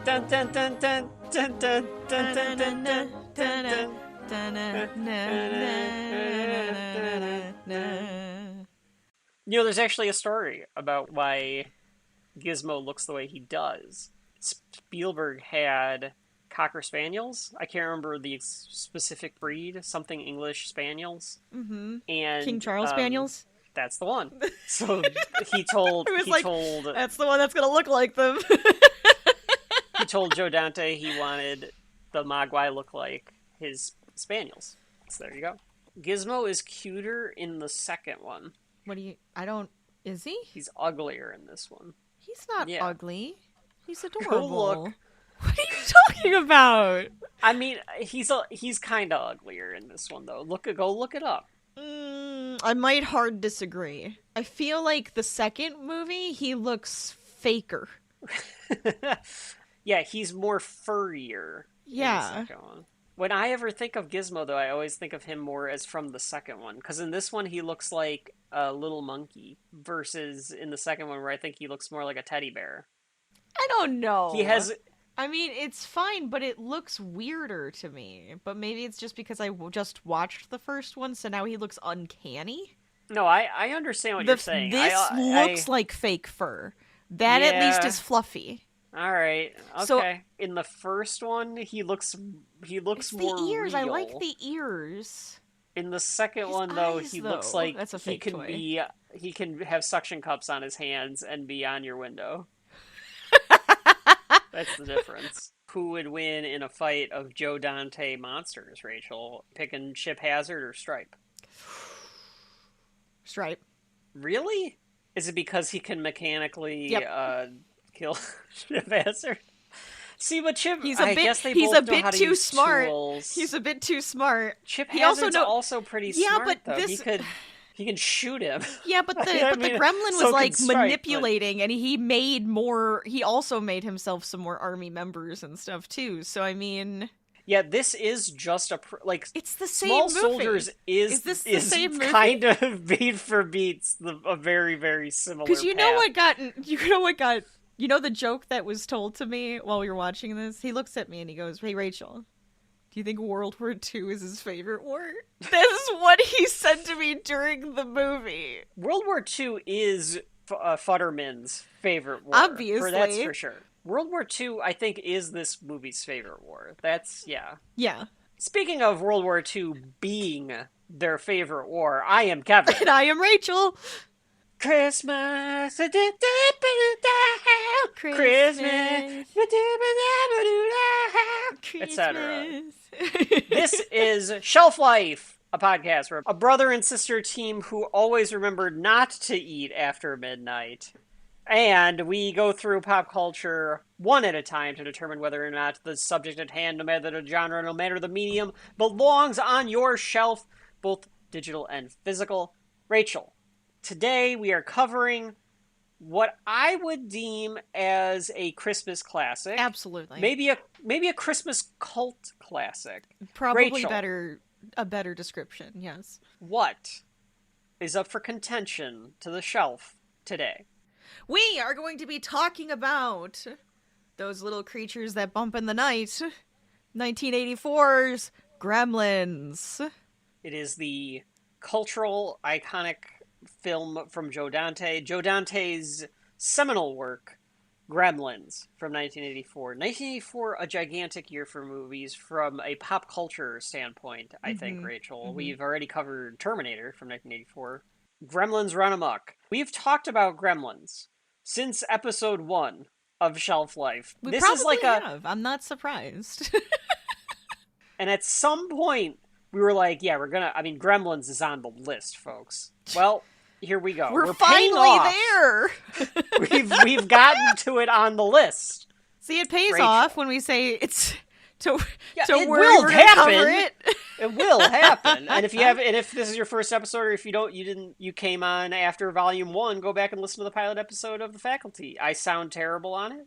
Dun, dun, dun, dun, dun, dun, dun, dun, dun, dun, dun, dun. You know, there's actually a story about why Gizmo looks the way he does. Spielberg had Cocker Spaniels. I can't remember the specific breed, something English Spaniels. Mm-hmm. And King Charles Spaniels? That's the one. So he told... that's the one that's going to look like them. He told Joe Dante he wanted the Mogwai look like his Spaniels. So there you go. Gizmo is cuter in the second one. Is he? He's uglier in this one. He's not ugly. He's adorable. Go look. What are you talking about? I mean, he's kind of uglier in this one, though. Go look it up. I might hard disagree. I feel like the second movie, he looks faker. Yeah, he's more furrier. Yeah. In the second one. When I ever think of Gizmo, though, I always think of him more as from the second one. Because in this one, he looks like a little monkey. Versus in the second one, where I think he looks more like a teddy bear. I don't know. He has... I mean, it's fine, but it looks weirder to me. But maybe it's just because I just watched the first one, so now he looks uncanny. No, I understand what you're saying. This looks like fake fur. That at least is fluffy. All right. Okay. So, in the first one, he looks it's more the ears. real. I like the ears. In the second one, though, he looks like that's a fake toy. He can have suction cups on his hands and be on your window. That's the difference. Who would win in a fight of Joe Dante monsters, Rachel? Picking Chip Hazard or Stripe? Stripe. Really? Is it because he can mechanically kill Chip Hazard? See, but Chip, I guess they both know how to use smart. Tools. He's a bit too smart. Chip Hazard's also pretty smart, but though. He can shoot him. Yeah, but the gremlin was manipulating, and he also made himself some more army members and stuff too. So I mean, yeah, this is just it's the same Small movie. Soldiers is this the same movie? Kind of beat for beats a very, very similar. Because you know the joke that was told to me while we were watching this. He looks at me and he goes, "Hey Rachel, do you think World War II is his favorite war?" That's what he said to me during the movie. World War II is Futterman's favorite war. Obviously. That's for sure. World War II, I think, is this movie's favorite war. Yeah. Speaking of World War II being their favorite war, I am Kevin. And I am Rachel. Christmas, etc. This is Shelf Life, a podcast where a brother and sister team who always remembered not to eat after midnight. And we go through pop culture one at a time to determine whether or not the subject at hand, no matter the genre, no matter the medium, belongs on your shelf, both digital and physical. Rachel, today we are covering what I would deem as a Christmas classic. Absolutely. Maybe a Christmas cult classic. Probably Rachel, a better description, yes. What is up for contention to the shelf today? We are going to be talking about those little creatures that bump in the night. 1984's Gremlins. It is the cultural, iconic film from Joe Dante. Joe Dante's seminal work, Gremlins, from 1984. 1984, a gigantic year for movies from a pop culture standpoint, I think, Rachel. Mm-hmm. We've already covered Terminator from 1984. Gremlins Run Amok. We've talked about Gremlins since episode 1 of Shelf Life. This is like have. I'm not surprised. And at some point, we were like, yeah, Gremlins is on the list, folks. Well, here we go. We're finally there. We've gotten to it on the list. See, it pays off when we say it's to it where will we're happen. Cover it. It will happen. And if this is your first episode, or if you came on after volume 1, go back and listen to the pilot episode of The Faculty. I sound terrible on it.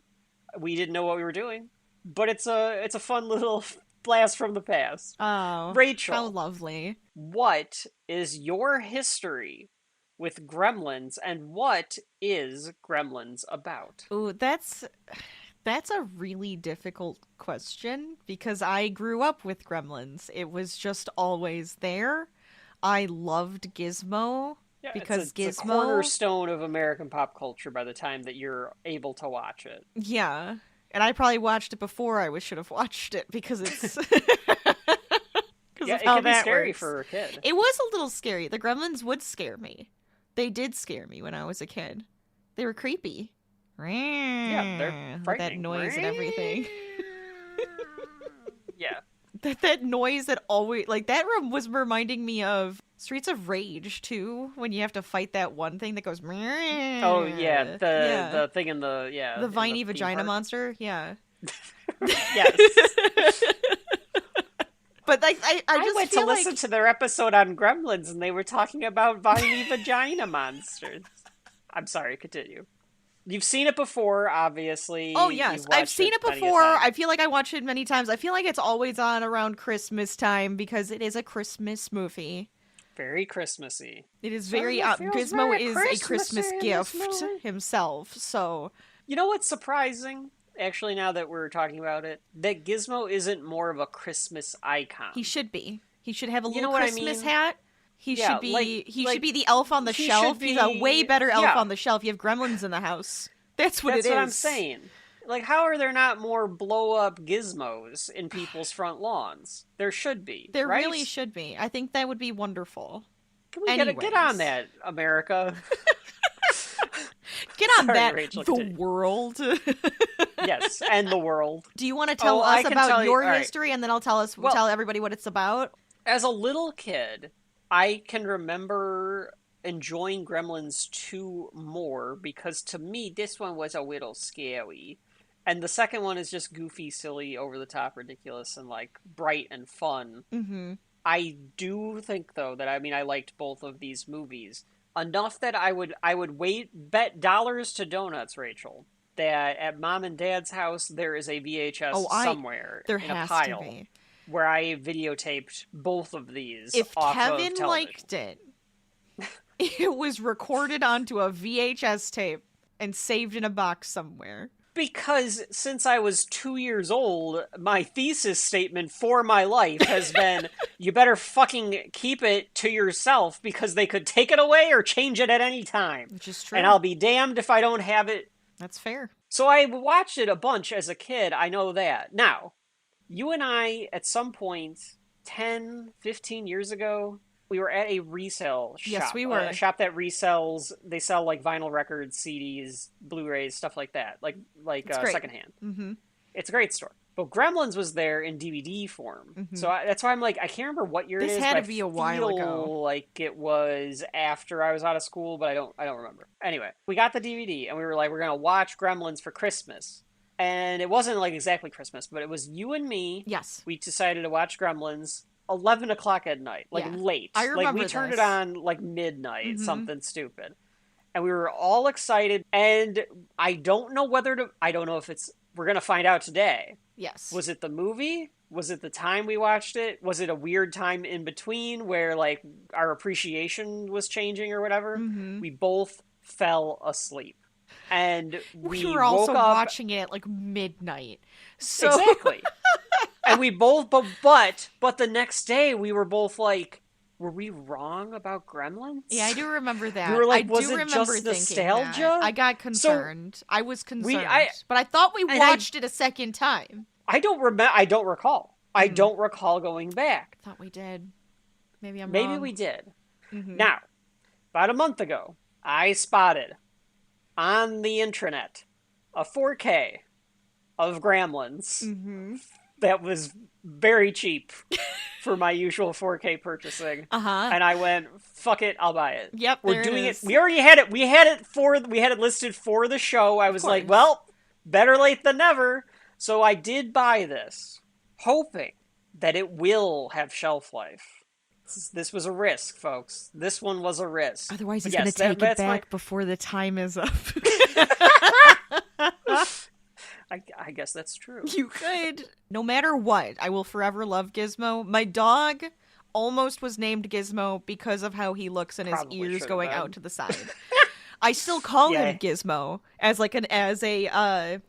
We didn't know what we were doing, but it's a fun little blast from the past. Oh, Rachel, how lovely. What is your history with Gremlins, and what is Gremlins about? Ooh, that's That's a really difficult question because I grew up with Gremlins. It was just always there. I loved Gizmo Yeah, because it's a Gizmo. cornerstone of American pop culture by the time that you're able to watch it. Yeah. And I probably watched it before I should have watched it because it's because Yeah, of it how can be that scary works. for a kid. It was a little scary. The Gremlins would scare me. They did scare me when I was a kid. They were creepy. Yeah, they're With that frightening. noise and everything. Yeah. That noise that always that room was reminding me of Streets of Rage too, when you have to fight that one thing that goes. Oh yeah, the thing in the the viney theme vagina park. monster. Yeah. Yes. But I just went feel to listen to their episode on Gremlins, and they were talking about viney vagina monsters. I'm sorry, continue. You've seen it before, obviously. Oh, yes. I've seen it many a before. time. I feel like I watched it many times. I feel like it's always on around Christmas time because it is a Christmas movie. Very Christmassy. It is very... Feels Gizmo very is a Christmas Christmassy in gift this movie. himself, so... You know what's surprising? Actually, now that we're talking about it, that Gizmo isn't more of a Christmas icon. He should be. He should have a You little know what I Christmas mean? hat. He Yeah, should be should be the elf on the he shelf. should He's a way be- better elf yeah. on the shelf. You have gremlins in the house. That's what it is. That's what I'm saying. Like, how are there not more blow-up gizmos in people's front lawns? There should be, There right? really should be. I think that would be wonderful. Can we get on that, America? Get on Sorry, that, Rachel, the continue. world. Yes, and the world. Do you want to tell I us can about tell you- your all right. history, and then I'll tell everybody what it's about? As a little kid, I can remember enjoying Gremlins 2 more because to me this one was a little scary. And the second one is just goofy, silly, over the top, ridiculous, and like bright and fun. Mm-hmm. I do think though that I liked both of these movies enough that I would bet dollars to donuts, Rachel, that at Mom and Dad's house there is a VHS somewhere there in has a pile to be. where I videotaped both of these. If off Kevin of television. liked it, it was recorded onto a VHS tape and saved in a box somewhere. Because since I was 2 years old, my thesis statement for my life has been, you better fucking keep it to yourself because they could take it away or change it at any time. Which is true. And I'll be damned if I don't have it. That's fair. So I watched it a bunch as a kid, I know that. Now, you and I, at some point, 10, 15 years ago, we were at a resale shop. Yes, we were. A shop that resells, they sell like vinyl records, CDs, Blu-rays, stuff like that. Like secondhand. Mm-hmm. It's a great store. But Gremlins was there in DVD form. Mm-hmm. So that's why I'm like, I can't remember what year This it is. had but to be a I while feel ago. like it was after I was out of school, but I don't remember. Anyway, we got the DVD and we were like, we're going to watch Gremlins for Christmas. And it wasn't like exactly Christmas, but it was you and me. Yes. We decided to watch Gremlins 11 o'clock at night, like Yeah. late. I remember like we turned this. it on like midnight, Mhm. something stupid. And we were all excited. And I don't know if we're going to find out today. Yes. Was it the movie? Was it the time we watched it? Was it a weird time in between where like our appreciation was changing or whatever? Mm-hmm. We both fell asleep. And We were also woke up... watching it at like midnight. So Exactly. And we both, but the next day we were both like, were we wrong about Gremlins? yeah, I do remember that. We were like, I was do it remember just thinking nostalgia? that. I got concerned. I was concerned, but I thought we watched it a second time. I don't recall. I don't recall going back. I thought we did. Maybe I'm Maybe wrong. we did. Mhm. Now, about a month ago, I spotted on the intranet a 4K of Gremlins Mm-hmm. that was very cheap for my usual 4K purchasing. Uh-huh. And I went, fuck it, I'll buy it. Yep, We're there doing it it. is. We already had it. We had it listed for the show. I was like, course. well, better late than never. So I did buy this, hoping that it will have shelf life. This was a risk, folks. This one was a risk. Otherwise, But he's going yes, to take it that's back before the time is up. I guess that's true. You could. No matter what, I will forever love Gizmo. My dog almost was named Gizmo because of how he looks and his Probably ears should've going been. out to the side. I still call Yeah. him Gizmo as a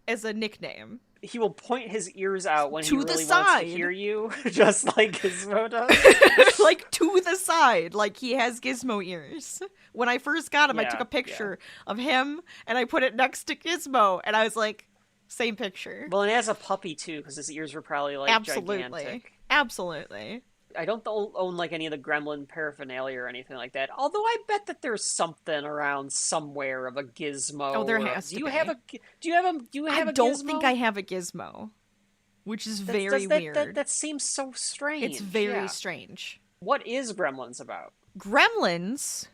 as a nickname. He will point his ears out when he To the really wants to side. hear you, just like Gizmo does. Like, to the side, like he has Gizmo ears. When I first got him, I Yeah, took a picture of him, and I put it next to Gizmo, and I was like, same picture. Well, and as a puppy, too, because his ears were probably, like, gigantic. Absolutely. I don't own, like, any of the Gremlin paraphernalia or anything like that, although I bet that there's something around somewhere of a Gizmo. Oh, there has to be. Do you have a Gizmo? I don't think I have a Gizmo, which is very weird. That seems so strange. It's very strange. What is Gremlins about? Gremlins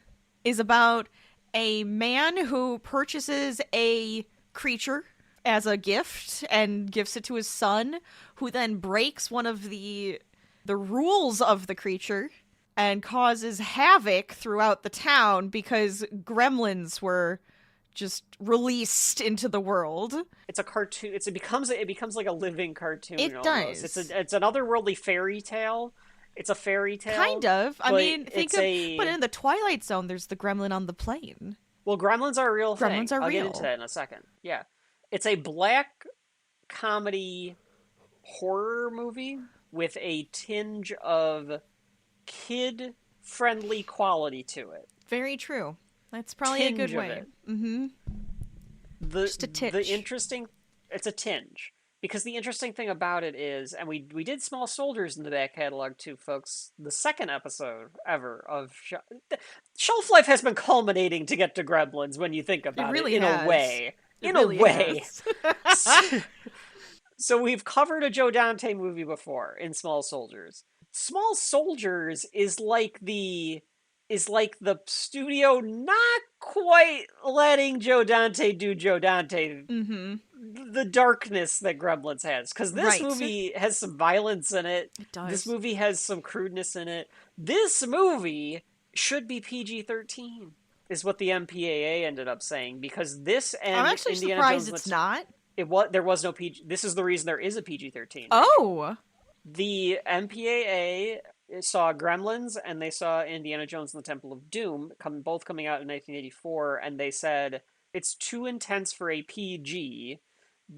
is about a man who purchases a creature as a gift and gives it to his son, who then breaks one of the rules of the creature and causes havoc throughout the town because gremlins were just released into the world. It's a cartoon. It becomes like a living cartoon. It almost. does. It's an otherworldly fairy tale. It's a fairy tale. Kind of. I mean, but in the Twilight Zone, there's the gremlin on the plane. Well, gremlins are a real thing. Gremlins are I'll real. get into that in a second. Yeah. It's a black comedy horror movie with a tinge of kid-friendly quality to it. Very true. That's probably a good way. Mm-hmm. Just a tinge. It's a tinge. Because the interesting thing about it is, and we did Small Soldiers in the back catalog too, folks. The second episode ever of Shelf Life has been culminating to get to Gremlins when you think about it, in a way. In a way. So we've covered a Joe Dante movie before in Small Soldiers. Small Soldiers is like the studio not quite letting Joe Dante do Joe Dante. Mm-hmm. The darkness that Gremlins has. Because this movie has some violence in it. It does. This movie has some crudeness in it. This movie should be PG-13, is what the MPAA ended up saying. Because this and I'm actually Indiana surprised Jones it's not. There was no PG. This is the reason there is a PG-13. Oh! The MPAA saw Gremlins and they saw Indiana Jones and the Temple of Doom, both coming out in 1984, and they said, it's too intense for a PG.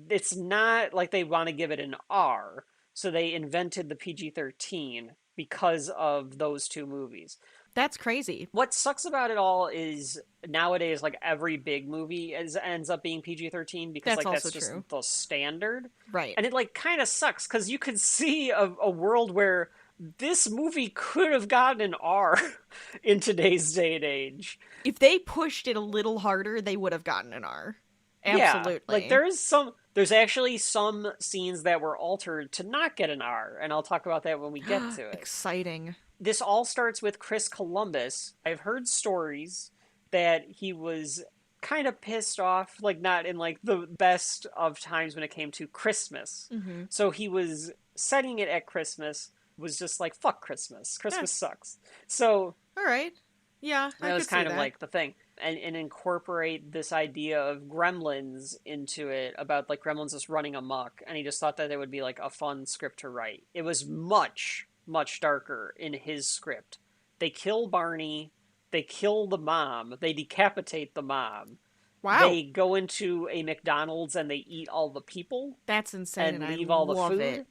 It's not like they want to give it an R, so they invented the PG-13 because of those two movies. That's crazy. What sucks about it all is nowadays, like, every big movie ends up being PG-13 because that's just true. the standard. Right. And it, like, kind of sucks because you could see a world where this movie could have gotten an R in today's day and age. If they pushed it a little harder, they would have gotten an R. Absolutely. Yeah, like, there's actually some scenes that were altered to not get an R, and I'll talk about that when we get to it. Exciting. This all starts with Chris Columbus. I've heard stories that he was kind of pissed off, like not in like the best of times when it came to Christmas. Mm-hmm. So he was setting it at Christmas, was just like, fuck Christmas. Christmas sucks. So... All right. Yeah, that was kind of like the thing. And incorporate this idea of Gremlins into it, about like Gremlins just running amok. And he just thought that it would be like a fun script to write. It was much darker in his script. They kill Barney, they kill the mom, they decapitate the mom. Wow. They go into a McDonald's and they eat all the people. That's insane, and leave all the food. It.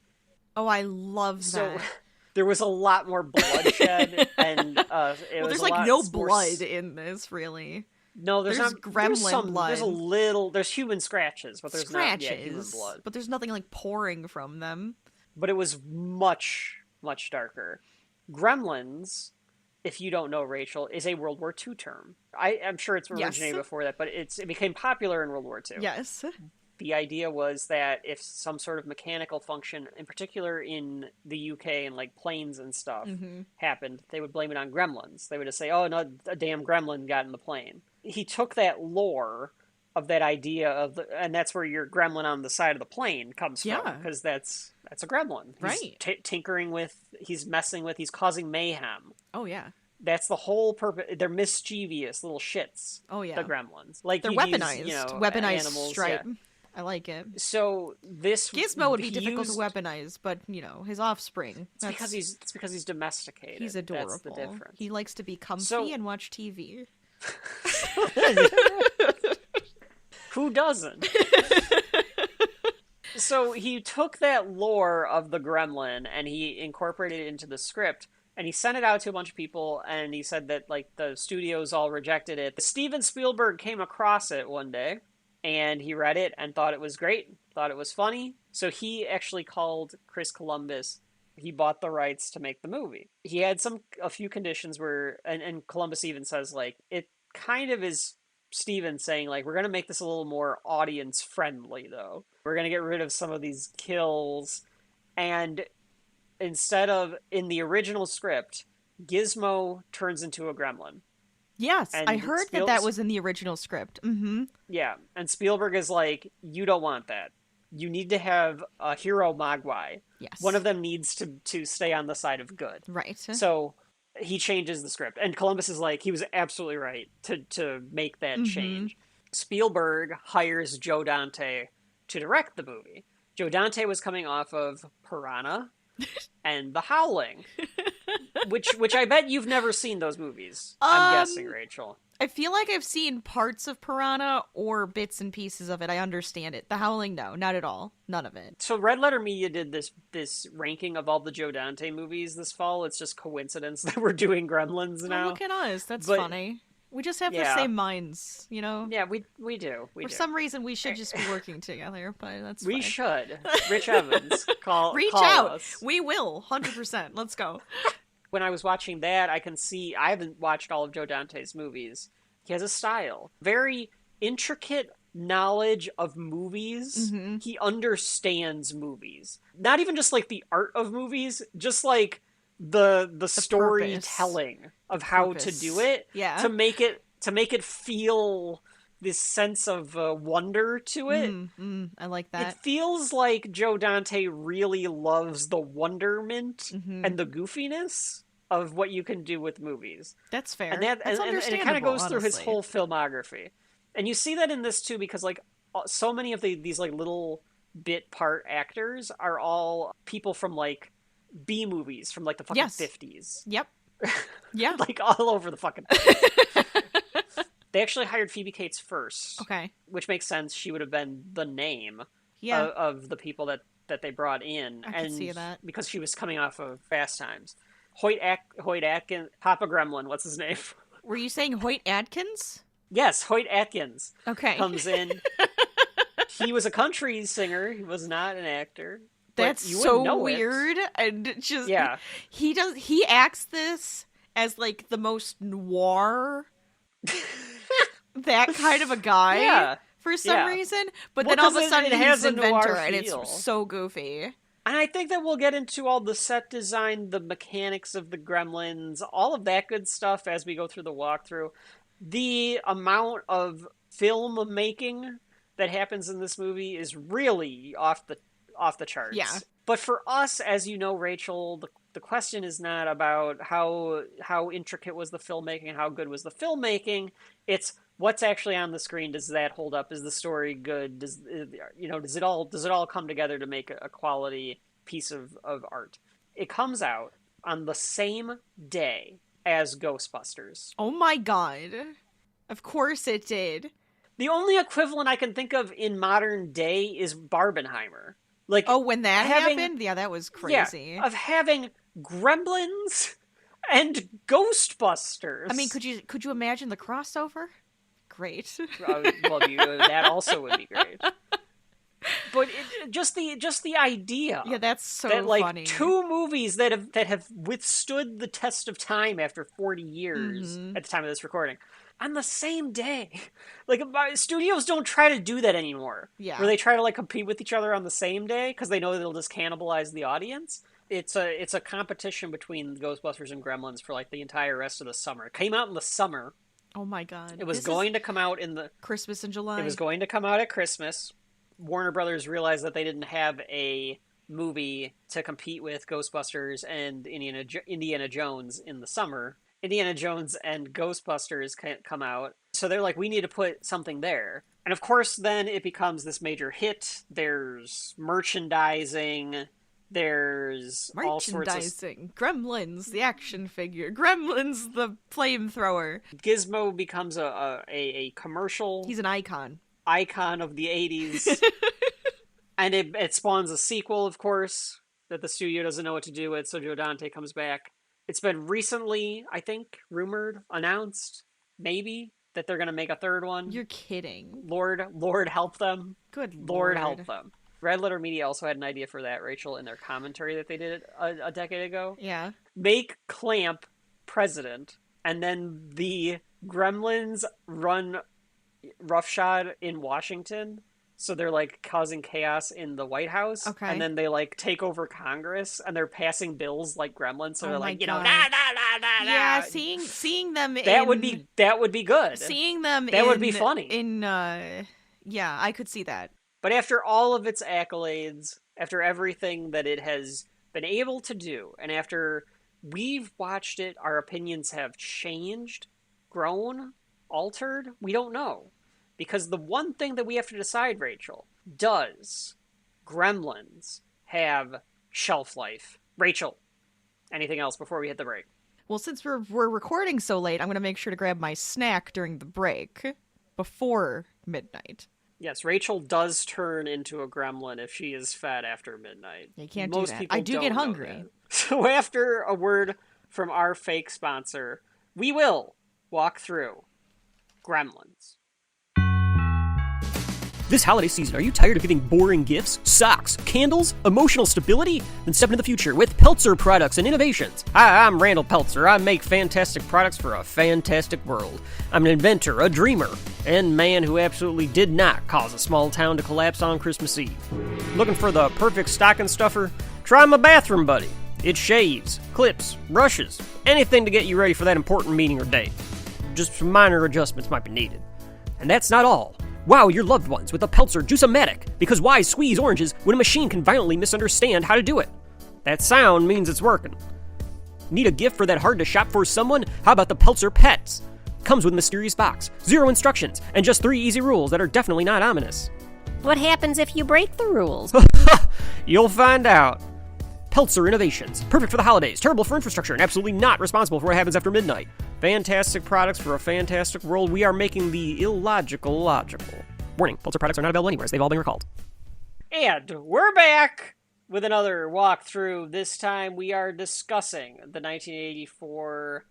Oh, I love that. So there was a lot more bloodshed, and there's like no blood in this, really. No, there's not gremlin blood. There's human scratches, but there's not human blood. But there's nothing like pouring from them. But it was much darker. Gremlins, if you don't know, Rachel, is a World War II term. I'm sure it's originated before that, but it became popular in World War II. Yes. The idea was that if some sort of mechanical function, in particular in the UK and like planes and stuff, happened, they would blame it on gremlins. They would just say, oh, no, a damn gremlin got in the plane. He took that lore of that idea and that's where your gremlin on the side of the plane comes from, because that's a gremlin. He's tinkering with, he's messing with, he's causing mayhem. Oh, yeah. That's the whole purpose. They're mischievous little shits. Oh, yeah. The gremlins. Like, they're weaponized. Weaponized animals, stripe. Yeah. I like it. So this Gizmo would be difficult to weaponize, but his offspring. It's because he's domesticated. He's adorable. That's the difference. He likes to be comfy and watch TV. Who doesn't? So he took that lore of the gremlin and he incorporated it into the script and he sent it out to a bunch of people and he said that like the studios all rejected it. Steven Spielberg came across it one day and he read it and thought it was great, thought it was funny. So he actually called Chris Columbus. He bought the rights to make the movie. He had a few conditions where, and Columbus even says like, it kind of is Steven saying like, we're going to make this a little more audience friendly though. We're going to get rid of some of these kills. And instead of, in the original script, Gizmo turns into a gremlin. Yes, And I heard that was in the original script. Mm-hmm. Yeah, and Spielberg is like, you don't want that. You need to have a hero Mogwai. Yes. One of them needs to stay on the side of good. Right. So he changes the script. And Columbus is like, he was absolutely right to make that change. Spielberg hires Joe Dante to direct the movie. Joe Dante was coming off of Piranha and The Howling, which I bet you've never seen those movies. I'm guessing, Rachel. I feel like I've seen parts of Piranha or bits and pieces of it. I understand it. The Howling, no, not at all. None of it. So Red Letter Media did this ranking of all the Joe Dante movies this fall. It's just coincidence that we're doing Gremlins now. Oh, look at us. That's funny. We just have the same minds, you know? Yeah, we do. For some reason, we should just be working together, but that's fine. We should. Rich Evans, call out. Us. We will, 100%. Let's go. When I was watching that, I can see, I haven't watched all of Joe Dante's movies. He has a style. Very intricate knowledge of movies. Mm-hmm. He understands movies. Not even just like the art of movies, just like the storytelling of how to do it. Yeah. To make it feel this sense of wonder to it. I like that. It feels like Joe Dante really loves the wonderment and the goofiness of what you can do with movies. That's fair. And That's understandable, and it kind of goes through his honestly. whole filmography. And you see that in this too, because like so many of these like little bit part actors are all people from like B movies from like the fucking 50s. Yep. Yeah. Like all over the fucking They actually hired Phoebe Cates first. Okay. Which makes sense. She would have been the name of the people that they brought in. I can see that. Because she was coming off of Fast Times. Hoyt Atkins, Papa Gremlin, what's his name? Were you saying Hoyt Atkins? Yes, Hoyt Atkins. Okay. Comes in. He was a country singer. He was not an actor. That's so weird. And just he acts this as like the most noir that kind of a guy for some reason. But then all of a sudden he's an inventor and it's so goofy. And I think that we'll get into all the set design, the mechanics of the Gremlins, all of that good stuff as we go through the walkthrough. The amount of film making that happens in this movie is really off the charts. Yeah. But for us, as you know, Rachel, the question is not about how intricate was the filmmaking and how good was the filmmaking. It's what's actually on the screen. Does that hold up? Is the story good? Does it all come together to make a quality piece of art? It comes out on the same day as Ghostbusters. Oh my god. Of course it did. The only equivalent I can think of in modern day is Barbenheimer. Like, when that happened? Yeah, that was crazy. Yeah, of having Gremlins and Ghostbusters. I mean, could you imagine the crossover? Great. That also would be great. But just the idea. Yeah, that's so that, like, funny. Two movies that have withstood the test of time after 40 years at the time of this recording on the same day. Like, studios don't try to do that anymore. Yeah. Where they try to like compete with each other on the same day because they know that it'll just cannibalize the audience. It's a competition between Ghostbusters and Gremlins for like the entire rest of the summer. It came out in the summer. Oh my god. It was going to come out in the Christmas in July. It was going to come out at Christmas. Warner Brothers realized that they didn't have a movie to compete with Ghostbusters and Indiana Jones in the summer. Indiana Jones and Ghostbusters come out. So they're like, we need to put something there. And of course, then it becomes this major hit. There's merchandising. There's all sorts of... Gremlins, the action figure. Gremlins, the flamethrower. Gizmo becomes a commercial. He's an icon. Icon of the 80s. And it spawns a sequel, of course, that the studio doesn't know what to do with, so Joe Dante comes back. It's been recently, I think, rumored, announced, maybe, that they're going to make a third one. You're kidding. Lord help them. Good Lord Lord. help them. Red Letter Media also had an idea for that, Rachel, in their commentary that they did a decade ago. Yeah. Make Clamp president, and then the Gremlins run roughshod in Washington. So they're like causing chaos in the White House. Okay. And then they like take over Congress and they're passing bills like Gremlins. So they're like, God. nah, nah, nah, nah, Yeah, nah. seeing them that would be good. Seeing them that would be funny. Yeah, I could see that. But after all of its accolades, after everything that it has been able to do, and after we've watched it, our opinions have changed, grown, altered, we don't know. Because the one thing that we have to decide, Rachel, does Gremlins have shelf life? Rachel, anything else before we hit the break? Well, since we're recording so late, I'm going to make sure to grab my snack during the break before midnight. Yes, Rachel does turn into a gremlin if she is fed after midnight. You can't Most do that. people I do don't get know hungry. that. So after a word from our fake sponsor, we will walk through Gremlins. This holiday season, are you tired of giving boring gifts, socks, candles, emotional stability? Then step into the future with Peltzer products and innovations. Hi, I'm Randall Peltzer. I make fantastic products for a fantastic world. I'm an inventor, a dreamer, and man who absolutely did not cause a small town to collapse on Christmas Eve. Looking for the perfect stocking stuffer? Try my bathroom buddy. It shaves, clips, brushes, anything to get you ready for that important meeting or date. Just some minor adjustments might be needed. And that's not all. Wow your loved ones with a Peltzer Juice-O-Matic, because why squeeze oranges when a machine can violently misunderstand how to do it? That sound means it's working. Need a gift for that hard-to-shop-for someone? How about the Peltzer Pets? Comes with a mysterious box, 0 instructions, and just 3 easy rules that are definitely not ominous. What happens if you break the rules? You'll find out. Peltzer Innovations. Perfect for the holidays, terrible for infrastructure, and absolutely not responsible for what happens after midnight. Fantastic products for a fantastic world. We are making the illogical logical. Warning, Peltzer products are not available anywhere, as they've all been recalled. And we're back with another walkthrough. This time we are discussing the 1984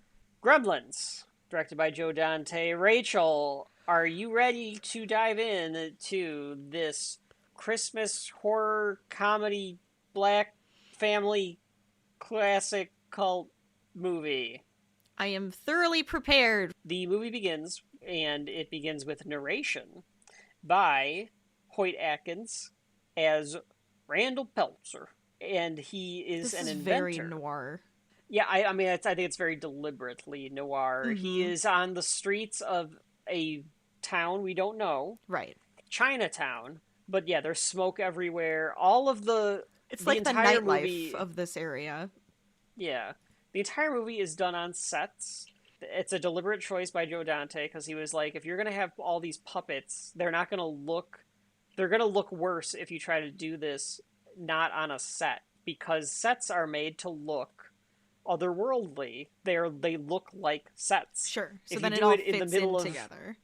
Gremlins, directed by Joe Dante. Rachel, are you ready to dive in to this Christmas horror comedy black family classic cult movie? I am thoroughly prepared. The movie begins, and it begins with narration by Hoyt Atkins as Randall Peltzer, and he is This an is inventor. very noir. Yeah, I mean, I think it's very deliberately noir. Mm-hmm. He is on the streets of a town we don't know, Right. Chinatown, but yeah, there's smoke everywhere. All of It's the like the entire nightlife movie, of this area. yeah. The entire movie is done on sets. It's a deliberate choice by Joe Dante, because he was like, if you're going to have all these puppets, they're going to look worse if you try to do this not on a set, because sets are made to look otherworldly. They look like sets. Sure. So If then you it do all it in the fits middle in of together.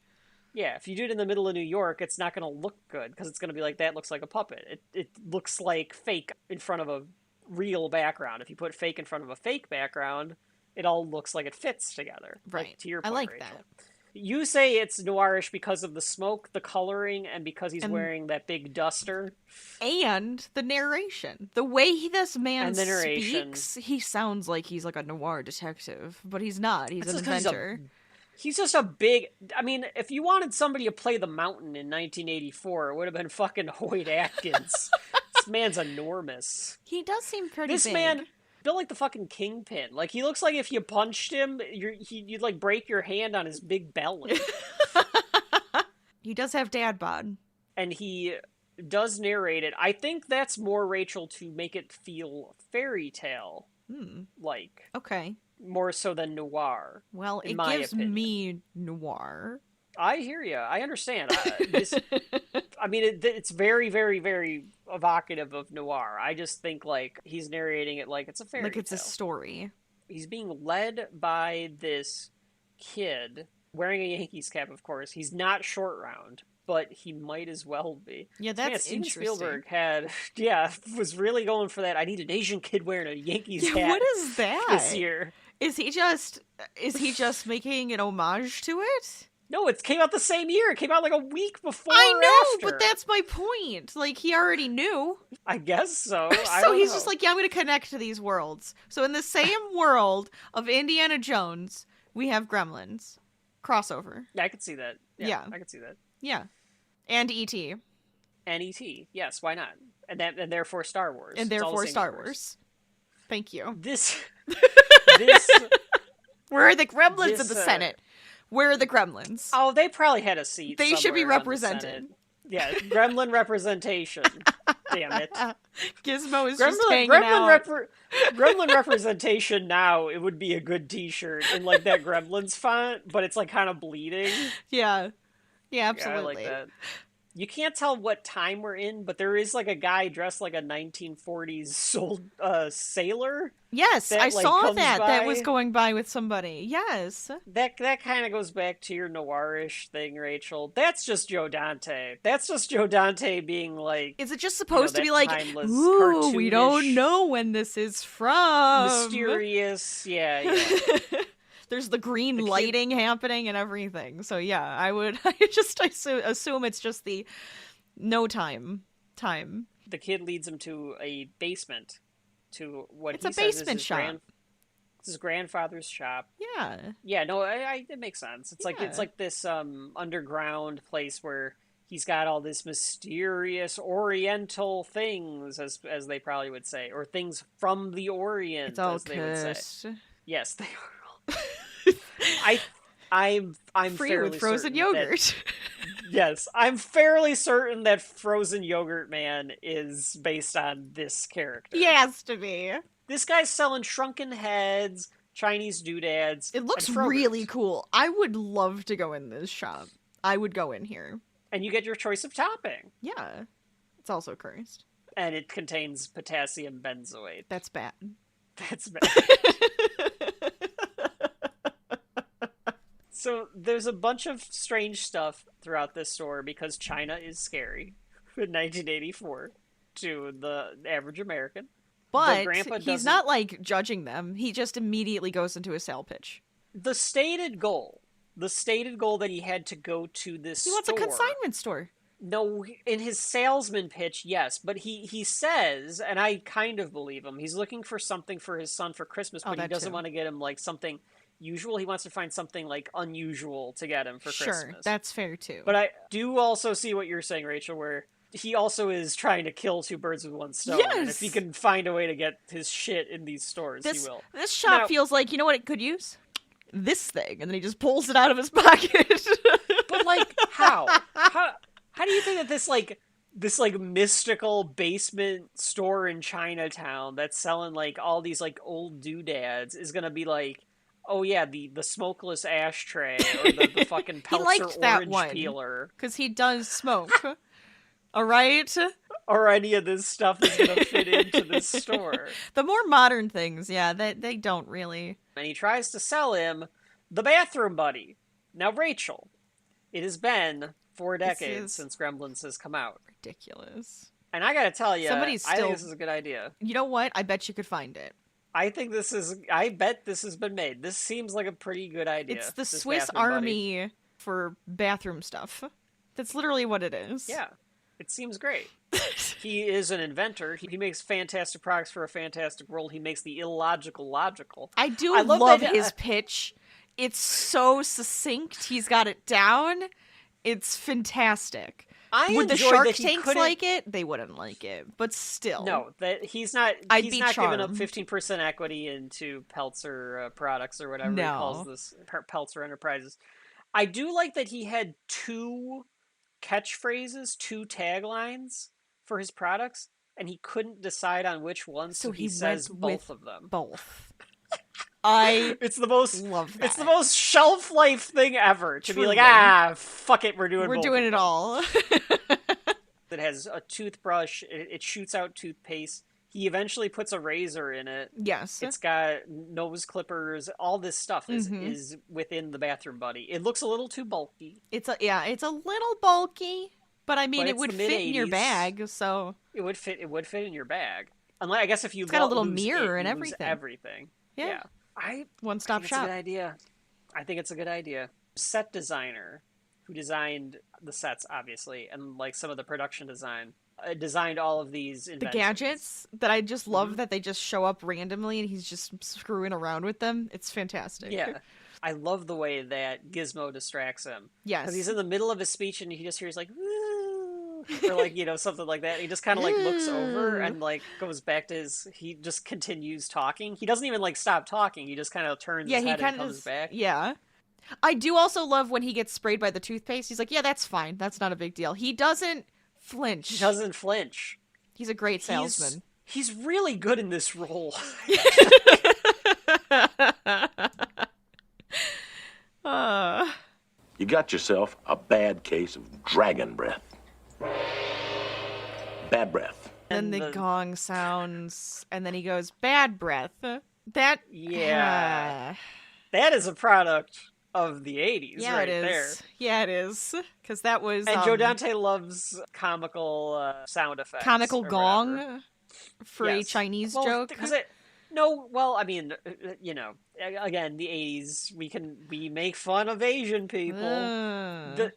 Yeah, if you do it in the middle of New York, it's not going to look good, because it's going to be like, that looks like a puppet. It looks like fake in front of a real background. If you put fake in front of a fake background, it all looks like it fits together. Right. Like, to your I point, like Rachel. that. You say it's noirish because of the smoke, the coloring, and because he's And- wearing that big duster. And the narration. The way this man And the narration. speaks, he sounds like he's like a noir detective, but he's not. He's It's an just 'cause inventor. He's just a big... I mean, if you wanted somebody to play the Mountain in 1984, it would have been fucking Hoyt Atkins. This man's enormous. He does seem pretty This big. man... built like the fucking Kingpin. Like, he looks like if you punched him, you'd like break your hand on his big belly. He does have dad bod. And he does narrate it. I think that's more, Rachel, to make it feel fairy tale like, Okay. more so than noir. Well, in it my gives opinion. me noir. I hear you. I understand. It's very, very, very evocative of noir. I just think, like, he's narrating it like it's a fairy Like it's a tale. story. He's being led by this kid wearing a Yankees cap, of course. He's not short round. but he might as well be. Yeah, Man, that's Steven interesting. Spielberg was really going for that. I need an Asian kid wearing a Yankees Yeah, hat what is that? this year. Is he just making an homage to it? No, it came out the same year. It came out like a week before I or know, after. but that's my point. Like, he already knew. I guess so. So he's just like, yeah, I'm going to connect to these worlds. So in the same world of Indiana Jones, we have Gremlins. Crossover. Yeah, I could see that. Yeah. I could see that. Yeah. And E.T. And E.T. Yes, why not? And therefore Star Wars. And It's all the therefore same Star universe. Wars. Thank you. This Where are the Gremlins in the this, Senate? Where are the Gremlins? Oh, they probably had a seat. They should be somewhere on the represented. Senate. Yeah, gremlin representation. Damn it. Gizmo is just hanging out. Gremlin representation now, it would be a good t-shirt in like that Gremlins font, but it's like kind of bleeding. Yeah. Yeah, Yeah, I absolutely. like that. You can't tell what time we're in, but there is like a guy dressed like a 1940s sailor. Yes, that, I like, saw comes that. That by. was going by with somebody. Yes. That kind of goes back to your noirish thing, Rachel. That's just Joe Dante. That's just Joe Dante being like Is it just supposed to that be like, timeless, ooh, we don't cartoonish, know when this is from? mysterious. Yeah. There's the green The kid- lighting happening and everything. So yeah, I assume it's just the no time. The kid leads him to a basement, to what It's he a says is basement shop. it's his grandfather's shop. Yeah. Yeah, no, it makes sense. It's Yeah. like this underground place where he's got all this mysterious Oriental things, as they probably would say, or things from the Orient, It's all as they would say. cursed. Yes, they are. I'm Free fairly with frozen certain that- yogurt. yes, I'm fairly certain that Frozen Yogurt Man is based on this character. He has to be. This guy's selling shrunken heads, Chinese doodads. It looks and Frogurt. really cool. I would love to go in this shop. I would go in here. And you get your choice of topping. Yeah. It's also cursed. And it contains potassium benzoate. That's bad. That's bad. So there's a bunch of strange stuff throughout this store because China is scary in 1984 to the average American. But Grandpa he's doesn't- not like judging them. He just immediately goes into a sale pitch. The stated goal that he had to go to this He wants a consignment store. No, in his salesman pitch, yes, but he says, and I kind of believe him, he's looking for something for his son for Christmas, but he that doesn't too. want to get him like something usual. He wants to find something like unusual to get him for Sure, Christmas. that's fair too. But I do also see what you're saying, Rachel, where he also is trying to kill two birds with one stone. And Yes! if he can find a way to get his shit in these stores, he will. This shop Now- feels like, you know what it could use? This thing. And then he just pulls it out of his pocket. But like, how? How do you think that this mystical basement store in Chinatown that's selling like all these like old doodads is gonna be like, oh yeah, the smokeless ashtray or the fucking Peltzer liked that orange one. peeler Because he does smoke. Alright? or any of this stuff that's gonna fit into this store. The more modern things, yeah, they don't really. And he tries to sell him the bathroom buddy. Now, Rachel, it has been 4 decades is- since Gremlins has come out. Ridiculous. And I gotta tell you, Somebody's I think still- this is a good idea. You know what? I bet you could find it. I bet this has been made. This seems like a pretty good idea. It's the this Swiss bathroom buddy. Army for bathroom stuff. That's literally what it is. Yeah, it seems great. He is an inventor. He makes fantastic products for a fantastic world. He makes the illogical logical. I do I love, love that- his pitch. It's so succinct. He's got it down. It's fantastic. I Would the enjoyed Shark that he Tanks couldn't- like it? They wouldn't like it. But still. No, that he's not. I'd He's be not giving up charmed. 15% equity into Peltzer products or whatever he No. calls this. Peltzer Enterprises. I do like that he had 2 catchphrases, 2 taglines for his products, and he couldn't decide on which one, so he says went both with of them. Both. I It's the most love It's the that. most shelf life thing ever to be like, Truly. fuck it, we're doing We're both doing of it them. all. It has a toothbrush. It shoots out toothpaste. He eventually puts a razor in it. Yes. It's got nose clippers. All this stuff is within the bathroom buddy. It looks a little too bulky. It's a little bulky, but I mean, But it it's would the fit in your mid-80s. bag, so It would fit in your bag. Unless, I guess if you got a little lose mirror it, and you lose everything. everything. Yeah. I one-stop think it's shop. a good idea. I think it's a good idea. Set designer who designed the sets, obviously, and like some of the production design, designed all of these The inventions. gadgets that I just love that they just show up randomly and he's just screwing around with them. It's fantastic. Yeah. I love the way that Gizmo distracts him. Yes. Because he's in the middle of his speech and he just hears like, woo, or like, something like that. He just kind of like looks over and like goes back to he just continues talking. He doesn't even like stop talking. He just kind of turns his head and comes back. Yeah. I do also love when he gets sprayed by the toothpaste. He's like, yeah, that's fine. That's not a big deal. He doesn't flinch. He doesn't flinch. He's a great salesman. He's really good in this role. You got yourself a bad case of dragon breath. Bad breath. Then the gong sounds, and then he goes, bad breath. That... Yeah. That is a product of the 80s yeah, right it is. there. Yeah, it is. Because that was... And Joe Dante loves comical sound effects. comical or gong whatever. for a Chinese joke. Again, the 80s, we make fun of Asian people.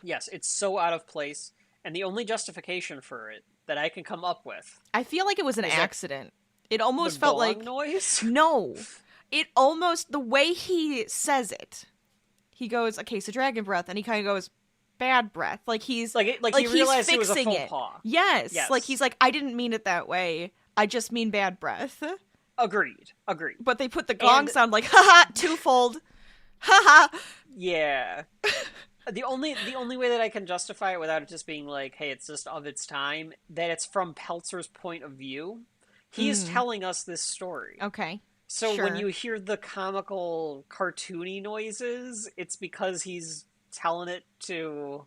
Yes, it's so out of place, and the only justification for it that I can come up with, I feel like it was an accident. It almost the felt gong like noise. no. It almost, the way he says it, he goes a case of dragon breath, and he kind of goes bad breath, like he's like he he's realized it was a fixing faux it. pas. Yes, like he's like, I didn't mean it that way. I just mean bad breath. Agreed. But they put the gong sound like, haha, twofold, haha. Yeah. The only way that I can justify it without it just being like, hey, it's just of its time, that it's from Peltzer's point of view. He's telling us this story. Okay. So sure. when you hear the comical, cartoony noises, it's because he's telling it to,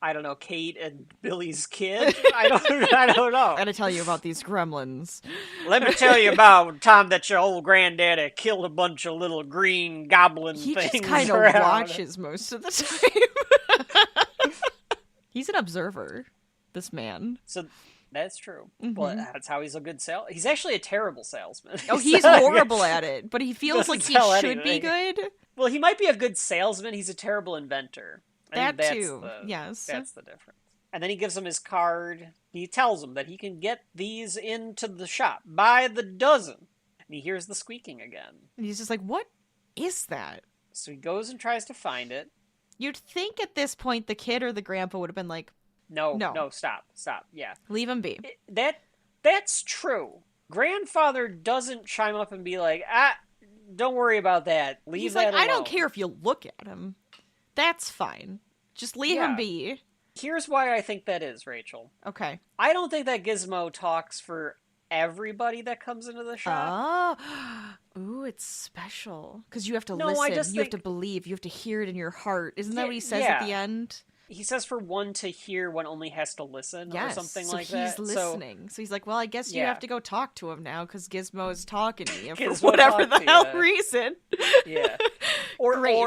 I don't know, Kate and Billy's kid. I don't know. I gotta tell you about these gremlins. Let me tell you about time that your old granddaddy killed a bunch of little green goblin He things. just kind of watches most of the time. He's an observer, this man. So that's true. But that's how he's a good He's actually a terrible salesman. Oh, he's horrible at it, but he feels like he sell should be anything. good. Well, he might be a good salesman. He's a terrible inventor. That too, yes. That's the difference. And then he gives him his card. He tells him that he can get these into the shop by the dozen. And he hears the squeaking again. And he's just like, what is that? So he goes and tries to find it. You'd think at this point the kid or the grandpa would have been like, No, stop. Yeah. leave him be. That's true. Grandfather doesn't chime up and be like, don't worry about that. Leave He's that like, alone. I don't care if you look at him. That's fine. Just leave him be. Here's why I think that is, Rachel. Okay. I don't think that Gizmo talks for everybody that comes into the shop. Oh. Ooh, it's special. Because you have to No, listen. I just you have think- to believe. You have to hear it in your heart. Isn't that Yeah, what he says at yeah. the end? He says for one to hear, one only has to listen, Yes. or something so like he's that. listening. So he's like, well, I guess you Yeah. have to go talk to him now because Gizmo's talking to you for Gizmo whatever talked the to hell ya. reason. Yeah. Or, Great.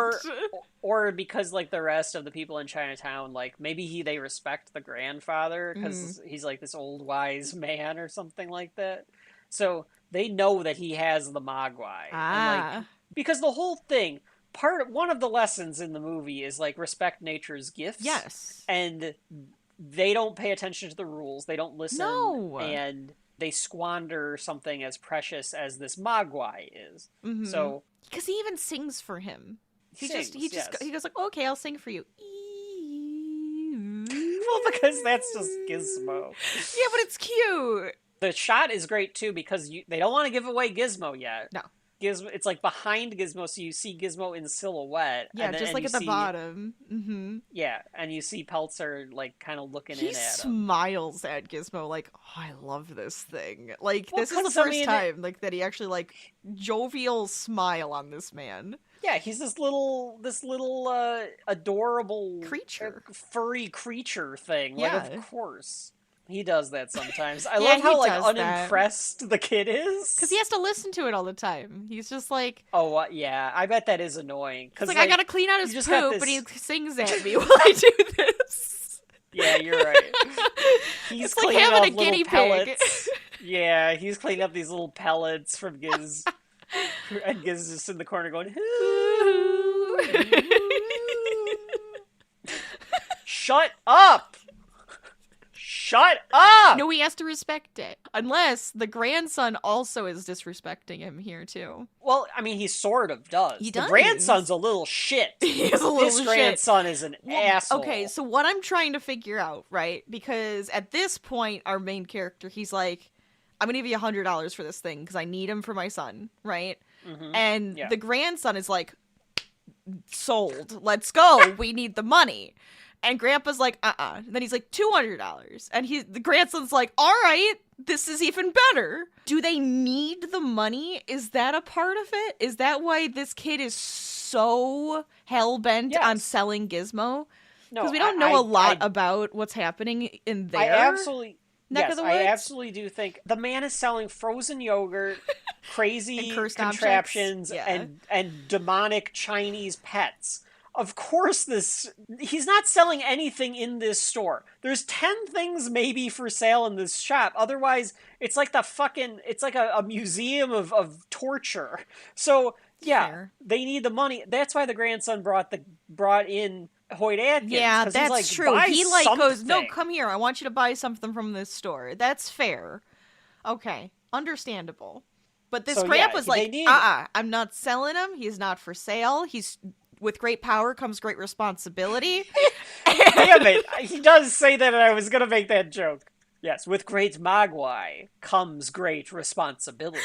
or because like the rest of the people in Chinatown, like maybe they respect the grandfather because he's like this old wise man or something like that. So they know that he has the Mogwai. And, like, because the whole thing, one of the lessons in the movie is like respect nature's gifts. Yes. And they don't pay attention to the rules. They don't listen. No. And they squander something as precious as this Mogwai is. Mm-hmm. So because he even sings for him. He yes. goes like, okay, I'll sing for you. Well, because that's just Gizmo. Yeah, but it's cute. The shot is great too because they don't want to give away Gizmo yet. No. Gizmo, it's like behind Gizmo, so you see Gizmo in silhouette. Yeah, and then, just and like you at the see, bottom. Mm-hmm. Yeah, and you see Peltzer like kind of looking in He at him. smiles at Gizmo like, oh, I love this thing. Like, Well, this is the 'cause, I first mean, time like that he actually like jovial smile on this man. Yeah, he's this little adorable Creature. furry creature thing. Yeah. Like, of course. He does that sometimes. I Yeah, love how, he like, does that. unimpressed the kid is. Because he has to listen to it all the time. He's just like... Oh, yeah. I bet that is annoying. It's like, I gotta clean out his you just got poop, this- but he sings at me while I do this. Yeah, you're right. He's It's like cleaning having up a little guinea pellets. Yeah, he's cleaning up these little pellets from Giz. And Giz is just in the corner going, Shut up! Shut up! No, he has to respect it. Unless the grandson also is disrespecting him here, too. Well, I mean, he sort of does. He The does. grandson's a little shit. He is a little This shit. grandson is an asshole. Okay, so what I'm trying to figure out, right? Because at this point, our main character, he's like, I'm gonna give you $100 for this thing because I need him for my son, right? Mm-hmm. And Yeah. the grandson is like, sold. Let's go. We need the money. And Grandpa's like, And then he's like, $200. And the grandson's like, all right, this is even better. Do they need the money? Is that a part of it? Is that why this kid is so hell-bent Yes. on selling Gizmo? No, Because we don't know a lot about what's happening in I their absolutely... neck yes, of the I woods. absolutely do think the man is selling frozen yogurt, crazy And cursed contraptions, objects. Yeah. and demonic Chinese pets. Of course he's not selling anything in this store. There's 10 things maybe for sale in this shop. Otherwise, it's like it's like a museum of torture. So, yeah, Fair. they need the money. That's why the grandson brought in Hoyt Atkins. Yeah, 'cause that's he's like, true. "Buy He goes, no, something." come here. I want you to buy something from this store. That's fair. Okay, understandable. But this So, yeah, grandpa's they like, need- I'm not selling him. He's not for sale. With great power comes great responsibility. Damn it! He does say that, and I was gonna make that joke. Yes, with great Mogwai comes great responsibility.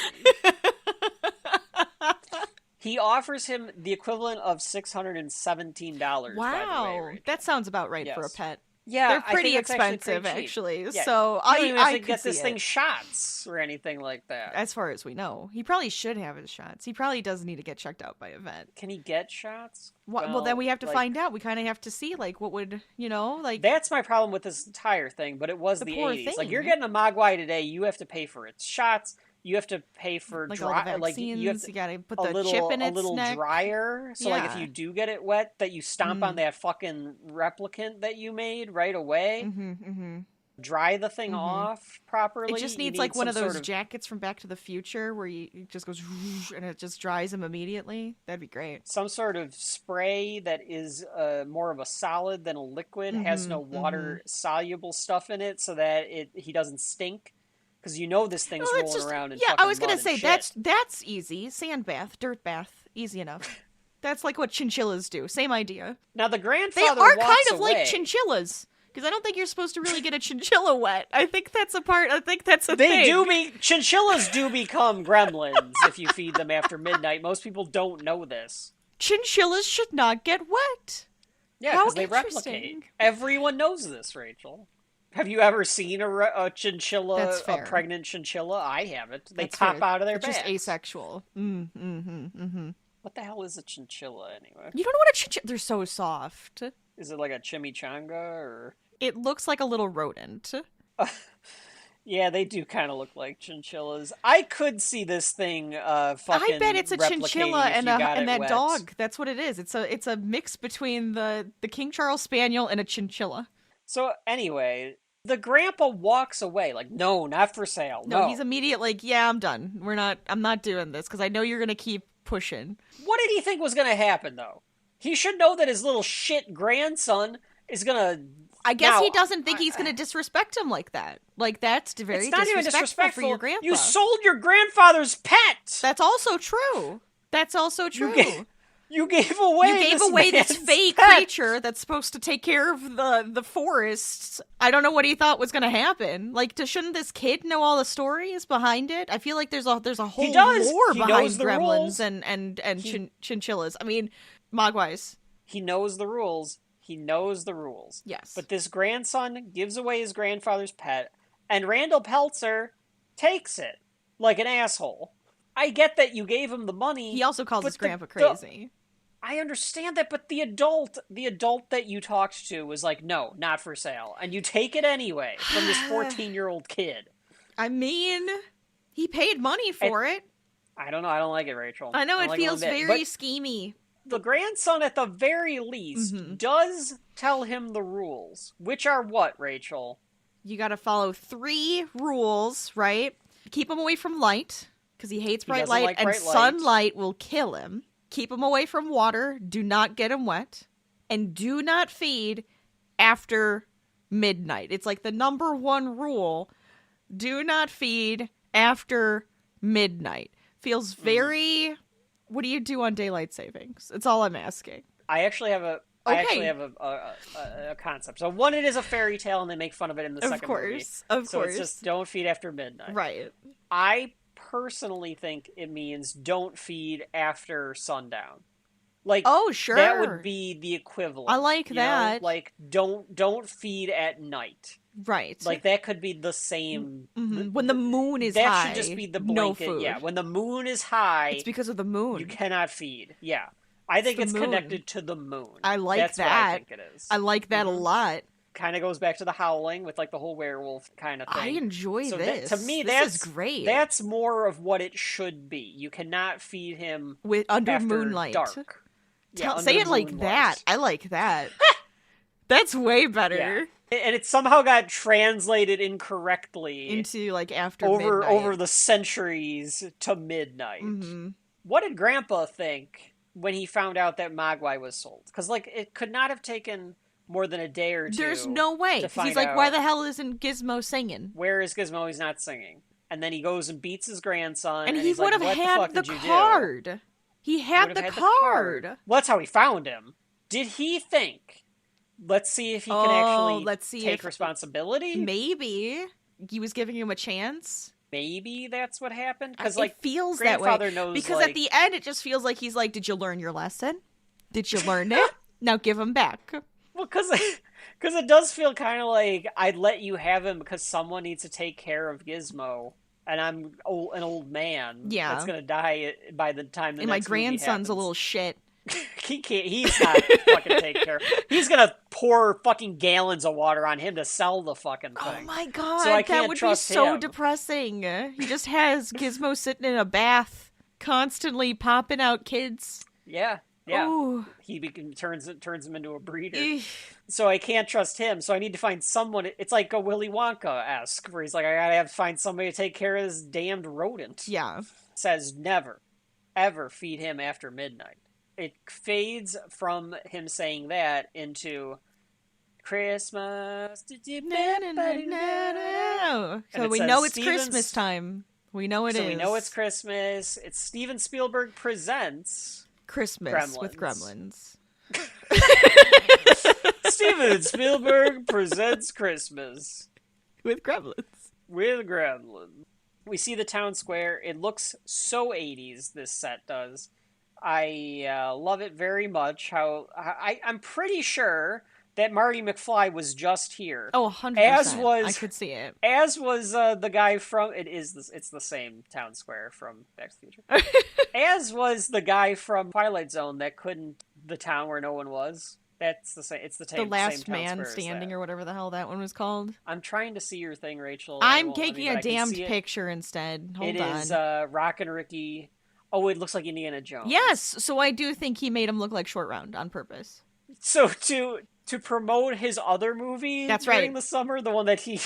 He offers him the equivalent of $617. Wow, by the way, Rachel. that sounds about right for a Yes. pet. Yeah, They're I pretty think that's expensive, pretty cheap. actually. Yeah, So you don't even have I to could get this see thing it. shots or anything like that. As far as we know, he probably should have his shots. He probably does need to get checked out by a vet. Can he get shots? Well, then we have to like, find out. We kind of have to see, like, what would, like... That's my problem with this entire thing, but it was The the poor 80s. Like, thing. you're getting a Mogwai today, you have to pay for its shots, you have to pay for Like all the vaccines, like you have to, gotta put a the chip in its little neck. dryer. So like if Yeah. you do get it wet, that you stomp on that fucking replicant that you made right away. Dry the thing off properly. It just You needs need like one some of those sort jackets from Back to the Future where it just goes whoosh and it just dries them immediately. That'd be great. some sort of spray that is more of a solid than a liquid, has no water soluble stuff in it, so that he doesn't stink. Because you know this thing's Well, rolling around in yeah, fucking I was gonna mud and say shit. that's easy. Sand bath, dirt bath, easy enough. That's like what chinchillas do. Same idea. Now the They grandfather are walks kind of away. like chinchillas. Because I don't think you're supposed to really get a chinchilla wet. I think that's a part. I think that's a They thing. chinchillas do become gremlins if you feed them after midnight. Most people don't know this. Chinchillas should not get wet. Yeah, How because they interesting. replicate. Everyone knows this, Rachel. Have you ever seen a chinchilla, That's a fair. pregnant chinchilla? I haven't. They That's pop fair. out of their It's just bags. asexual. What the hell is a chinchilla anyway? You don't know what a chinchilla... They're so soft. Is it like a chimichanga or? It looks like a little rodent. Yeah, they do kind of look like chinchillas. I could see this thing fucking I bet it's a replicating chinchilla if and you got it that wet. dog. That's what it is. It's a mix between the King Charles Spaniel and a chinchilla. So anyway, the grandpa walks away like, no, not for sale. No, No, he's immediate like, yeah, I'm done. I'm not doing this because I know you're gonna keep pushing. What did he think was going to happen, though? He should know that his little shit grandson is going to... I guess Now, he doesn't think he's gonna disrespect him like that. Like that's very It's not even disrespectful disrespectful. for your grandpa. You sold your grandfather's pet! That's also true. That's also true. You gave away this man's fake pet. creature that's supposed to take care of the forests. I don't know what he thought was going to happen. Like, shouldn't this kid know all the stories behind it? I feel like there's a whole does. lore He behind knows the gremlins rules. and chinchillas. I mean, mogwais. He knows the rules. He knows the rules. Yes. But this grandson gives away his grandfather's pet, and Randall Peltzer takes it like an asshole. I get that you gave him the money. He also calls but his grandpa the- crazy. I understand that, but the adult that you talked to was like, no, not for sale. And you take it anyway from this 14-year-old kid. I mean, he paid money for it. I don't know. I don't like it, Rachel. I know, don't it like feels one bit. very But schemey. the grandson, at the very least, does tell him the rules. Which are what, Rachel? You gotta follow 3 rules, right? Keep him away from light, because he hates bright light, and sunlight will kill him. Keep him away from water. Do not get him wet. And do not feed after midnight. It's like the number 1 rule. Do not feed after midnight. Feels very... What do you do on daylight savings? It's all I'm asking. I actually have a concept. So one, it is a fairy tale, and they make fun of it in the second movie. Of so course. It's just don't feed after midnight. Right. I personally think it means don't feed after sundown. Like, oh, sure. That would be the equivalent. I like that. Know? Like, don't feed at night. Right. Like, that could be the same. Mm-hmm. When the moon is high. That should just be the blanket. No food. Yeah, when the moon is high. It's because of the moon. You cannot feed. Yeah. I think it's connected to the moon. I like That's that. What I think it is. I like that a lot. Kind of goes back to the Howling with like the whole werewolf kind of thing. I enjoy this. To me, this is great. That's more of what it should be. You cannot feed him under after moonlight. Dark. Say it like that. I like that. That's way better. Yeah. And it somehow got translated incorrectly into like after midnight. midnight. Over the centuries to midnight. Mm-hmm. What did Grandpa think when he found out that Mogwai was sold? Because like it could not have taken more than a day or two. There's no way. Because he's like, why the hell isn't Gizmo singing? Where is Gizmo? He's not singing. And then he goes and beats his grandson. And he would have had the card. He had the card. Well, that's how he found him. Did he think, let's see if he can actually take responsibility? Maybe. He was giving him a chance. Maybe that's what happened? Because like, it feels that way. Knows, because at the end, it just feels like he's like, did you learn your lesson? Did you learn it? Now give him back. Well, because it does feel kind of like I'd let you have him because someone needs to take care of Gizmo, and I'm an old man that's going to die by the time the next my grandson's movie a little shit. He can't. He's not fucking take care. He's gonna pour fucking gallons of water on him to sell the fucking thing. Oh my god, so I can't that would trust be so him. depressing. He just has Gizmo sitting in a bath, constantly popping out kids. Yeah. Ooh. He turns him into a breeder. So I can't trust him. So I need to find someone. It's like a Willy Wonka-esque, where he's like, I gotta find somebody to take care of this damned rodent. Yeah. Says never, ever feed him after midnight. It fades from him saying that into Christmas. So we know it's Christmas time. We know it is. So we know it's Christmas. It's Steven Spielberg presents Christmas with Gremlins. Steven Spielberg presents Christmas with Gremlins. With Gremlins. We see the town square. It looks so 80s, this set does. I love it very much. I'm pretty sure that Marty McFly was just here. Oh, 100%. I could see it. As was the guy from... It's the same town square from Back to the Future. As was the guy from Twilight Zone that couldn't... The town where no one was. That's the same. It's the same. The Last same Man Standing or whatever the hell that one was called. I'm trying to see your thing, Rachel. I'm taking a damned picture instead. Hold on. It is Rock and Ricky... Oh, it looks like Indiana Jones. Yes, so I do think he made him look like Short Round on purpose. So to promote his other movie during the summer, the one that he...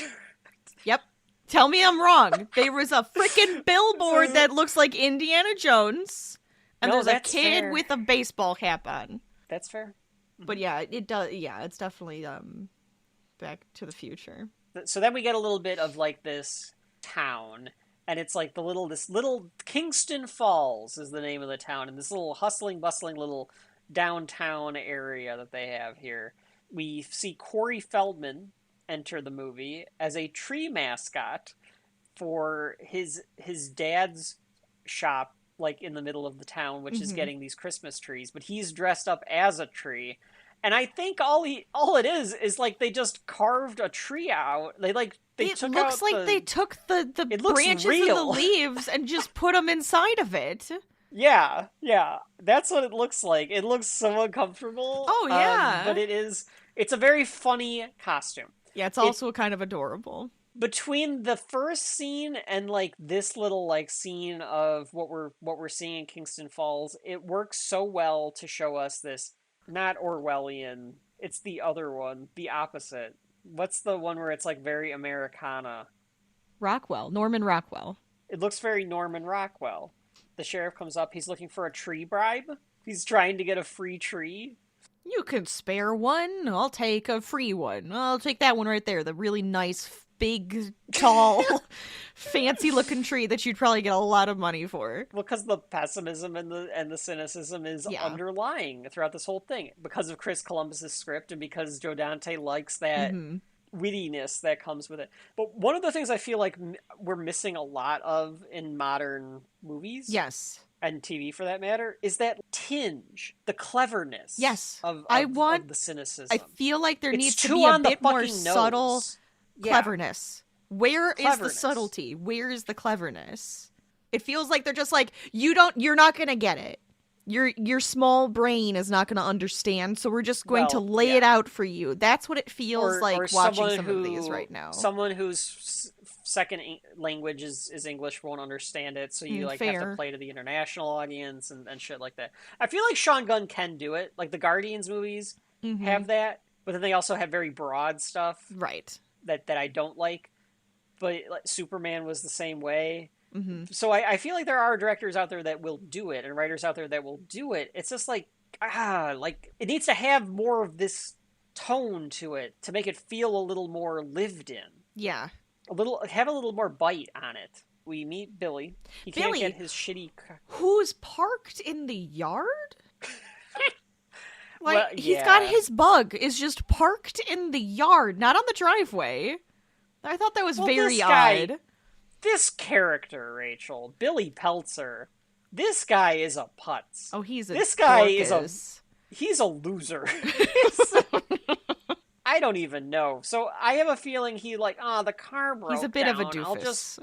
Yep. Tell me I'm wrong. There was a freaking billboard that looks like Indiana Jones, and there's a kid with a baseball cap on. That's fair. But yeah, it does. Yeah, it's definitely Back to the Future. So then we get a little bit of like this town. And it's like this little Kingston Falls is the name of the town, and this little hustling, bustling little downtown area that they have here. We see Corey Feldman enter the movie as a tree mascot for his dad's shop, like in the middle of the town, which is getting these Christmas trees. But he's dressed up as a tree. And I think all it is like they just carved a tree out. They took out they took the branches and the leaves and just put them inside of it. Yeah, yeah. That's what it looks like. It looks so uncomfortable. Oh, yeah. But it's a very funny costume. Yeah, it's also kind of adorable. Between the first scene and like this little like scene of what we're seeing in Kingston Falls, it works so well to show us this not Orwellian. It's the other one, the opposite. What's the one where it's like very Americana? Norman Rockwell. It looks very Norman Rockwell. The sheriff comes up, he's looking for a tree bribe. He's trying to get a free tree. You can spare one. I'll take a free one. I'll take that one right there. The really nice, big, tall, fancy-looking tree that you'd probably get a lot of money for. Well, because the pessimism and the cynicism is underlying throughout this whole thing. Because of Chris Columbus's script and because Joe Dante likes that wittiness that comes with it. But one of the things I feel like we're missing a lot of in modern movies... Yes. And TV for that matter, is that tinge, the cleverness of the cynicism. I feel like there needs to be a bit more subtle cleverness. Where is the subtlety? Where is the cleverness? It feels like they're just like, you're not gonna get it. Your small brain is not gonna understand, so we're just going to lay it out for you. That's what it feels like watching some of these right now. Someone whose second language is English won't understand it, so you have to play to the international audience and shit like that. I feel like Sean Gunn can do it. Like the Guardians movies have that, but then they also have very broad stuff, right? That I don't like. But like, Superman was the same way. So I feel like there are directors out there that will do it and writers out there that will do it. It's just like it needs to have more of this tone to it to make it feel a little more lived in. Yeah. Have a little more bite on it. We meet Billy. He can't get his shitty... Who's parked in the yard? He's got his bug is just parked in the yard, not on the driveway. I thought that was very odd. This character, Rachel, Billy Peltzer, this guy is a putz. Oh, he's a he's a loser. I don't even know. So I have a feeling the car broke down. He's a bit of a doofus.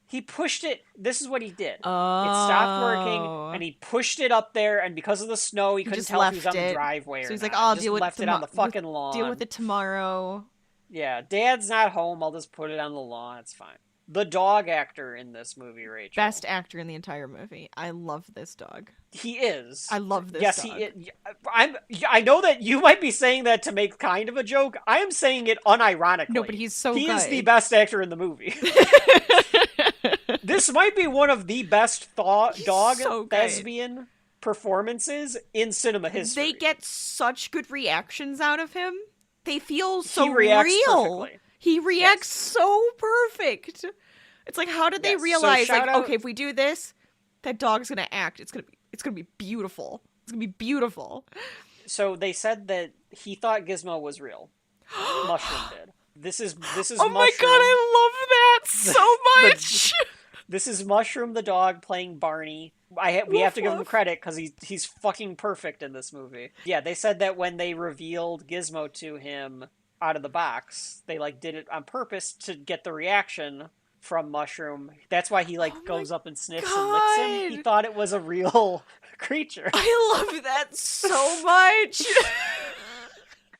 He pushed it. This is what he did. Oh. It stopped working, and he pushed it up there, and because of the snow, he couldn't tell if he was on the driveway or not. So he's like, I'll deal with it on the fucking lawn. Deal with it tomorrow. Yeah, Dad's not home. I'll just put it on the lawn. It's fine. The dog actor in this movie, Rachel. Best actor in the entire movie. I love this dog. He is. I love this dog. I know that you might be saying that to make kind of a joke. I am saying it unironically. No, but he's so good. He is the best actor in the movie. This might be one of the best dog thespian performances in cinema history. They get such good reactions out of him. They feel so real. Perfectly. He reacts so perfect. It's like, how did they realize, okay, if we do this, that dog's gonna act. It's gonna be beautiful. It's gonna be beautiful. So they said that he thought Gizmo was real. Mushroom did. This is oh Mushroom. My god, I love that so much. This is Mushroom the dog playing Barney. We have to give him credit because he's fucking perfect in this movie. Yeah, they said that when they revealed Gizmo to him out of the box, they did it on purpose to get the reaction from Mushroom. That's why he goes up and sniffs and licks him. He thought it was a real creature. I love that so much.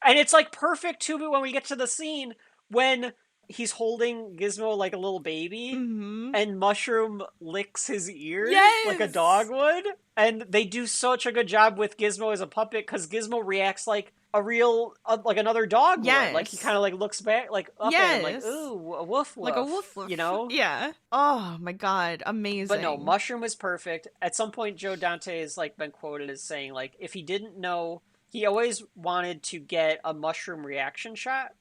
And it's perfect too when we get to the scene when he's holding Gizmo like a little baby and Mushroom licks his ears like a dog would. And they do such a good job with Gizmo as a puppet because Gizmo reacts like a real, another dog would. Like he kind of looks back, up at him, ooh, a woof woof. Like a woof woof. You know? Yeah. Oh my god, amazing. But no, Mushroom is perfect. At some point, Joe Dante has been quoted as saying if he didn't know, he always wanted to get a Mushroom reaction shot.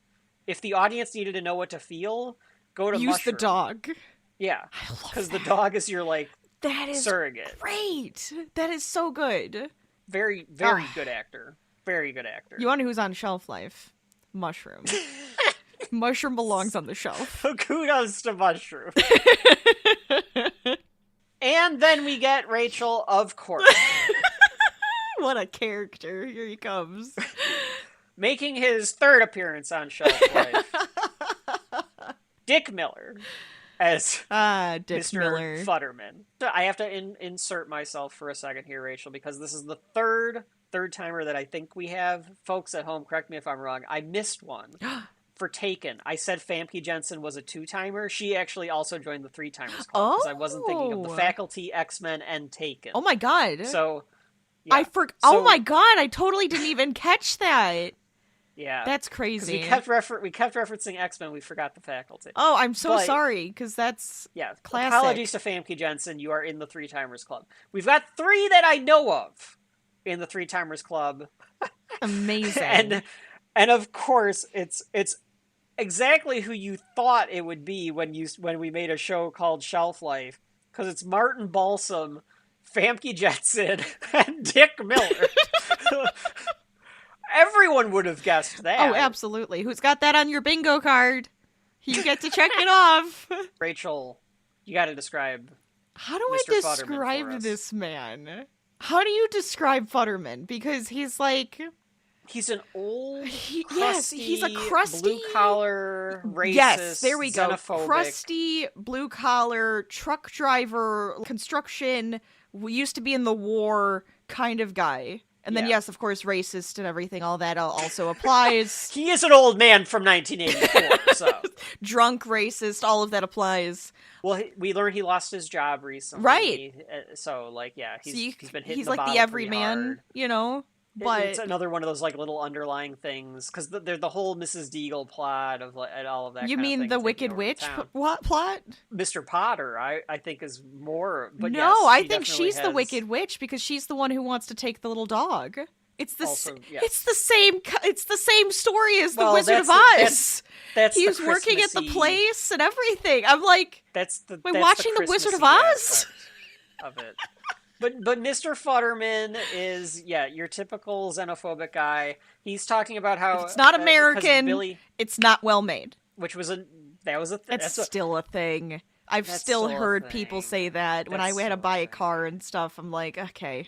If the audience needed to know what to feel, go to Use Mushroom. the dog. Yeah, because the dog is your that is surrogate. Great. That is so good. Very, very good actor. Very good actor. You wonder who's on Shelf Life? Mushroom. Mushroom belongs on the shelf. Kudos to Mushroom. And then we get Rachel, of course. What a character. Here he comes. Making his third appearance on Shelf Life. Dick Miller as Dick Mr. Miller. Futterman. I have to insert myself for a second here, Rachel, because this is the third timer that I think we have. Folks at home, correct me if I'm wrong. I missed one. For Taken, I said Famke Jensen was a 2-timer. She actually also joined the 3-timers club because I wasn't thinking of the Faculty, X-Men, and Taken. Oh my god! So yeah. Oh my god! I totally didn't even catch that. Yeah, that's crazy. We kept referencing X-Men. We forgot the Faculty. Oh, I'm so sorry because that's classic. Apologies to Famke Jensen. You are in the 3-timers club. We've got 3 that I know of in the 3-timers club. Amazing. and of course it's exactly who you thought it would be when we made a show called Shelf Life, because it's Martin Balsam, Famke Jensen, and Dick Miller. Everyone would have guessed that. Oh, absolutely. Who's got that on your bingo card? You get to check it off. Rachel, you got to describe. How do I describe this man? How do you describe Futterman? Because he's like... He's an old, he's a crusty, blue-collar, racist, yes, there we go. xenophobic. Crusty, blue-collar, truck driver, construction, used to be in the war kind of guy. And then, yes, of course, racist and everything, all that also applies. He is an old man from 1984, so. Drunk, racist, all of that applies. Well, we learned he lost his job recently. Right. So, like, yeah, he's been hitting he's the like bottom the everyman, hard. you know? But it's another one of those like little underlying things, because they're the whole Mrs. Deagle plot of and all of that. You mean the Wicked Witch plot? Mr. Potter, I think is more. But no, yes, I think she's the Wicked Witch because she's the one who wants to take the little dog. It's the it's the same story as the Wizard of Oz. He's working at the place and everything. I'm like, that's watching the Wizard of Oz of it. But Mr. Futterman is, your typical xenophobic guy. He's talking about how... If it's not American, it's not well made. Which was That's still a thing. I've still heard people say that. When I had to buy a car and stuff, I'm like, okay.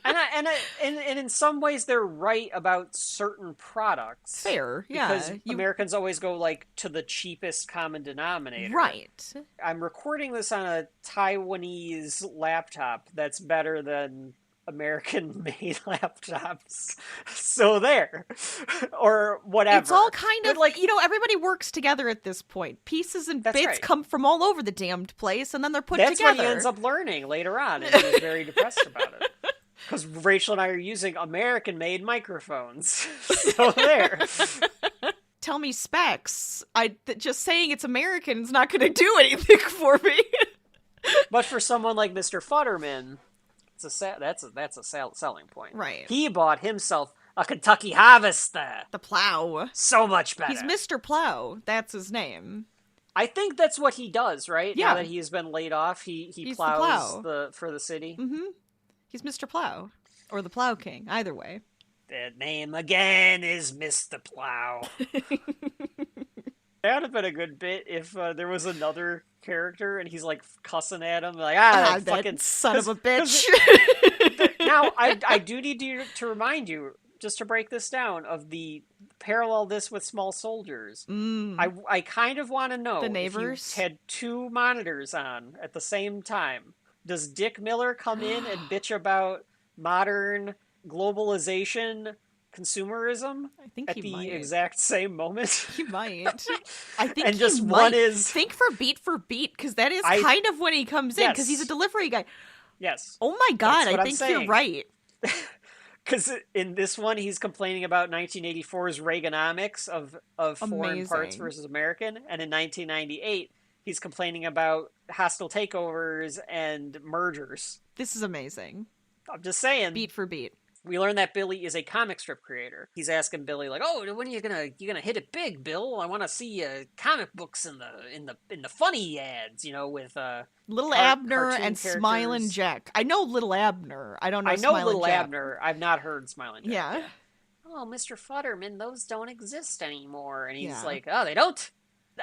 and in some ways, they're right about certain products. Fair, yeah. Because Americans always go, like, to the cheapest common denominator. Right. I'm recording this on a Taiwanese laptop that's better than American-made laptops. So there. Or whatever. It's all kind of, like, everybody works together at this point. Pieces and bits come from all over the damned place, and then they're put together. That's what he ends up learning later on, and he's very depressed about it. Because Rachel and I are using American-made microphones. So there. Tell me specs. Just saying it's American is not going to do anything for me. But for someone like Mr. Futterman, that's a selling point. Right. He bought himself a Kentucky Harvester. The plow. So much better. He's Mr. Plow. That's his name. I think that's what he does, right? Yeah. Now that he's been laid off, he plows for the city. Mm-hmm. He's Mr. Plow. Or the Plow King. Either way. That name again is Mr. Plow. That would have been a good bit if there was another character and he's like cussing at him, like, that fucking son of a bitch. Now, I do need to remind you, just to break this down, of the parallel this with Small Soldiers. I kind of want to know, the neighbors? If you had 2 monitors on at the same time, does Dick Miller come in and bitch about modern globalization, consumerism at the exact same moment? He might. I think and just might. One is... Think for beat, because that is kind of when he comes in, because he's a delivery guy. Yes. Oh my god, I think you're right. Because in this one, he's complaining about 1984's Reaganomics of foreign parts versus American, and in 1998, he's complaining about hostile takeovers and mergers. This is amazing. I'm just saying. Beat for beat. We learn that Billy is a comic strip creator. He's asking Billy, like, "Oh, when are you gonna hit it big, Bill? I want to see comic books in the funny ads, with Little Abner and Smilin' Jack." I know Little Abner. I don't know. I know Little Jack. Abner. I've not heard Smilin' Jack. Yeah. Yet. Oh, Mr. Futterman, those don't exist anymore. And he's like, "Oh, they don't."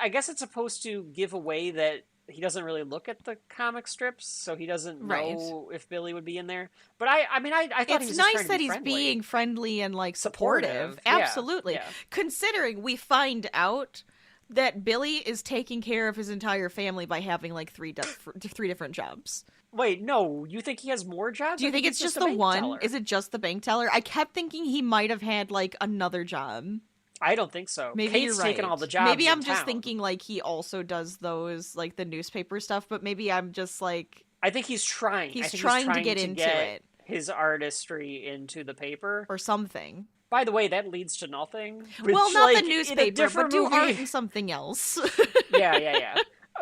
I guess it's supposed to give away that he doesn't really look at the comic strips, so he doesn't know if Billy would be in there. But I thought it's he was nice just that he's being friendly and like supportive. Yeah. Absolutely. Yeah. Considering we find out that Billy is taking care of his entire family by having like three different jobs. Wait, no, you think he has more jobs? Do you think it's just the bank one? teller. Is it just the bank teller? I kept thinking he might have had like another job. I don't think so. Maybe Kate's you're right. taking all the jobs. Maybe I'm in just town. thinking like he also does those like the newspaper stuff, but maybe I'm just like I think he's trying. he's I think trying to get into it his artistry into the paper. or something. By the way, that leads to nothing. Well, Which, not like, the in a newspaper, different but do movie... art in something else. yeah.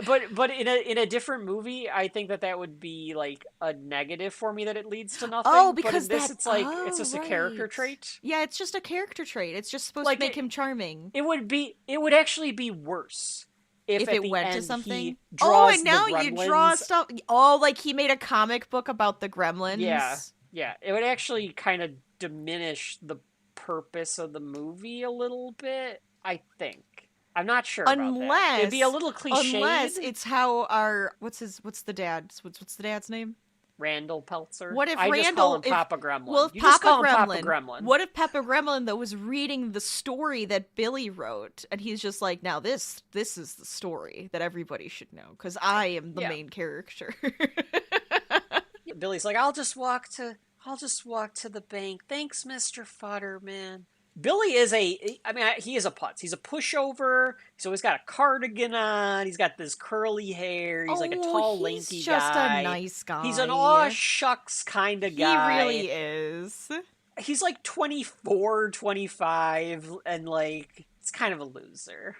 But in a different movie, I think that would be like a negative for me that it leads to nothing. Oh, but because in this, it's like it's just a character right. trait. Yeah, it's just a character trait. It's just supposed Like, to make him charming. It would actually be worse if If at it the went end to something. he draws And now the you Gremlins. draw stuff. Oh, like he made a comic book about the Gremlins. Yeah. It would actually kind of diminish the purpose of the movie a little bit, I think. I'm not sure about that. It'd be a little cliched. Unless it's how our what's the dad's name? Randall Peltzer. What if I Randall? just call him Papa Gremlin. Well, if you Papa just call him Gremlin, Papa Gremlin. What if Papa Gremlin though was reading the story that Billy wrote, and he's just like, now this is the story that everybody should know because I am the main character. Billy's like, I'll just walk to the bank. Thanks, Mr. Futterman. Billy is he is a putz. He's a pushover. He's always got a cardigan on. He's got this curly hair. He's like a tall, lanky he's just guy. a nice guy. He's an aw shucks kind of guy. He really is. He's like 24, 25, and like, it's kind of a loser.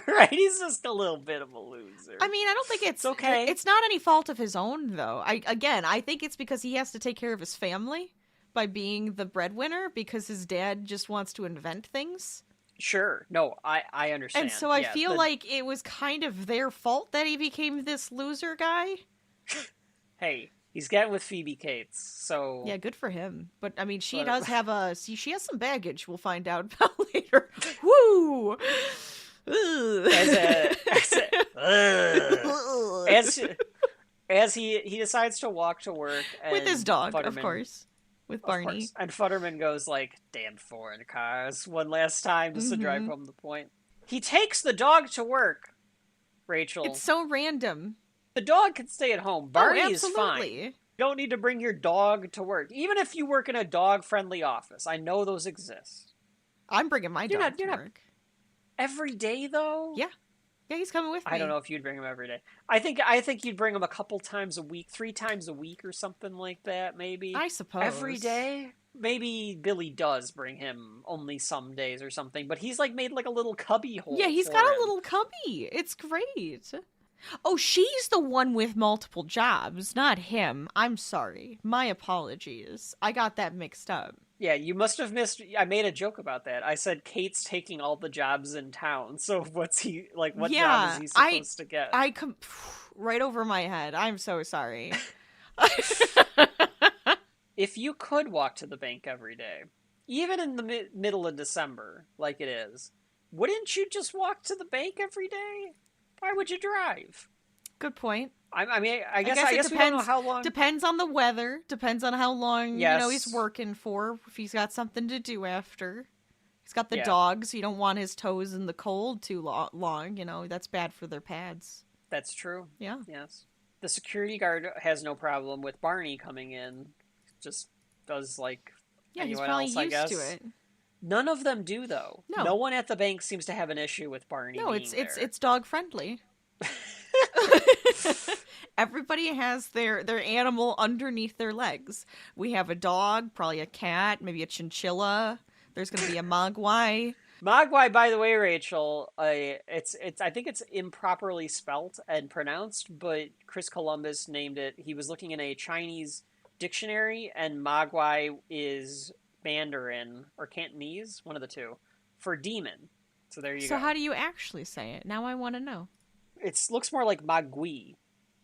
Right? He's just a little bit of a loser. I mean, I don't think it's okay. It's not any fault of his own, though. I think it's because he has to take care of his family by being the breadwinner because his dad just wants to invent things. Sure. No, I understand. And so I feel like it was kind of their fault that he became this loser guy. Hey, he's getting with Phoebe Cates, so... Yeah, good for him. But, I mean, she has some baggage, we'll find out about later. Woo! As he decides to walk to work and with his dog, Futterman, of course, with Barney, and Futterman goes like, "Damn foreign cars!" one last time just to drive home the point. He takes the dog to work. Rachel, it's so random. The dog can stay at home. Barney is fine. You don't need to bring your dog to work, even if you work in a dog-friendly office. I know those exist. I'm bringing my dog to work. Every day, though? Yeah, he's coming with me. I don't know if you'd bring him every day. I think you'd bring him a couple times a week, 3 times a week or something like that, maybe. I suppose. Every day? Maybe Billy does bring him only some days or something, but he's like made like a little cubby hole. Yeah, he's got a little cubby. It's great. Oh, she's the one with multiple jobs, not him. I'm sorry. My apologies. I got that mixed up. Yeah, you must have missed... I made a joke about that. I said Kate's taking all the jobs in town, so what's he... Like, what job is he supposed to get? Right over my head. I'm so sorry. If you could walk to the bank every day, even in the middle of December, like it is, wouldn't you just walk to the bank every day? Why would you drive? Good point. I guess it depends. We don't know how long. Depends on the weather. Depends on how long he's working for. If he's got something to do after. He's got the dogs. You don't want his toes in the cold too long. That's bad for their pads. That's true. Yeah. Yes. The security guard has no problem with Barney coming in. Just does like anyone else, I guess. He's probably used to it. None of them do, though. No. No one at the bank seems to have an issue with Barney. No, it's dog friendly. Everybody has their animal underneath their legs. We have a dog, probably a cat, maybe a chinchilla. There's going to be a mogwai. Mogwai, by the way, Rachel, I think it's improperly spelt and pronounced, but Chris Columbus named it. He was looking in a Chinese dictionary, and mogwai is Mandarin or Cantonese, one of the two, for demon. So there you go. So how do you actually say it? Now I want to know. It looks more like magui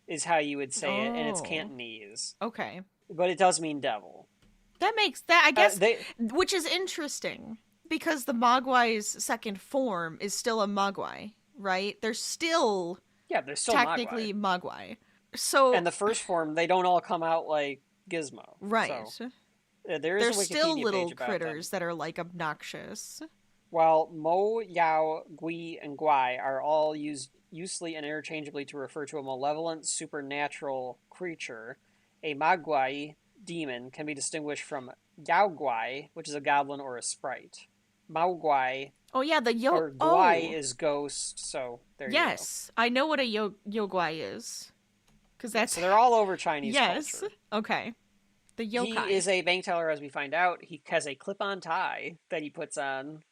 is how you would say it, and it's Cantonese. Okay. But it does mean devil. That makes that, I guess, which is interesting, because the mogwai's second form is still a mogwai, right? They're still technically mogwai. So, and the first form, they don't all come out like Gizmo. Right. So, there's still little critters that are like obnoxious. While Mo, Yao, Gui, and Guai are all used loosely and interchangeably to refer to a malevolent supernatural creature, a Magwai demon can be distinguished from Yao Guai, which is a goblin or a sprite. Mao Guai Oh yeah, the yo. or Guai is ghost, so there Yes, I know what a yoguai is, because you go. that's So they're all over Chinese yes. culture. Okay, the yokai. He is a bank teller, as we find out. He has a clip-on tie that he puts on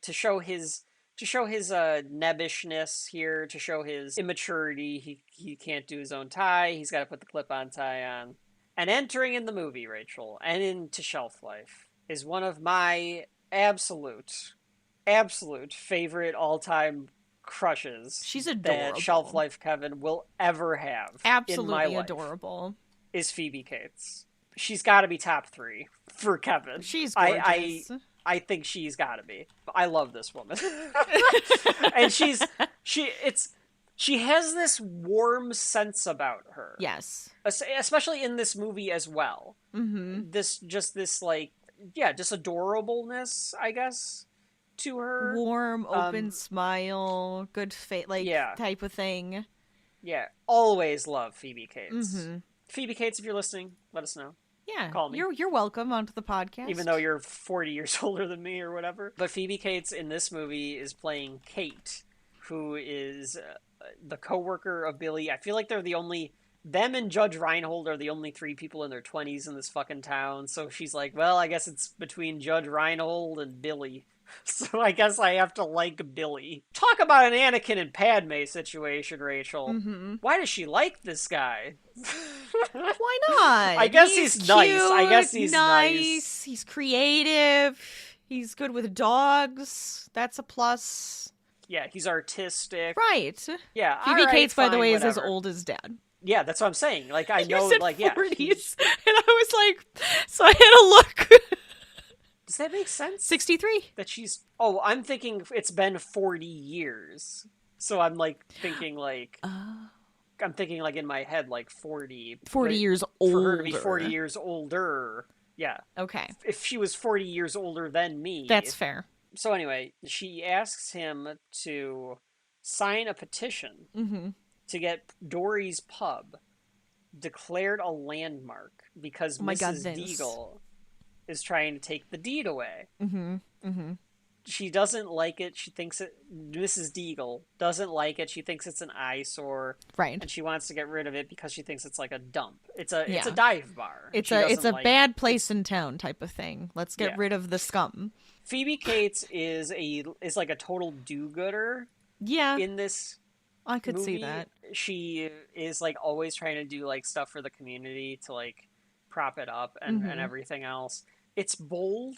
to show his nebbishness here, to show his immaturity. He can't do his own tie. He's got to put the clip-on tie on. And entering in the movie, Rachel, and into Shelf Life, is one of my absolute favorite all-time crushes. She's adorable. That Shelf Life Kevin will ever have. Absolutely in my life, adorable. is Phoebe Cates. She's got to be top 3 for Kevin. She's gorgeous. I think she's got to be. I love this woman. And she has this warm sense about her. Yes. Especially in this movie as well. Mm-hmm. This adorableness, I guess, to her. Warm, open smile, good face, type of thing. Yeah, always love Phoebe Cates. Mm-hmm. Phoebe Cates, if you're listening, let us know. Yeah, call me. You're welcome onto the podcast. Even though you're 40 years older than me or whatever. But Phoebe Cates in this movie is playing Kate, who is the coworker of Billy. I feel like they're the only... Them and Judge Reinhold are the only 3 people in their 20s in this fucking town. So she's like, well, I guess it's between Judge Reinhold and Billy. So I guess I have to like Billy. Talk about an Anakin and Padme situation, Rachel. Mm-hmm. Why does she like this guy? Why not? I guess he's cute, nice. I guess he's nice. He's creative. He's good with dogs. That's a plus. Yeah, he's artistic. Right. Yeah. Phoebe right, Cates, by the fine, way, whatever. is as old as Dad. Yeah, that's what I'm saying. Like, I know, You said like, 40s, and I was like, so I had to look. Does that make sense? 63. That she's... Oh, I'm thinking it's been 40 years. So I'm, like, thinking, like... I'm thinking, like, in my head, like, 40. 40 years older. For her to be 40 years older. Yeah. Okay. If she was 40 years older than me... That's fair. So anyway, she asks him to sign a petition to get Dory's Pub declared a landmark because Mrs. Deagle is trying to take the deed away. She doesn't like it. She thinks Mrs. Deagle doesn't like it. She thinks it's an eyesore. Right. And she wants to get rid of it because she thinks it's like a dump. It's a dive bar. It's a bad place in town type of thing. Let's get rid of the scum. Phoebe Cates is like a total do-gooder. Yeah. In this I could movie. see that. She is like always trying to do like stuff for the community to like prop it up and everything else. It's bold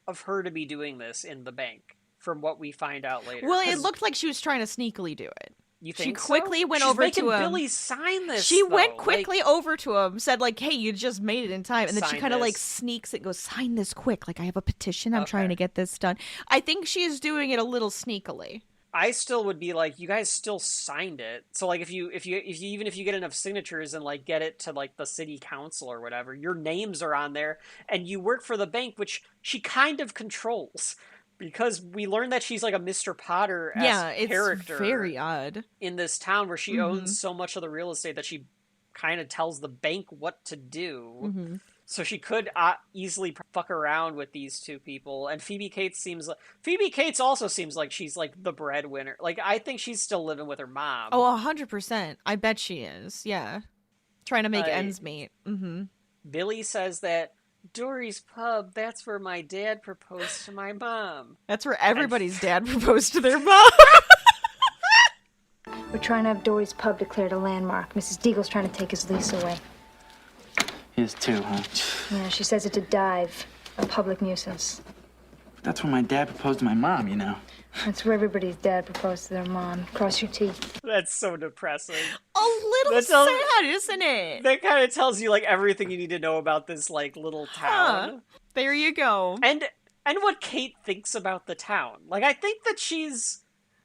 of her to be doing this in the bank from what we find out later. Well, it looked like she was trying to sneakily do it. You think she quickly went She's over making to him. Billy sign this. She though. went quickly over to him, said like, "Hey, you just made it in time," and then she Sign kind of like this. sneaks it, goes, "Sign this quick! Like I have a petition. I'm trying to get this done." I think she is doing it a little sneakily. I still would be like, you guys still signed it. So like, if you even if you get enough signatures and like get it to like the city council or whatever, your names are on there, and you work for the bank, which she kind of controls. Because we learned that she's like a Mr. Potter-esque character. It's very odd. In this town where she owns so much of the real estate that she kind of tells the bank what to do. So she could easily fuck around with these 2 people. And Phoebe Cates also seems like she's like the breadwinner. Like, I think she's still living with her mom. Oh, 100%. I bet she is. Yeah. Trying to make ends meet. Billy says that Dory's Pub, that's where my dad proposed to my mom. That's where everybody's dad proposed to their mom. We're trying to have Dory's Pub declared a landmark. Mrs. Deagle's trying to take his lease away. His too, huh? Yeah, she says it's a dive, a public nuisance. That's where my dad proposed to my mom, you know. That's where everybody's dad proposed to their mom. Cross your teeth. That's so depressing. A little sad, isn't it? That kind of tells you like everything you need to know about this like little town. There you go. And what Kate thinks about the town. Like, I think that she's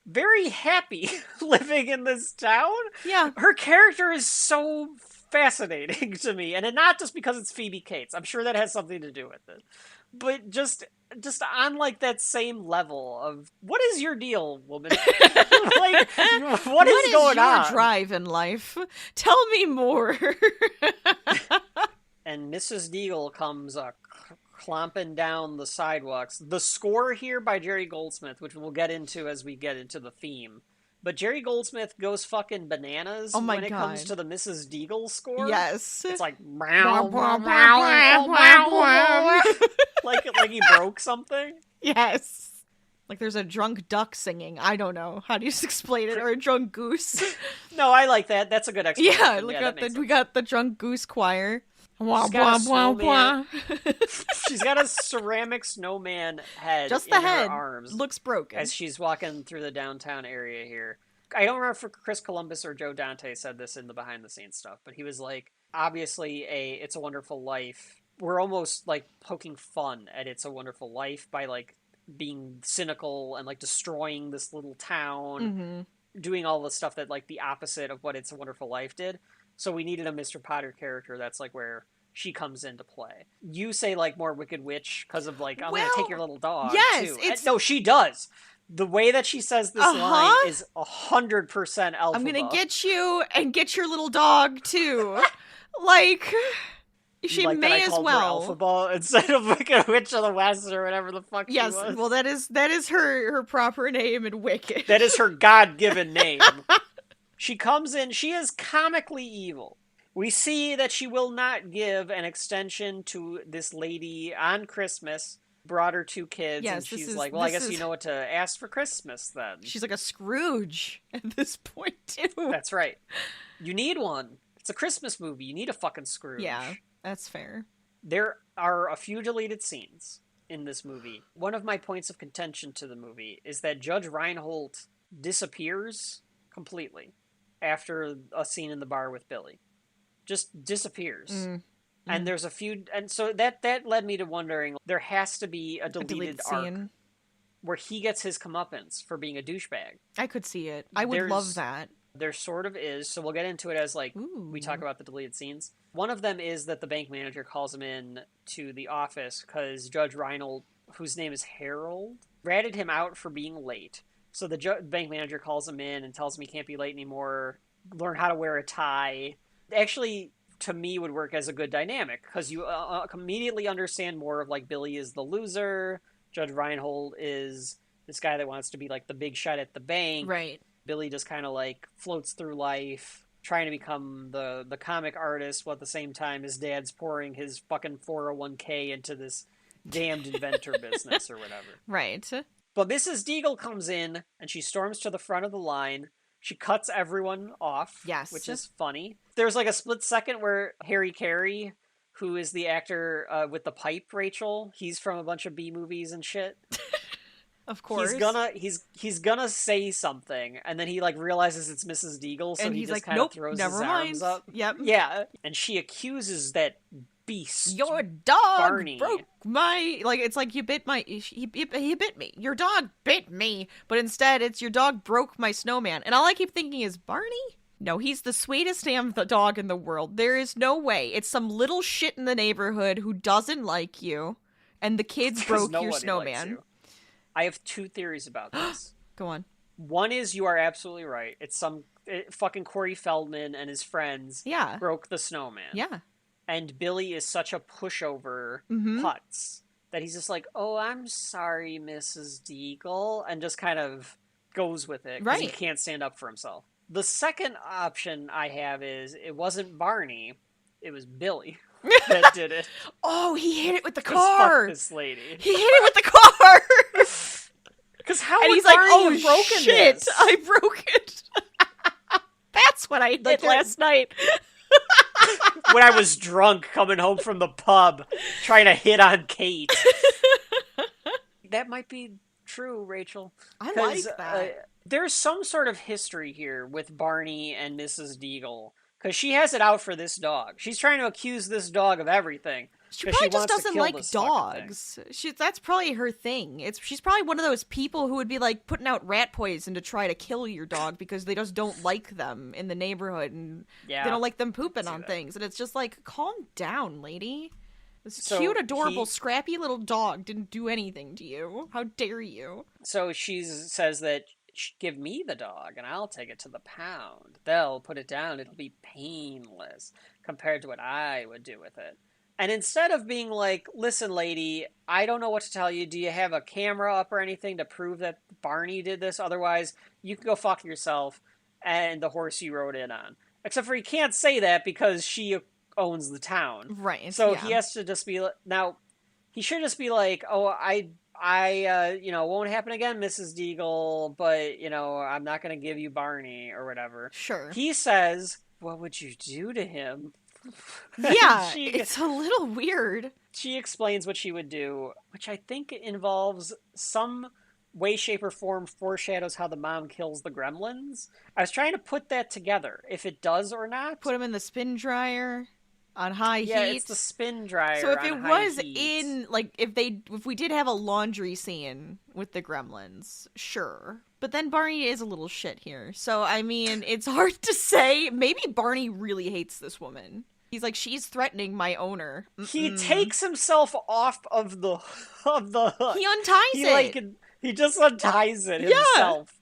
very happy living in this town. Yeah. Her character is so fascinating to me. And not just because it's Phoebe Cates. I'm sure that has something to do with it. But just just on like that same level of what is your deal, woman? Like, what is going your on? drive in life? Tell me more. And Mrs. Deagle comes clomping down the sidewalks. The score here by Jerry Goldsmith, which we'll get into as we get into the theme. But Jerry Goldsmith goes fucking bananas when it comes to the Mrs. Deagle score. Yes. It's like like he broke something. Yes. Like there's a drunk duck singing. I don't know. How do you explain it? Or a drunk goose? No, I like that. That's a good explanation. Yeah, we got the drunk goose choir. She's got a snowman. She's got a ceramic snowman head. Just the in head. Her arms looks broken. as she's walking through the downtown area here. I don't remember if Chris Columbus or Joe Dante said this in the behind the scenes stuff, but he was like, obviously It's a Wonderful Life. We're almost like poking fun at It's a Wonderful Life by like being cynical and like destroying this little town, doing all the stuff that like the opposite of what It's a Wonderful Life did. So we needed a Mr. Potter character that's like where she comes into play. You say like more Wicked Witch because of like, I'm going to take your little dog too. No, she does. The way that she says this line is 100% Elphaba. I'm going to get you and get your little dog too. Like, she like may that I as called well. her Elphaba instead of Wicked Witch of the West or whatever the fuck she was. Yes, well that is her proper name in Wicked. That is her God-given name. She comes in, she is comically evil. We see that she will not give an extension to this lady on Christmas, brought her 2 kids, and she's like, well, I guess you know what to ask for Christmas then. She's like a Scrooge at this point, too. That's right. You need one. It's a Christmas movie. You need a fucking Scrooge. Yeah, that's fair. There are a few deleted scenes in this movie. One of my points of contention to the movie is that Judge Reinhold disappears completely after a scene in the bar with Billy. Just disappears. And there's a few, and so that led me to wondering, there has to be a deleted arc scene where he gets his comeuppance for being a douchebag. I could see it. I would love that. There sort of is, so we'll get into it as like we talk about the deleted scenes. One of them is that the bank manager calls him in to the office because Judge Reinhold, whose name is Harold, ratted him out for being late. So the bank manager calls him in and tells him he can't be late anymore, learn how to wear a tie. Actually, to me, would work as a good dynamic, because you immediately understand more of, like, Billy is the loser, Judge Reinhold is this guy that wants to be, like, the big shot at the bank. Right. Billy just kind of, like, floats through life, trying to become the comic artist, while at the same time his dad's pouring his fucking 401k into this damned inventor business or whatever. Right. But Mrs. Deagle comes in, and she storms to the front of the line. She cuts everyone off, which is funny. There's like a split second where Harry Carey, who is the actor with the pipe, Rachel, he's from a bunch of B movies and shit. Of course. He's gonna say something, and then he like realizes it's Mrs. Deagle, so and he he's just like, kind nope, of throws never his mind. arms up. Yep. Yeah, and she accuses that beast, your dog Barney, broke my, like, it's like, you bit my, he bit me, your dog bit me, but instead it's your dog broke my snowman. And all I keep thinking is, Barney? No, he's the sweetest damn dog in the world. There is no way. It's some little shit in the neighborhood who doesn't like you, and the kids broke your snowman. I have 2 theories about this. Go on. One is, you are absolutely right. It's some fucking Corey Feldman and his friends broke the snowman. Yeah. And Billy is such a pushover putz that he's just like, oh, I'm sorry, Mrs. Deagle, and just kind of goes with it because he can't stand up for himself. The second option I have is, it wasn't Barney, it was Billy that did it. Oh, he hit it with the car. Fuck this lady. He hit it with the car. Because how and would he's Barney like, oh have broken shit, this? I broke it. That's what I did last night. When I was drunk coming home from the pub trying to hit on Kate. That might be true, Rachel. I like that. There's some sort of history here with Barney and Mrs. Deagle, because she has it out for this dog. She's trying to accuse this dog of everything. She probably just doesn't like dogs. That's probably her thing. She's probably one of those people who would be like putting out rat poison to try to kill your dog because they just don't like them in the neighborhood, and they don't like them pooping on things. And it's just like, calm down, lady. This So cute, adorable, scrappy little dog didn't do anything to you. How dare you? So she says that, give me the dog and I'll take it to the pound. They'll put it down. It'll be painless compared to what I would do with it. And instead of being like, listen, lady, I don't know what to tell you. Do you have a camera up or anything to prove that Barney did this? Otherwise, you can go fuck yourself and the horse you rode in on. Except for he can't say that because she owns the town. Right. So yeah. he has to just be... Now, he should just be like, oh, I won't happen again, Mrs. Deagle, but, I'm not going to give you Barney or whatever. Sure. He says, what would you do to him? Yeah, it's a little weird. She explains what she would do, which I think involves some way, shape, or form foreshadows how the mom kills the gremlins. I was trying to put that together, if it does or not. Put them in the spin dryer on high heat. Yeah, it's the spin dryer. So if it was heat. in, like, if we did have a laundry scene with the gremlins, sure. But then Barney is a little shit here. So, I mean, it's hard to say. Maybe Barney really hates this woman. He's like, she's threatening my owner. He takes himself off of the hook. He unties it. He just unties it himself.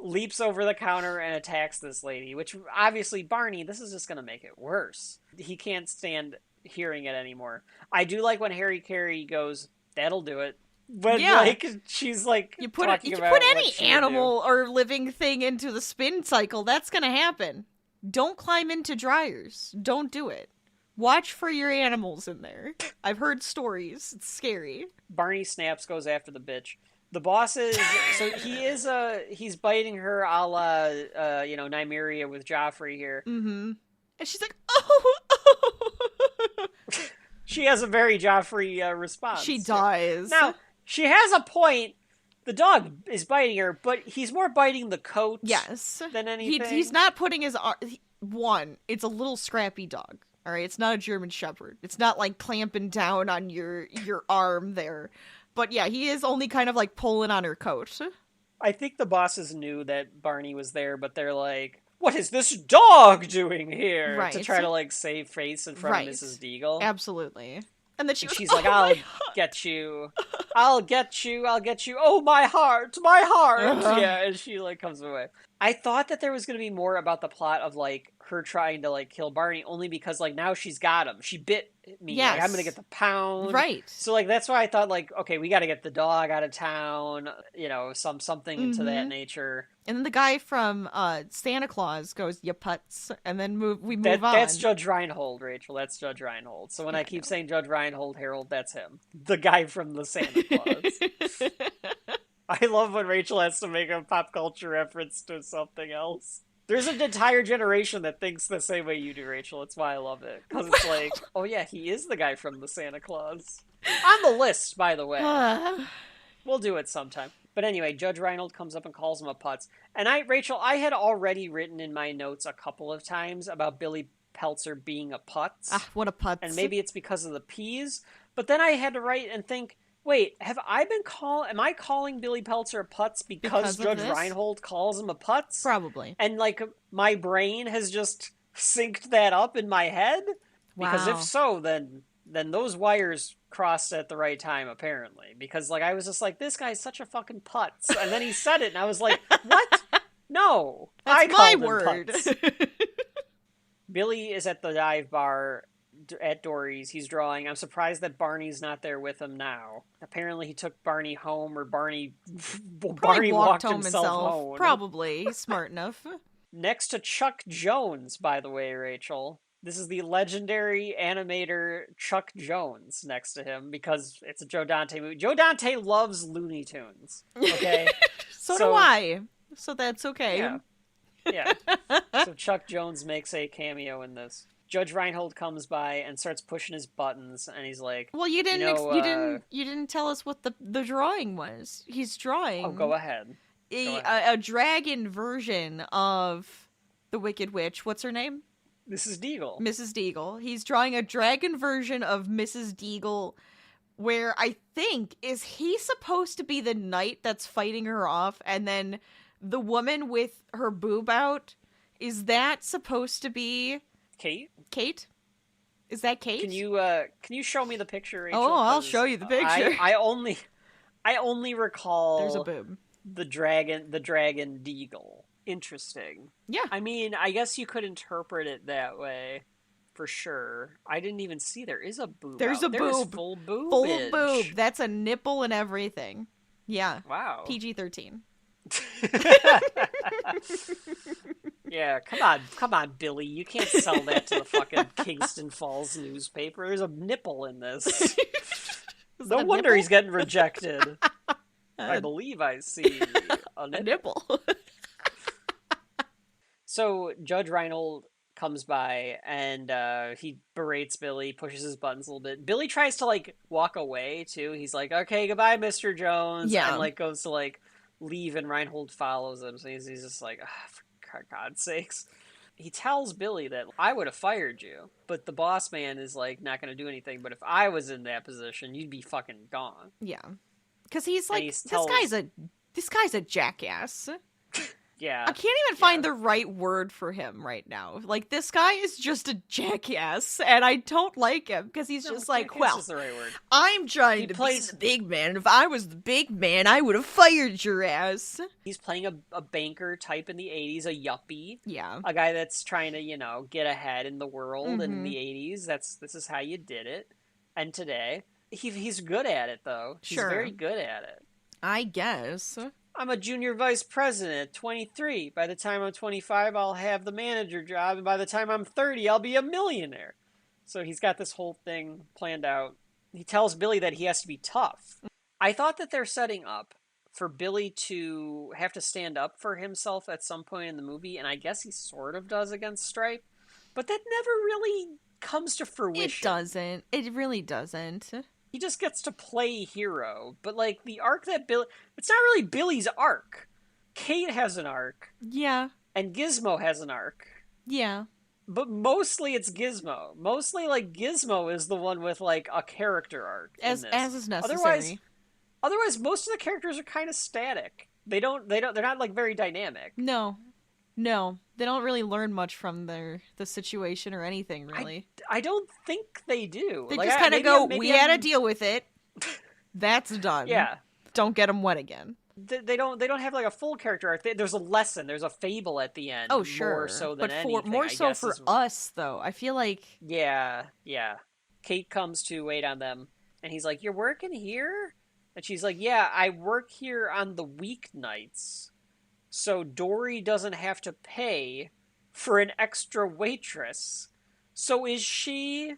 Leaps over the counter and attacks this lady, which obviously, Barney, this is just going to make it worse. He can't stand hearing it anymore. I do like when Harry Carey goes, that'll do it. When, she's like, you put any animal or living thing into the spin cycle, that's going to happen. Don't climb into dryers. Don't do it. Watch for your animals in there. I've heard stories. It's scary. Barney snaps, goes after the bitch. The boss is, so he's biting her a la, Nymeria with Joffrey here. Mm-hmm. And she's like, oh. She has a very Joffrey response. She dies. Now, she has a point. The dog is biting her, but he's more biting the coat than anything. He's not putting his arm... It's a little scrappy dog. All right? It's not a German Shepherd. It's not, like, clamping down on your arm there. But yeah, he is only kind of like pulling on her coat. I think the bosses knew that Barney was there, but they're like, what is this dog doing here? Right. To try to like save face in front of Mrs. Deagle. Absolutely. And then she's like, I'll get you. I'll get you. Oh, my heart. Yeah, and she like comes away. I thought that there was going to be more about the plot of like her trying to like kill Barney only because like now she's got him. She bit me. Yes. Like, I'm going to get the pound. Right. So like that's why I thought like, okay, we got to get the dog out of town, something into that nature. And then the guy from Santa Claus goes, "Ya putz," and then we move on. That's Judge Reinhold, Rachel. That's Judge Reinhold. So when I keep saying Judge Reinhold, Harold, that's him. The guy from the Santa Claus. I love when Rachel has to make a pop culture reference to something else. There's an entire generation that thinks the same way you do, Rachel. That's why I love it. Because it's like, oh yeah, he is the guy from the Santa Claus. On the list, by the way. We'll do it sometime. But anyway, Judge Reinhold comes up and calls him a putz. And Rachel, I had already written in my notes a couple of times about Billy Peltzer being a putz. Ah, what a putz. And maybe it's because of the peas. But then I had to write and think, wait, am I calling Billy Peltzer a putz because Judge Reinhold calls him a putz? Probably. And like my brain has just synced that up in my head? Wow. Because if so, then those wires crossed at the right time, apparently. Because like I was just like, this guy's such a fucking putz. And then he said it and I was like, what? No. That's I called him word. Putz. Billy is at the dive bar at Dory's. He's drawing. I'm surprised that Barney's not there with him now. Apparently he took Barney home, or Barney walked himself home. Probably. He's smart enough. Next to Chuck Jones, by the way, Rachel. This is the legendary animator Chuck Jones next to him, because it's a Joe Dante movie. Joe Dante loves Looney Tunes. Okay? so do I. So that's okay. Yeah. So Chuck Jones makes a cameo in this. Judge Reinhold comes by and starts pushing his buttons, and he's like, "Well, you didn't tell us what the drawing was. He's drawing. Oh, go ahead. A dragon version of the Wicked Witch. What's her name? Mrs. Deagle. Mrs. Deagle. He's drawing a dragon version of Mrs. Deagle, where I think is he supposed to be the knight that's fighting her off, and then the woman with her boob out, is that supposed to be Kate? Kate? Is that Kate? Can you show me the picture, Rachel? Oh, I'll 'Cause show you the picture. I only recall There's a boob. the dragon Deagle. Interesting. Yeah. I mean, I guess you could interpret it that way, for sure. I didn't even see there is a boob. There's out. a There's boob. full boob. Full boob. That's a nipple and everything. Yeah. Wow. PG-13. Yeah, come on, Billy. You can't sell that to the fucking Kingston Falls newspaper. There's a nipple in this. No wonder nipple? he's getting rejected. I believe I see a A nipple. So Judge Reinhold comes by and he berates Billy, pushes his buttons a little bit. Billy tries to like walk away too. He's like, "Okay, goodbye, Mr. Jones," Yeah. and like goes to like leave, and Reinhold follows him. So he's just like, for God's sakes. He tells Billy that I would have fired you, but the boss man is like not going to do anything. But if I was in that position, you'd be fucking gone. Yeah. Because he's like, he this guy's a jackass. Yeah. I can't even find the right word for him right now. Like, this guy is just a jackass, and I don't like him, because he's just like, Jackass well, is the right word. I'm trying to be the big man, and if I was the big man, I would have fired your ass. He's playing a banker type in the 80s, a yuppie. Yeah. A guy that's trying to, get ahead in the world. And in Mm-hmm. the 80s, this is how you did it. And today, he's good at it, though. He's Sure. very good at it. I guess. I'm a junior vice president at 23. By the time I'm 25, I'll have the manager job. And by the time I'm 30, I'll be a millionaire. So he's got this whole thing planned out. He tells Billy that he has to be tough. I thought that they're setting up for Billy to have to stand up for himself at some point in the movie. And I guess he sort of does against Stripe. But that never really comes to fruition. It doesn't. It really doesn't. He just gets to play hero. But, like, the arc that Billy... It's not really Billy's arc. Kate has an arc. Yeah. And Gizmo has an arc. Yeah. But mostly it's Gizmo. Mostly, like, Gizmo is the one with, like, a character arc in As this. is necessary. Otherwise, most of the characters are kind of static. They're not, like, very dynamic. No. They don't really learn much from the situation or anything, really. I don't think they do. They Like, just kind of go, maybe we had to deal with it. That's done. Yeah. Don't get them wet again. They don't have like a full character arc. There's a lesson. There's a fable at the end. Oh, sure. More so than but anything. more I so guess, for us, though. I feel like... Yeah. Kate comes to wait on them, and he's like, "You're working here?" And she's like, "Yeah, I work here on the weeknights, so Dory doesn't have to pay for an extra waitress. So is she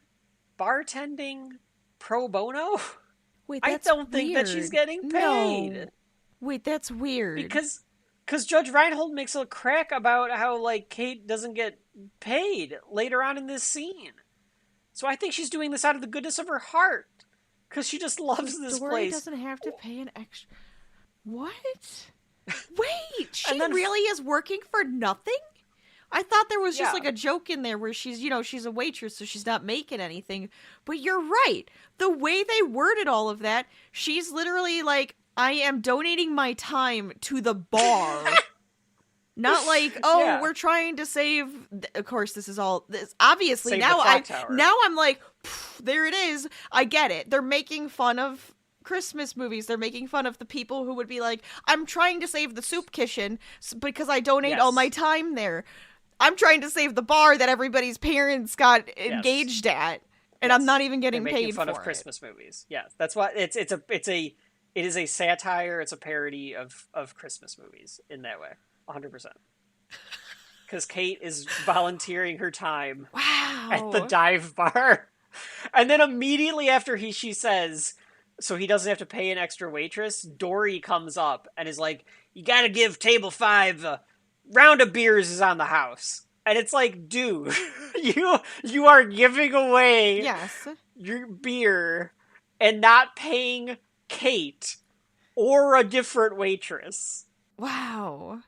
bartending pro bono?" Wait, I that's don't think that she's weird. getting paid. No. Wait, that's weird. Because Judge Reinhold makes a crack about how, like, Kate doesn't get paid later on in this scene. So I think she's doing this out of the goodness of her heart. Because she just loves this Dory place. doesn't have to pay an extra... What? Wait, she then- really is working for nothing? I thought there was just Yeah. like a joke in there where she's a waitress, so she's not making anything. But you're right. The way they worded all of that, she's literally like, I am donating my time to the bar. Not like, Yeah. we're trying to save. Of course, this is all. This obviously Save now the clock tower. now I'm like, there it is. I get it. They're making fun of Christmas movies. They're making fun of the people who would be like, I'm trying to save the soup kitchen because I donate all Yes. my time there. I'm trying to save the bar that everybody's parents got engaged at, and I'm not even getting They're paid making fun for of it. Christmas movies. Yeah, that's why it is a satire. It's a parody of Christmas movies in that way, 100%. Because Kate is volunteering her time at the dive bar, and then immediately after she says, so he doesn't have to pay an extra waitress, Dory comes up and is like, "You got to give table 5 round of beers is on the house." And it's like, dude, you are giving away Yes. your beer and not paying Kate or a different waitress. Wow.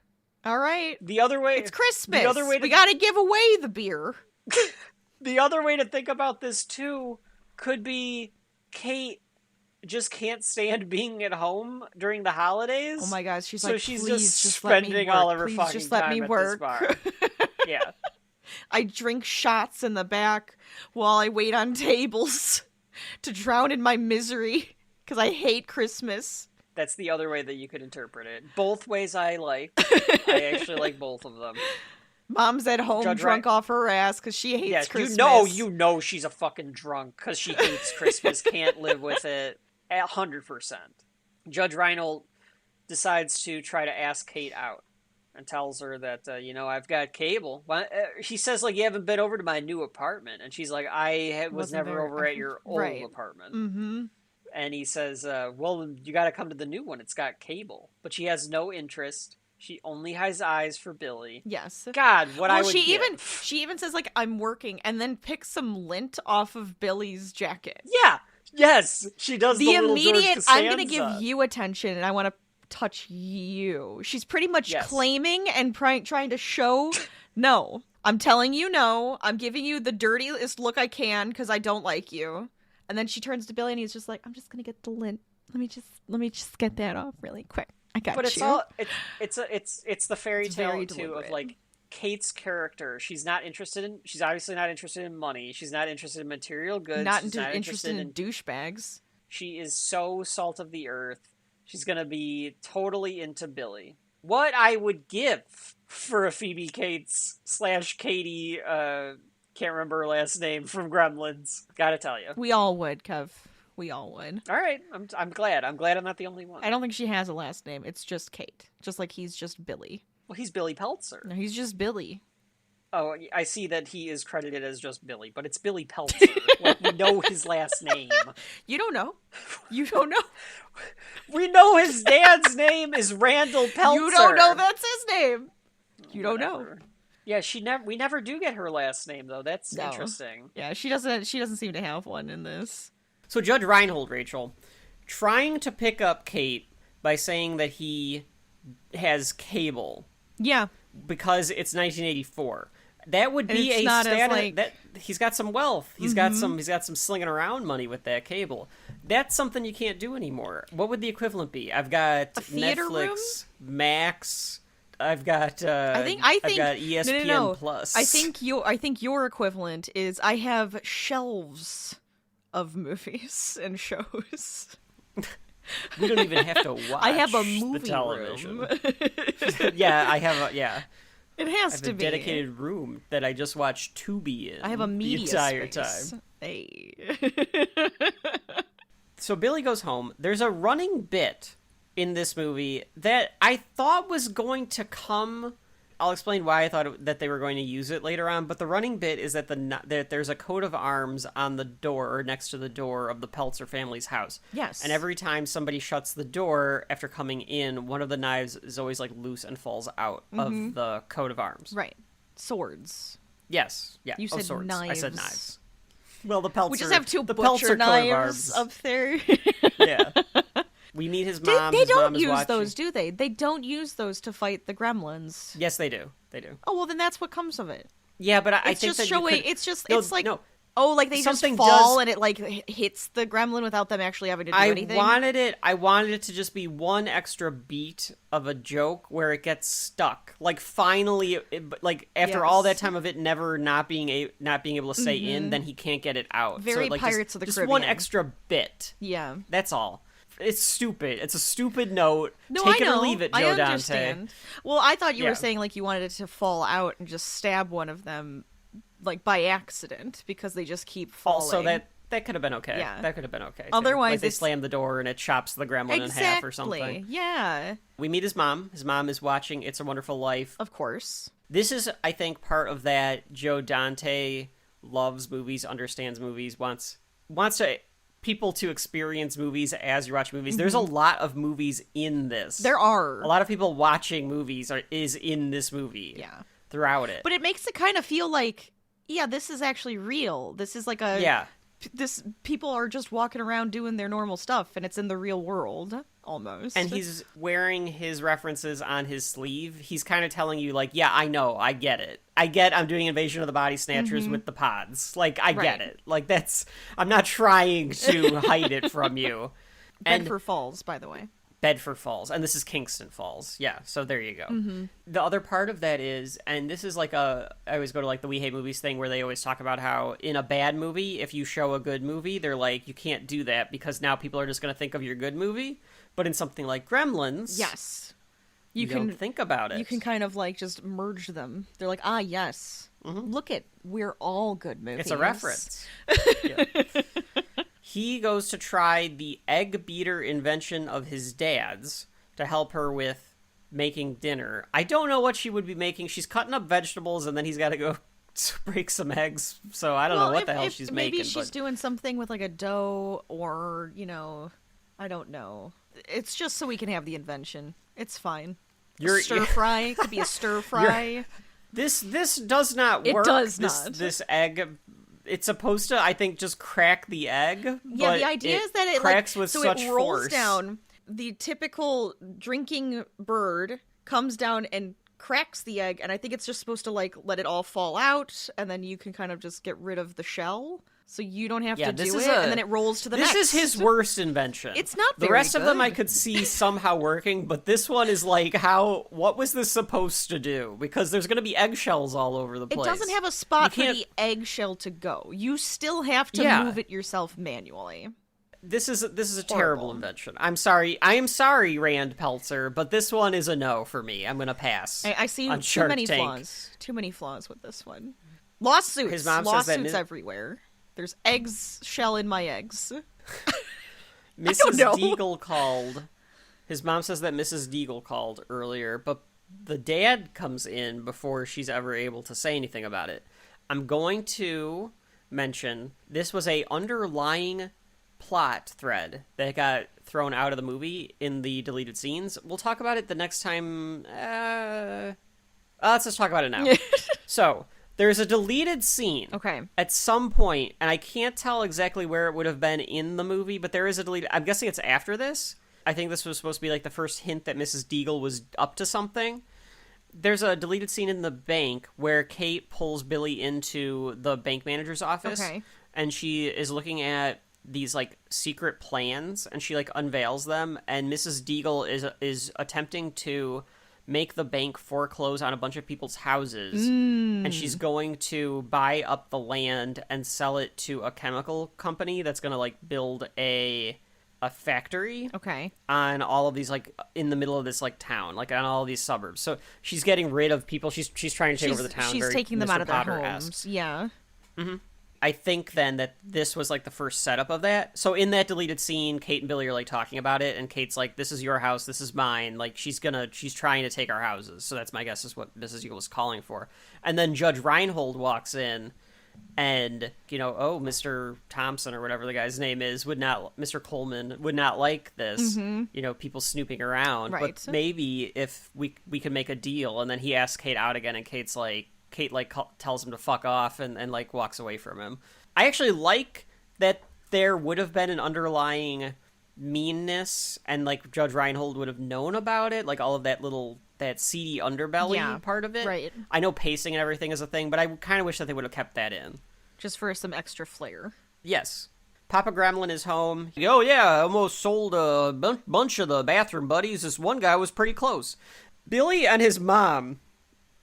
All right. The other way, It's Christmas. The other way we got to give away the beer. the other way to think about this too could be Kate just can't stand being at home during the holidays. Oh my gosh, she's so like, she's please just let me spending work. all of her Please fucking just let time me at work. this bar. Yeah. I drink shots in the back while I wait on tables to drown in my misery because I hate Christmas. That's the other way that you could interpret it. Both ways I like. I actually like both of them. Mom's at home drunk off her ass because she hates Christmas. You know she's a fucking drunk because she hates Christmas, can't live with it 100%. Judge Reinhold decides to try to ask Kate out and tells her that, I've got cable. He says, like, you haven't been over to my new apartment. And she's like, I was never over at your old apartment. Mm-hmm. And he says, well, you got to come to the new one. It's got cable. But she has no interest. She only has eyes for Billy. Yes. God, I would she even says, like, I'm working, and then picks some lint off of Billy's jacket. Yeah. Yes. She does the little immediate, I'm going to give you attention, and I want to touch you. She's pretty much claiming and trying to show, no. I'm telling you no. I'm giving you the dirtiest look I can because I don't like you. And then she turns to Billy, and he's just like, I'm just going to get the lint. Let me just get that off really quick. I got you. But it's the fairy tale too of like Kate's character. She's obviously not interested in money. She's not interested in material goods. Not interested in douchebags. She is so salt of the earth. She's gonna be totally into Billy. What I would give for a Phoebe Cates / Katie, can't remember her last name, from Gremlins. Gotta tell you. We all would, Kev. We all would. All right. I'm glad. I'm glad I'm not the only one. I don't think she has a last name. It's just Kate. Just like he's just Billy. Well, he's Billy Peltzer. No, he's just Billy. Oh, I see that he is credited as just Billy, but it's Billy Peltzer. Like, we know his last name. You don't know. You don't know. We know his dad's name is Randall Peltzer. You don't know that's his name. You don't know. Yeah, we never do get her last name though. That's interesting. Yeah, she doesn't seem to have one in this. So Judge Reinhold, Rachel, trying to pick up Kate by saying that he has cable. Yeah. Because it's 1984. That would be a status that he's got some wealth. He's got some slinging around money with that cable. That's something you can't do anymore. What would the equivalent be? I've got Netflix, room? Max. I've got I've got ESPN Plus. I think your equivalent is I have shelves of movies and shows. We don't even have to watch. I have a movie the television. room. Yeah, I have It has to be a dedicated room that I just watch Tubi in. I have a media the entire space. time. Hey. So Billy goes home. There's a running bit in this movie that I thought was going to come. I'll explain why I thought that they were going to use it later on, but the running bit is that that there's a coat of arms on the door, or next to the door of the Peltzer family's house. Yes. And every time somebody shuts the door after coming in, one of the knives is always like loose and falls out of the coat of arms. Right. Swords. Yes. Yeah. You said swords. knives. I said knives. Well, the Peltzer. We just have two the butcher Peltzer knives up there. Yeah. We meet his mom. They his don't mom is use watching. those, do they? They don't use those to fight the gremlins. Yes, they do. They do. Oh, well, then that's what comes of it. Yeah, but I It's think just that showing. you could... It's like no. Oh, like they just Something fall does- and it like hits the gremlin without them actually having to do anything. I wanted it to just be one extra beat of a joke where it gets stuck. Like finally, like after all that time of it never not being able to stay in, then he can't get it out. Very so, like, Pirates of the just Caribbean. one extra bit. Yeah. That's all. It's stupid. It's a stupid note. No, Take I know. it or leave it, Joe I Dante. understand. Well, I thought you Yeah. were saying like you wanted it to fall out and just stab one of them, like by accident, because they just keep falling. Also, that could have been okay. Yeah. That could have been okay. Too. Otherwise, like they it's- slam the door and it chops the gremlin in half or something. Exactly. Yeah. We meet his mom. His mom is watching It's a Wonderful Life. Of course. This is, I think, part of that Joe Dante loves movies, understands movies, wants people to experience movies as you watch movies. There's a lot of movies in this. There are. A lot of people watching movies is in this movie. Yeah. Throughout it. But it makes it kind of feel like, yeah, this is actually real. This is like a... Yeah. People are just walking around doing their normal stuff, and it's in the real world, almost. And he's wearing his references on his sleeve. He's kind of telling you, like, yeah, I know, I get it. I'm doing Invasion of the Body Snatchers with the pods. Like, I get it. Like, I'm not trying to hide it from you. Bedford Falls, by the way. Bedford Falls, and this is Kingston Falls. Yeah, so there you go. The other part of that is, and this is like I always go to like the We Hate Movies thing where they always talk about how in a bad movie, if you show a good movie, they're like, you can't do that because now people are just going to think of your good movie. But in something like Gremlins, Yes. you can think about it. You can kind of like just merge them. They're like, yes. Look at, we're all good movies. It's a reference. Yeah. He goes to try the egg beater invention of his dad's to help her with making dinner. I don't know what she would be making. She's cutting up vegetables, and then he's got to go break some eggs. So I don't know what the hell she's making. Maybe she's doing something with like a dough or, I don't know. It's just so we can have the invention. It's fine. Stir fry. It could be a stir fry. This does not work. It does not. This egg... It's supposed to, I think, just crack the egg. Yeah, but the idea is that it cracks with so such it rolls force. down. The typical drinking bird comes down and cracks the egg, and I think it's just supposed to like let it all fall out, and then you can kind of just get rid of the shell, so you don't have to do it, and then it rolls to the next. This is his worst invention. It's not the very rest of them good. I could see somehow working, but this one is like, what was this supposed to do? Because there's going to be eggshells all over the place. It doesn't have a spot for the eggshell to go. You still have to move it yourself manually. This is a terrible invention. I'm sorry, Rand Peltzer, but this one is a no for me. I'm gonna pass. I see on too Shark many Tank. flaws. Too many flaws with this one. Lawsuits. His mom says that everywhere. There's shell in my eggs. Mrs. Deagle called. His mom says that Mrs. Deagle called earlier, but the dad comes in before she's ever able to say anything about it. I'm going to mention this was a underlying plot thread that got thrown out of the movie in the deleted scenes. We'll talk about it the next time. Let's just talk about it now. So, there's a deleted scene at some point, and I can't tell exactly where it would have been in the movie, but there is a deleted... I'm guessing it's after this. I think this was supposed to be like the first hint that Mrs. Deagle was up to something. There's a deleted scene in the bank where Kate pulls Billy into the bank manager's office, and she is looking at these like secret plans, and she like unveils them, and Mrs. Deagle is attempting to make the bank foreclose on a bunch of people's houses, and she's going to buy up the land and sell it to a chemical company that's going to like build a factory on all of these like in the middle of this like town, like on all of these suburbs. So she's getting rid of people. She's trying to take over the town. She's taking them out of their homes. Yeah. I think then that this was like the first setup of that. So in that deleted scene, Kate and Billy are like talking about it, and Kate's like, "This is your house, this is mine." Like she's trying to take our houses. So that's my guess is what Mrs. Eagle was calling for. And then Judge Reinhold walks in, and Mr. Thompson or whatever the guy's name is Mr. Coleman would not like this. People snooping around. Right. But maybe if we can make a deal. And then he asks Kate out again, and Kate tells him to fuck off and like walks away from him. I actually like that there would have been an underlying meanness, and like Judge Reinhold would have known about it, like all of that seedy underbelly part of it. Right. I know pacing and everything is a thing, but I kind of wish that they would have kept that in. Just for some extra flair. Yes. Papa Gremlin is home. Oh yeah, I almost sold a bunch of the bathroom buddies. This one guy was pretty close. Billy and his mom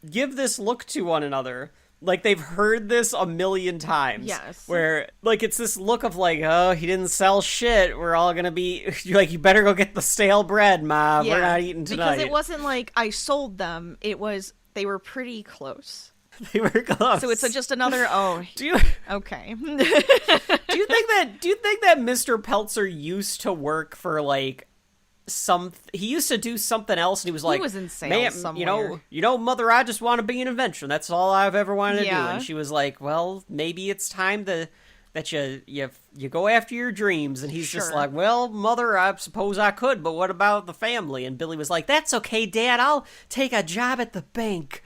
give this look to one another like they've heard this a million times. Yes. Where like it's this look of like, oh, he didn't sell shit, we're all gonna be like, you better go get the stale bread, Ma. We're not eating tonight. Because it wasn't like I sold them, it was they were pretty close. They were close. So it's just another okay. Do you think that Mr. Peltzer used to work for like he used to do something else, and he was like, he was in sales somewhere. Mother, I just want to be an inventor. That's all I've ever wanted to do. And she was like, well, maybe it's time that you go after your dreams. And he's just like, well, Mother, I suppose I could, but what about the family? And Billy was like, that's okay, Dad, I'll take a job at the bank.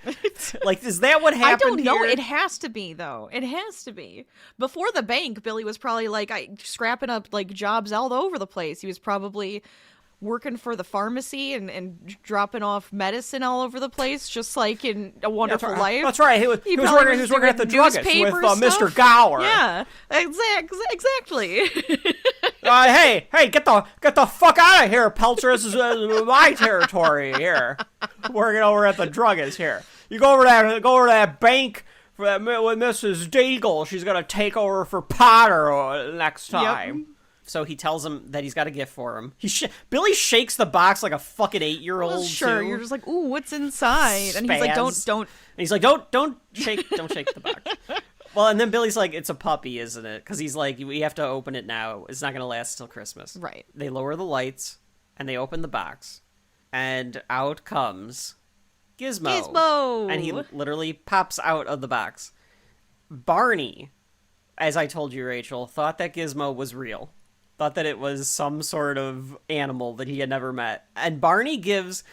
Like, is that what happened here? I don't know. It has to be, though. It has to be. Before the bank, Billy was probably like scrapping up like jobs all over the place. He was probably working for the pharmacy and dropping off medicine all over the place, just like in A Wonderful Life. That's right. He was working at the druggist with Mr. Gower. Yeah, exactly. Hey, get the fuck out of here, Peltzer. This is my territory here. Working over at the druggist here. You go over to that bank with Mrs. Deagle. She's gonna take over for Potter next time. Yep. So he tells him that he's got a gift for him. Billy shakes the box like a fucking 8-year-old. Well, sure, too. You're just like, ooh, what's inside? Spaz. And he's like, don't. And he's like, don't shake the box. Well, and then Billy's like, it's a puppy, isn't it? Because he's like, we have to open it now. It's not gonna last till Christmas. Right. They lower the lights and they open the box, and out comes Gizmo. And he literally pops out of the box. Barney, as I told you, Rachel, thought that Gizmo was real. Thought that it was some sort of animal that he had never met. And Barney gives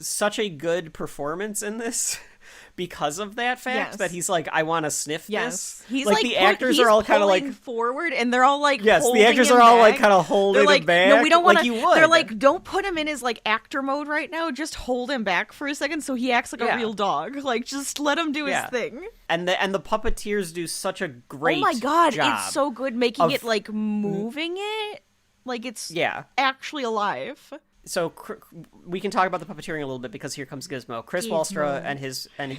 such a good performance in this because of that fact that he's like, I want to sniff this. He's like the actors are all kind of like forward, and they're all like the actors are all like kind of holding like, him back. No, we don't want to. Like they're like, don't put him in his like actor mode right now. Just hold him back for a second so he acts like a real dog. Like just let him do his thing. And the puppeteers do such a great oh my god, job it's so good making it like moving it like it's actually alive. So we can talk about the puppeteering a little bit because here comes Gizmo. Chris Wallstra and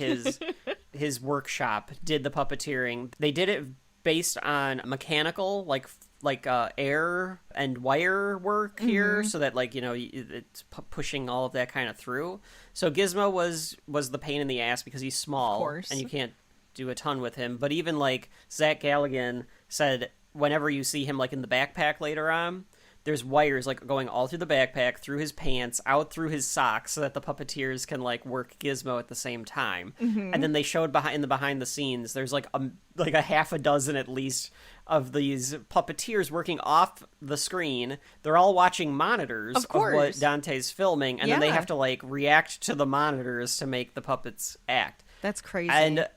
his workshop did the puppeteering. They did it based on mechanical, like air and wire work here, so that like it's pushing all of that kind of through. So Gizmo was the pain in the ass because he's small, of course, and you can't do a ton with him. But even like Zach Galligan said, whenever you see him like in the backpack later on, there's wires like going all through the backpack, through his pants, out through his socks, so that the puppeteers can like work Gizmo at the same time. And then they showed behind the scenes, there's like a half a dozen at least of these puppeteers working off the screen. They're all watching monitors of what Dante's filming, and then they have to like react to the monitors to make the puppets act. That's crazy. And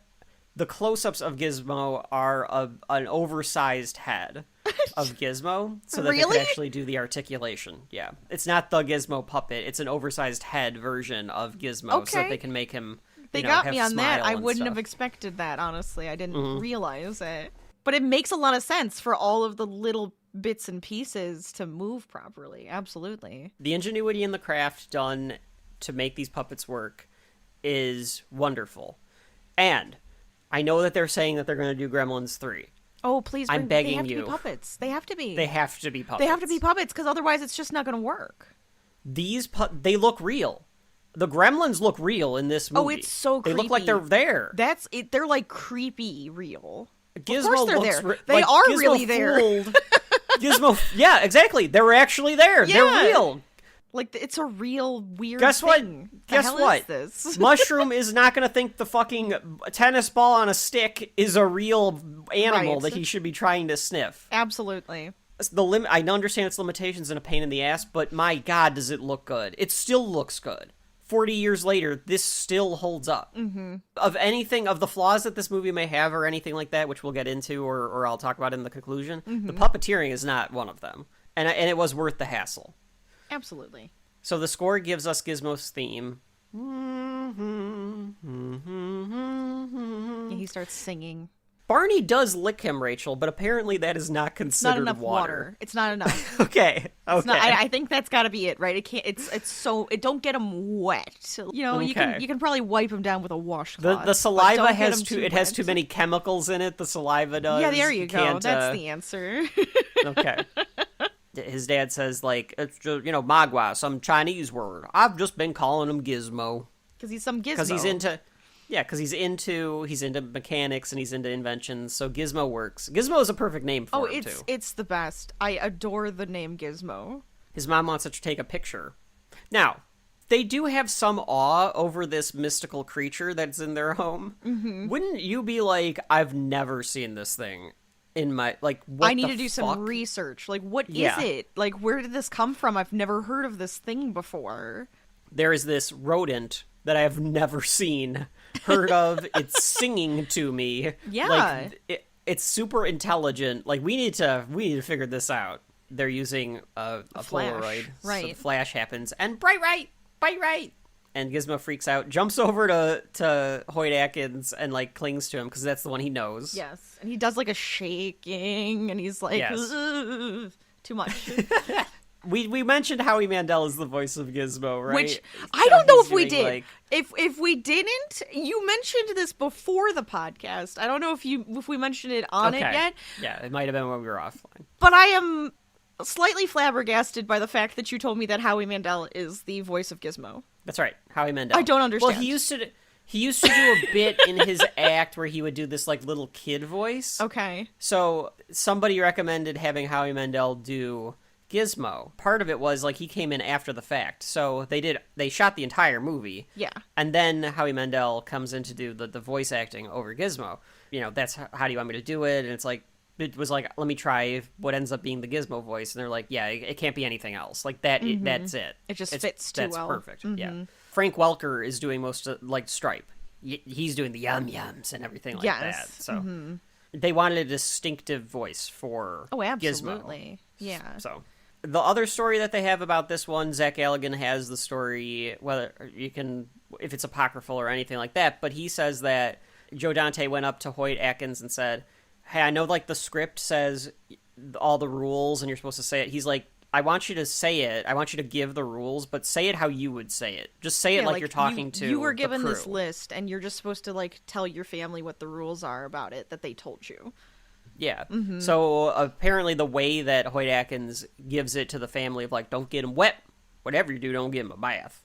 the close-ups of Gizmo are an oversized head of Gizmo, so that they can actually do the articulation. Yeah. It's not the Gizmo puppet. It's an oversized head version of Gizmo, so that they can make him They got me on that. I wouldn't have expected that, honestly. I didn't realize it. But it makes a lot of sense for all of the little bits and pieces to move properly. Absolutely. The ingenuity and the craft done to make these puppets work is wonderful. And I know that they're saying that they're going to do Gremlins 3. Oh, please! I'm begging they have you. To be puppets. They have to be. They have to be puppets. They have to be puppets because otherwise it's just not going to work. They look real. The Gremlins look real in this movie. Oh, it's so creepy. They look like they're there. That's it. They're like creepy real. Gizmo of course they're looks there. They are Gizmo really there. Gizmo, yeah, exactly. They were actually there. Yeah. They're real. Like, it's a real weird Guess thing. What? Guess what? Is this? Mushroom is not going to think the fucking tennis ball on a stick is a real animal that he should be trying to sniff. Absolutely. I understand its limitations and a pain in the ass, but my god, does it look good. It still looks good. 40 years later, this still holds up. Mm-hmm. Of the flaws that this movie may have or anything like that, which we'll get into or I'll talk about in the conclusion, the puppeteering is not one of them. And it was worth the hassle. Absolutely. So the score gives us Gizmo's theme. He starts singing. Barney does lick him, Rachel, but apparently that is not considered not enough water. It's not enough. Okay. I think that's got to be it, right? It can't. It don't get him wet. You can probably wipe him down with a washcloth. The saliva has too many chemicals in it. The saliva does. Yeah, there you go. That's the answer. Okay. His dad says, like, it's just, magua, some Chinese word. I've just been calling him Gizmo. Because he's some Gizmo. Because he's into mechanics and he's into inventions, so Gizmo works. Gizmo is a perfect name for him, too. It's the best. I adore the name Gizmo. His mom wants to take a picture. Now, they do have some awe over this mystical creature that's in their home. Mm-hmm. Wouldn't you be like, I've never seen this thing in my, like, what I need to do fuck? some research. Like, what is it? Like, where did this come from? I've never heard of this thing before. There is this rodent that I have never heard of. It's singing to me. Yeah. Like, it's super intelligent. Like, we need to figure this out. They're using a Polaroid. Right. So the flash happens. And bright right. And Gizmo freaks out, jumps over to Hoyt Atkins and, like, clings to him because that's the one he knows. Yes. And he does, like, a shaking and he's like, yes. Too much. We mentioned Howie Mandel is the voice of Gizmo, right? Which I don't know He's if we doing, did. like- If we didn't, you mentioned this before the podcast. I don't know if we mentioned it on it yet. Yeah, it might have been when we were offline. But I am slightly flabbergasted by the fact that you told me that Howie Mandel is the voice of Gizmo. That's right, Howie Mandel. I don't understand. Well, he used to do a bit in his act where he would do this like little kid voice. Okay. So somebody recommended having Howie Mandel do Gizmo. Part of it was like he came in after the fact, so they shot the entire movie. Yeah. And then Howie Mandel comes in to do the voice acting over Gizmo. That's how do you want me to do it? And it was like, let me try what ends up being the Gizmo voice, and they're like, yeah, it can't be anything else. Like that, that's it. It just fits too well. That's perfect. Yeah. Frank Welker is doing most of like Stripe. He's doing the yum yums and everything like that. So they wanted a distinctive voice for Oh, absolutely. Gizmo. Yeah. So the other story that they have about this one, Zach Galligan has the story, whether you can, if it's apocryphal or anything like that, but he says that Joe Dante went up to Hoyt Atkins and said, hey, I know like the script says all the rules and you're supposed to say it. He's like, I want you to say it. I want you to give the rules, but say it how you would say it. Just say it like you're talking to You were given the crew. this list, and you're just supposed to like tell your family what the rules are about it that they told you. Yeah. So apparently the way that Hoyt Atkins gives it to the family of like, don't get him wet. Whatever you do, don't give him a bath.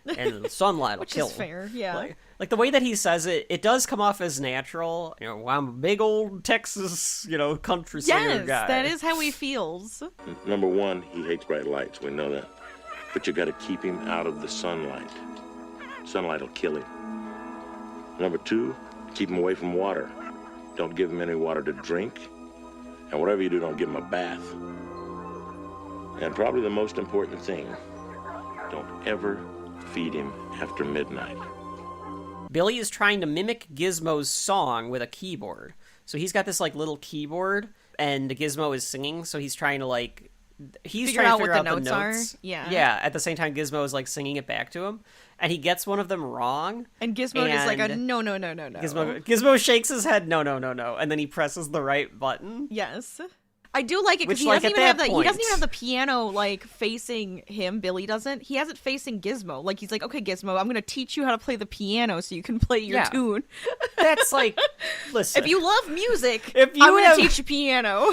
And the sunlight will Which kill is him. fair, yeah. Like the way that he says it, it does come off as natural. I'm a big old Texas, country singer Yes, guy. that is how he feels. Number one, he hates bright lights. We know that. But you got to keep him out of the sunlight. Sunlight will kill him. Number two, keep him away from water. Don't give him any water to drink. And whatever you do, don't give him a bath. And probably the most important thing, don't ever feed him after midnight. Billy is trying to mimic Gizmo's song with a keyboard. So he's got this like little keyboard, and Gizmo is singing. So he's trying to like Figure out what the notes are. Yeah. Yeah. At the same time, Gizmo is like singing it back to him, and he gets one of them wrong. And Gizmo is like, and no. Gizmo shakes his head, no, and then he presses the right button. Yes. I do like it because Which, he like, doesn't at even have that he doesn't point- even have the piano like facing him. Billy doesn't. He has it facing Gizmo. Like he's like, okay, Gizmo, I'm gonna teach you how to play the piano so you can play your Yeah. tune. That's like, listen. If you love music, If you I'm gonna have- teach you piano.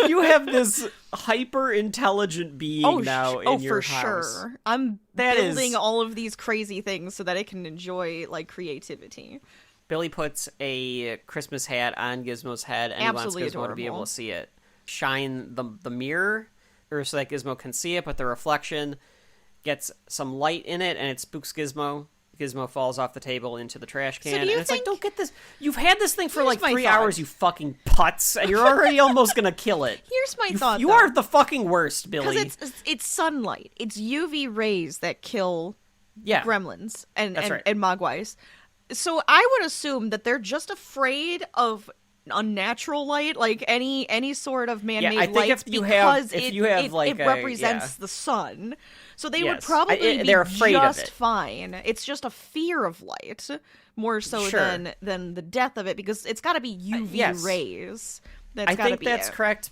you have this hyper intelligent being now in your for house. sure. I'm That building is- all of these crazy things so that it can enjoy like creativity. Billy puts a Christmas hat on Gizmo's head, and Absolutely he wants Gizmo to be adorable. able to see it. Shine the mirror, or so that Gizmo can see it, but the reflection gets some light in it, and it spooks Gizmo. Gizmo falls off the table into the trash can, do you and it's like, think- don't get this. You've had this thing for Here's like my 3 thought. hours, you fucking putz, and you're already almost gonna kill it. Here's my thought. You though. are the fucking worst, Billy. Because it's sunlight. It's UV rays that kill yeah. gremlins and That's right. mogwais. So I would assume that they're just afraid of unnatural light, like any sort of man-made I think lights, if you have- because if you have, like, it a- represents yeah. the sun. So they would Yes. probably be they're afraid of just it. fine. It's just a fear of light, more so Sure. than the death of it, because it's got to be UV yes. rays. That's I gotta think be that's it. correct.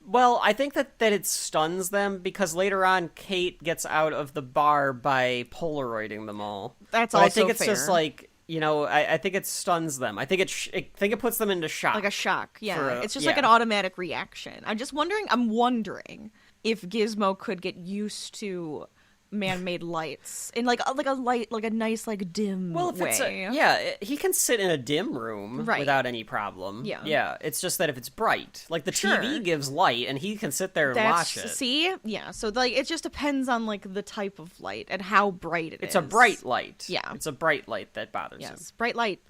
Well, I think that it stuns them because later on Kate gets out of the bar by Polaroiding them all. That's but also I think it's just fair. like, I think it stuns them. I think it puts them into shock. Like a shock, yeah. for It's just like an automatic reaction. I'm wondering if Gizmo could get used to man-made lights in like a nice like dim Well, if way. he can sit in a dim room Right. without any problem. Yeah. It's just that if it's bright, like the Sure. TV gives light, and he can sit there and watch it. See, yeah. So like it just depends on like the type of light and how bright it is. It's a bright light. Yeah. It's a bright light that bothers him. Yes, bright light.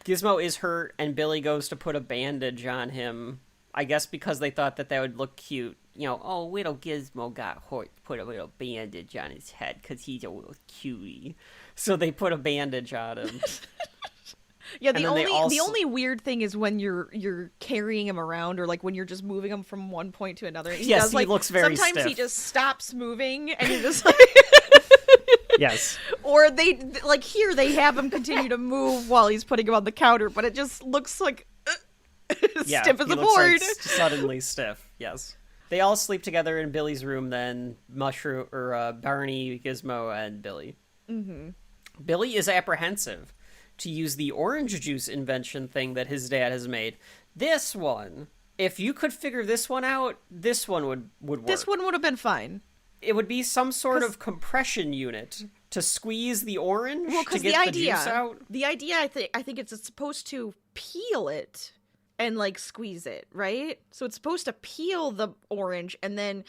Gizmo is hurt, and Billy goes to put a bandage on him. I guess because they thought that would look cute. Little Gizmo got hurt, put a little bandage on his head because he's a little cutie. So they put a bandage on him. Yeah, And the then they only also- weird thing is when you're carrying him around, or like when you're just moving him from one point to another. Yes, does, he like, looks very sometimes he stiff. just stops moving, and you're just like, Yes. or they like here they have him continue to move while he's putting him on the counter, but it just looks like. Yeah, stiff as he a looks, board. like, suddenly stiff. Yes. They all sleep together in Billy's room. Then Barney, Gizmo, and Billy. Mm-hmm. Billy is apprehensive to use the orange juice invention thing that his dad has made. This one, if you could figure this one out, this one would work. This one would have been fine. It would be some sort of compression unit to squeeze the orange to get the juice out. The idea, I think it's supposed to peel it and like squeeze it, right? So it's supposed to peel the orange and then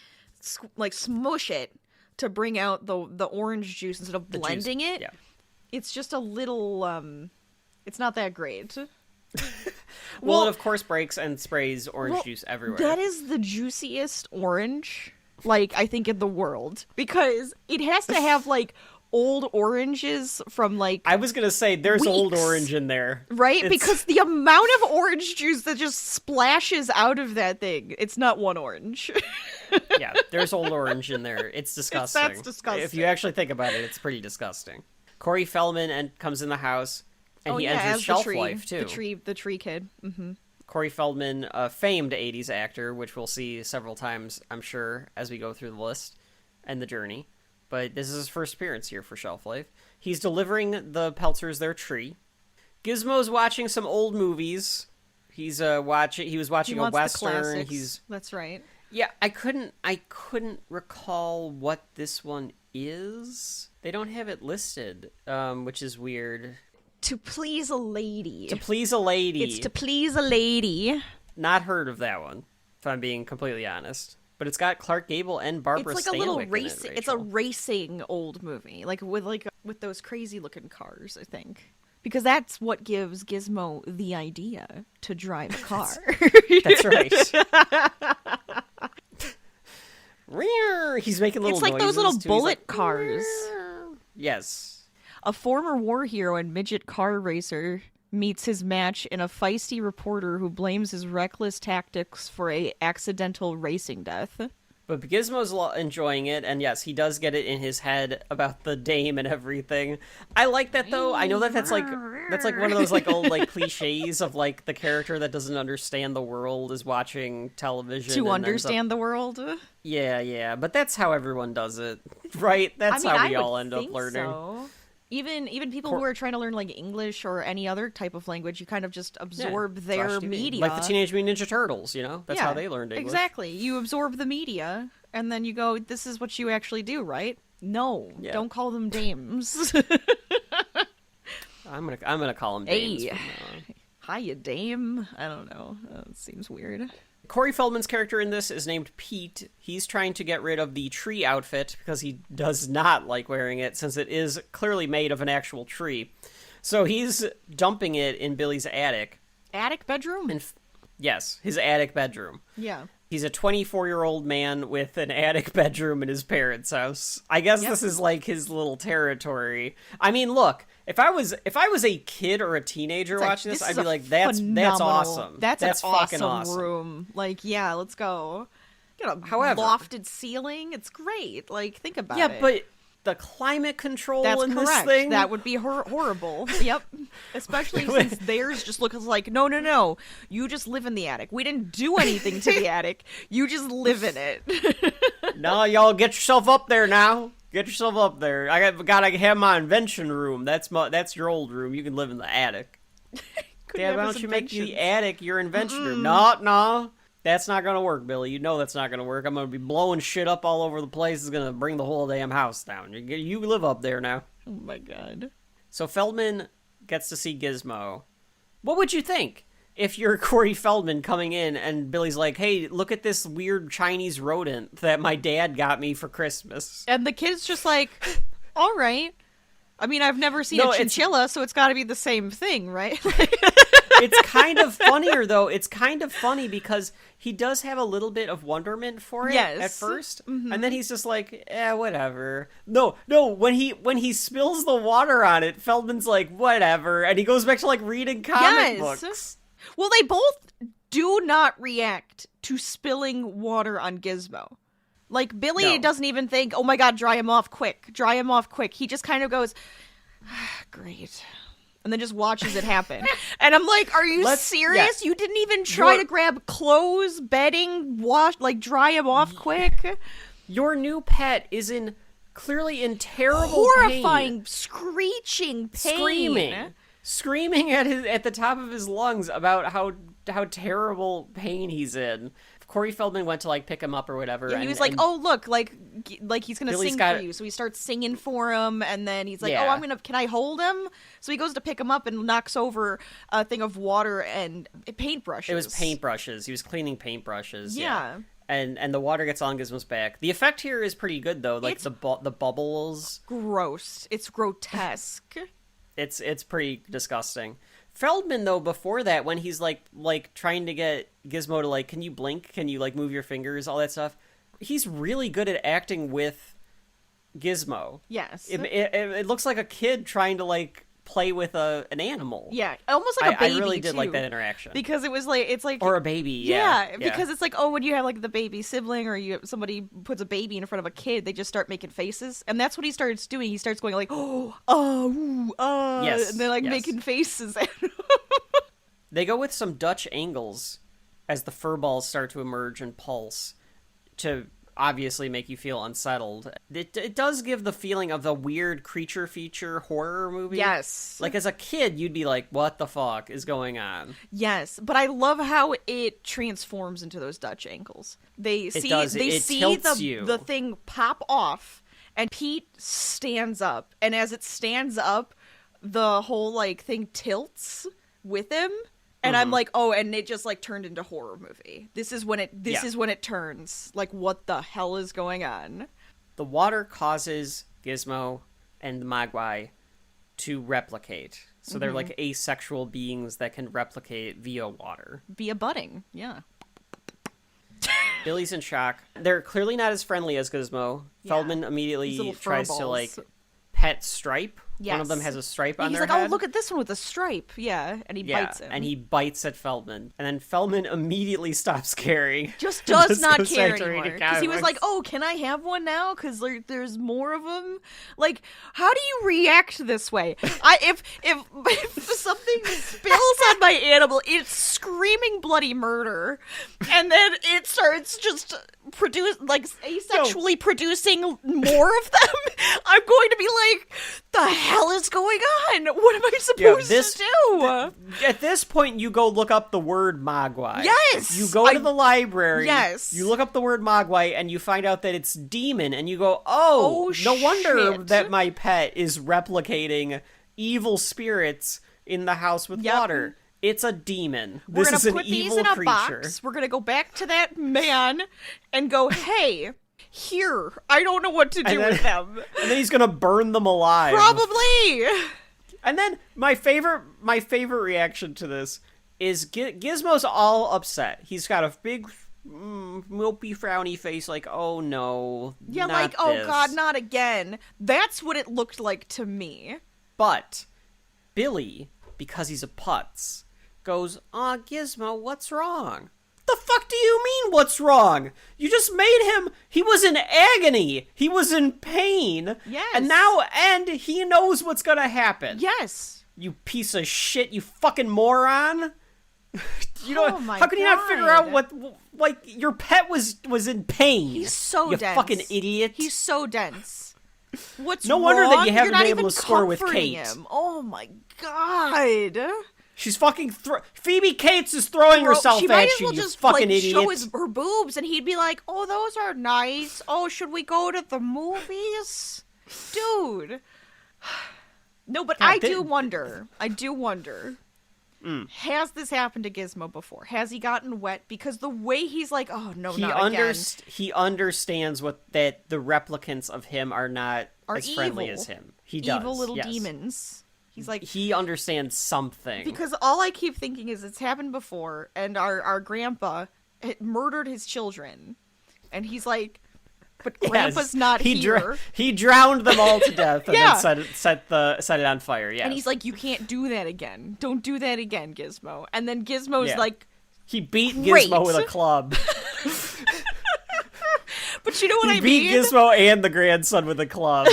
like smush it to bring out the orange juice instead of blending it. Yeah. It's just a little it's not that great. Well, it of course breaks and sprays orange juice everywhere. That is the juiciest orange, like, I think, in the world. Because it has to have, like, old oranges from, like, I was gonna say, there's weeks, old orange in there. Right? Because the amount of orange juice that just splashes out of that thing, it's not one orange. Yeah, there's old orange in there. It's disgusting. That's disgusting. If you actually think about it, it's pretty disgusting. Corey Feldman comes in the house, and he enters Shelf Life, too. The tree kid. Mm-hmm. Corey Feldman, a famed 80s actor, which we'll see several times, I'm sure, as we go through the list and the journey. But this is his first appearance here for Shelf Life. He's delivering the Peltzers their tree. Gizmo's watching some old movies. He was watching a Western. That's right. Yeah, I couldn't recall what this one is. They don't have it listed, which is weird. To please a lady. To please a lady. It's to please a lady. Not heard of that one, if I'm being completely honest. But it's got Clark Gable and Barbara Stanwyck. It's like a little racing. It's a racing old movie, with those crazy looking cars, I think. Because that's what gives Gizmo the idea to drive a car. That's right. He's making little noises. It's like those little bullet cars. Yes. A former war hero and midget car racer meets his match in a feisty reporter who blames his reckless tactics for a accidental racing death. But Gizmo's enjoying it, and yes, he does get it in his head about the dame and everything. I like that, though. I know that's like one of those like old like cliches of like the character that doesn't understand the world is watching television to understand the world. Yeah, but that's how everyone does it, right? That's how we all end up learning. So. Even people who are trying to learn like English or any other type of language, you kind of just absorb their media. Like the Teenage Mutant Ninja Turtles, That's how they learned English. Exactly. You absorb the media, and then you go, this is what you actually do, right? No, don't call them dames. I'm gonna call them dames. Hey, hiya, dame. I don't know. It seems weird. Corey Feldman's character in this is named Pete. He's trying to get rid of the tree outfit because he does not like wearing it since it is clearly made of an actual tree. So he's dumping it in Billy's attic. Attic bedroom? Yes, his attic bedroom. Yeah. He's a 24-year-old man with an attic bedroom in his parents' house. I guess this is like his little territory. I mean, look, if I was a kid or a teenager watching this, I'd be like, that's awesome. That's fucking awesome. Room. Like, yeah, let's go. Get a lofted ceiling. It's great. Like, think about it. Yeah, but the climate control in this thing. That would be horrible. Yep. Especially since theirs just looks like, no. You just live in the attic. We didn't do anything to the attic. You just live in it. No, y'all get yourself up there now. Get yourself up there. I gotta have my invention room. That's your old room. You can live in the attic. Yeah, why don't you make the attic your invention room? No. That's not gonna work, Billy. You know that's not gonna work. I'm gonna be blowing shit up all over the place. It's gonna bring the whole damn house down. You live up there now. Oh my god. So Feldman gets to see Gizmo. What would you think if you're Corey Feldman coming in and Billy's like, hey, look at this weird Chinese rodent that my dad got me for Christmas? And the kid's just like, all right. I mean, I've never seen a chinchilla, so it's gotta be the same thing, right? It's kind of funnier, though. It's kind of funny because he does have a little bit of wonderment for it at first. Mm-hmm. And then he's just like, whatever. No, when he spills the water on it, Feldman's like, whatever. And he goes back to, like, reading comic books. Well, they both do not react to spilling water on Gizmo. Like, Billy doesn't even think, oh my god, dry him off quick. He just kind of goes, great. and then just watches it happen. And I'm like, are you serious? Yeah. You didn't even try to grab clothes, bedding, dry them off quick? Your new pet is clearly in terrible horrifying, pain. Screeching pain. Screaming at the top of his lungs about how terrible pain he's in. Corey Feldman went to pick him up or whatever. Yeah, he was like, "Oh, look, like he's gonna sing for you." So he starts singing for him, and then he's like, "Oh, can I hold him?" So he goes to pick him up and knocks over a thing of water and paintbrushes. It was paintbrushes. He was cleaning paintbrushes. Yeah. And the water gets on Gizmo's back. The effect here is pretty good though. Like the bubbles. Gross. It's grotesque. It's pretty disgusting. Feldman, though, before that, when he's like trying to get Gizmo to can you blink? Can you move your fingers? All that stuff. He's really good at acting with Gizmo. Yes. It looks like a kid trying to play with an animal. Yeah, almost like a baby. I really did too, like that interaction because it was or a baby. Yeah, because it's when you have the baby sibling or somebody puts a baby in front of a kid, they just start making faces, and that's what he starts doing. He starts going yes, and they're yes. making faces at him. They go with some Dutch angles as the fur balls start to emerge and pulse to obviously make you feel unsettled. It does give the feeling of the weird creature feature horror movie. Yes. As a kid, you'd be like, what the fuck is going on? Yes, but I love how it transforms into those Dutch angles. They see the thing pop off, and Pete stands up, and as it stands up, the whole thing tilts with him. And I'm like, oh, and it just turned into horror movie. This is when it turns. What the hell is going on? The water causes Gizmo and the Mogwai to replicate. So they're asexual beings that can replicate via water. Via budding, yeah. Billy's in shock. They're clearly not as friendly as Gizmo. Yeah. Feldman immediately tries to pet Stripe. Yes. One of them has a stripe on their head. He's like, oh, look at this one with a stripe. Yeah, and he bites him. And he bites at Feldman. And then Feldman immediately stops caring. Just does not care anymore. Because he was like, oh, can I have one now? Because there's more of them? How do you react this way? If something spills on my animal, it's screaming bloody murder. And then it starts just asexually producing more of them. I'm going to be like, the hell is going on? What am I supposed to do? At this point, you go look up the word Mogwai. Yes! You go to the library. Yes. You look up the word Mogwai, and you find out that it's demon, and you go, oh no wonder that my pet is replicating evil spirits in the house with water. It's a demon. This is an evil creature. We're gonna put these in a box. We're gonna go back to that man and go, hey... Here, I don't know what to do with them. And then he's gonna burn them alive. Probably. And then my favorite reaction to this is Gizmo's all upset. He's got a big, mopey, frowny face, oh no. Yeah, oh god, not again. That's what it looked like to me. But Billy, because he's a putz, goes, "Aw, Gizmo, what's wrong?" The fuck do you mean, what's wrong? You just made him, he was in agony. He was in pain. Yes. And he knows what's gonna happen. Yes. You piece of shit, you fucking moron. How can you not figure out what, your pet was in pain? He's so dense. You fucking idiot. He's so dense. What's no wrong? wonder that you haven't You're been able to score with Kate. Him. Oh my god. She's fucking Phoebe Cates is throwing herself she at might as you, well you just, fucking idiot. Show her boobs, and he'd be like, "Oh, those are nice. Oh, should we go to the movies, dude?" No, but I do wonder. Has this happened to Gizmo before? Has he gotten wet? Because the way he's like, "Oh no, not again." He understands that the replicants of him are not as friendly as him. He does. Evil little demons. He's like, he understands something. Because all I keep thinking is it's happened before, and our grandpa had murdered his children. And he's like, but Grandpa's not here. He drowned them all to death and then set it on fire, yes. And he's like, you can't do that again. Don't do that again, Gizmo. And then Gizmo's like, he beat Gizmo with a club. But you know what I mean? He beat Gizmo and the grandson with a club.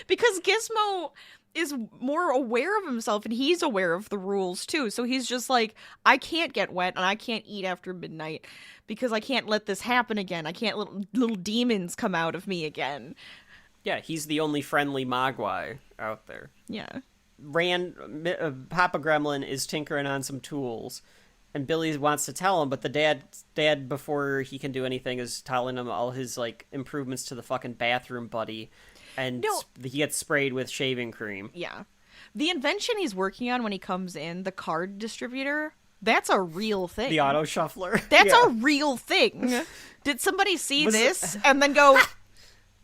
Because Gizmo is more aware of himself, and he's aware of the rules too. So he's just like, I can't get wet and I can't eat after midnight because I can't let this happen again. I can't let little demons come out of me again. Yeah, he's the only friendly Mogwai out there. Yeah. Papa Gremlin is tinkering on some tools, and Billy wants to tell him, but the dad before he can do anything is telling him all his like improvements to the fucking bathroom buddy. And he gets sprayed with shaving cream. Yeah. The invention he's working on when he comes in, the card distributor, that's a real thing. The auto shuffler. That's a real thing. Did somebody see this and then go,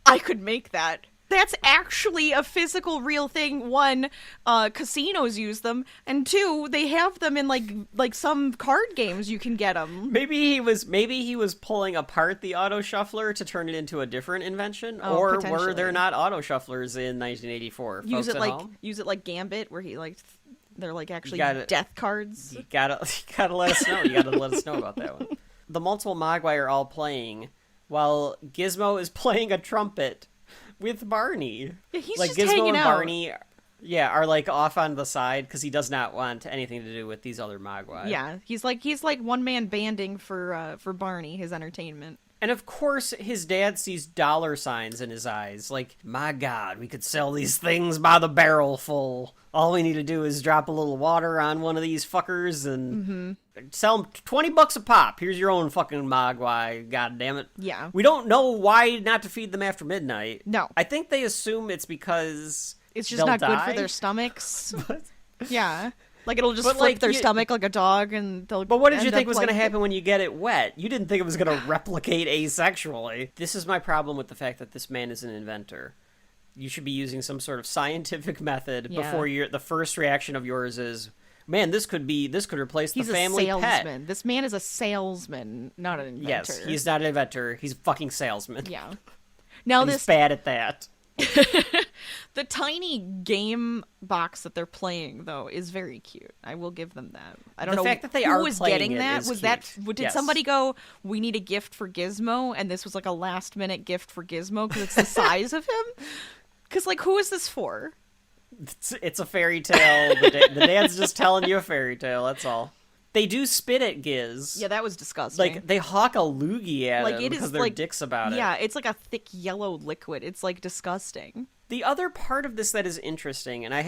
I could make that? That's actually a physical, real thing. One, casinos use them, and two, they have them in like some card games. You can get them. Maybe he was pulling apart the auto shuffler to turn it into a different invention, or were there not auto shufflers in 1984? Use it like Gambit, where they're like actually death cards. You gotta let us know. You gotta let us know about that one. The multiple Mogwai are all playing, while Gizmo is playing a trumpet with Barney. Yeah, he's like just Gizmo hanging and out. Barney are like off on the side because he does not want anything to do with these other Mogwai. Yeah, he's like one man banding for Barney, his entertainment. And of course his dad sees dollar signs in his eyes, like, my God, we could sell these things by the barrel full. All we need to do is drop a little water on one of these fuckers and sell them $20 a pop. Here's your own fucking Mogwai, god damn it. Yeah. We don't know why not to feed them after midnight. No. I think they assume it's because it's just they'll not good die. for their stomachs. Yeah. Like, it'll just But, flip like, their stomach like a dog, and they'll. But what did you end think up, was like... going to happen when you get it wet? You didn't think it was going to replicate asexually. This is my problem with the fact that this man is an inventor. You should be using some sort of scientific method before the first reaction of yours is, man, this could replace the family pet. He's a salesman. pet. This man is a salesman, not an inventor. Yes, he's not an inventor. He's a fucking salesman. Yeah. Now he's bad at that. The tiny game box that they're playing, though, is very cute. I will give them that. I don't know the fact that they who are was playing getting it that. is Was cute. did somebody go, we need a gift for Gizmo, and this was like a last minute gift for Gizmo because it's the size of him? Because, like, who is this for? It's a fairy tale. The dad's just telling you a fairy tale, that's all. They do spit at Giz. Yeah, that was disgusting. Like, they hawk a loogie at him because they're dicks about it. Yeah, it's like a thick yellow liquid. It's, like, disgusting. The other part of this that is interesting, and I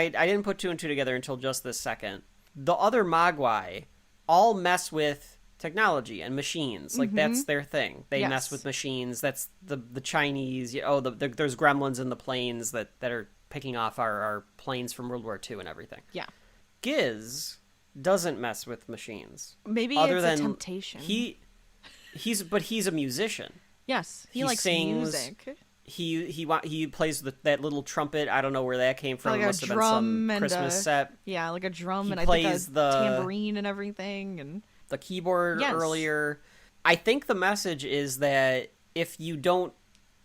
didn't put two and two together until just this second. The other Mogwai all mess with technology and machines. Like, that's their thing. They mess with machines. That's the Chinese. There's gremlins in the planes that are picking off our planes from World War II and everything. Yeah. Giz doesn't mess with machines. Maybe other it's than a temptation. He's a musician. Yes, he likes sings, music. He plays that little trumpet. I don't know where that came from. Like it must have been some Christmas set. Yeah, like a drum, and plays I think a tambourine and everything, and the keyboard earlier. I think the message is that if you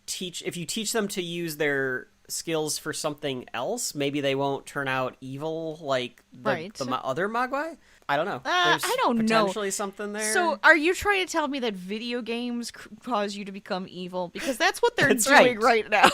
teach them to use their skills for something else, maybe they won't turn out evil like the other Mogwai. I don't know. There's I don't potentially know. Something there. So, are you trying to tell me that video games cause you to become evil? Because that's what they're That's doing right now.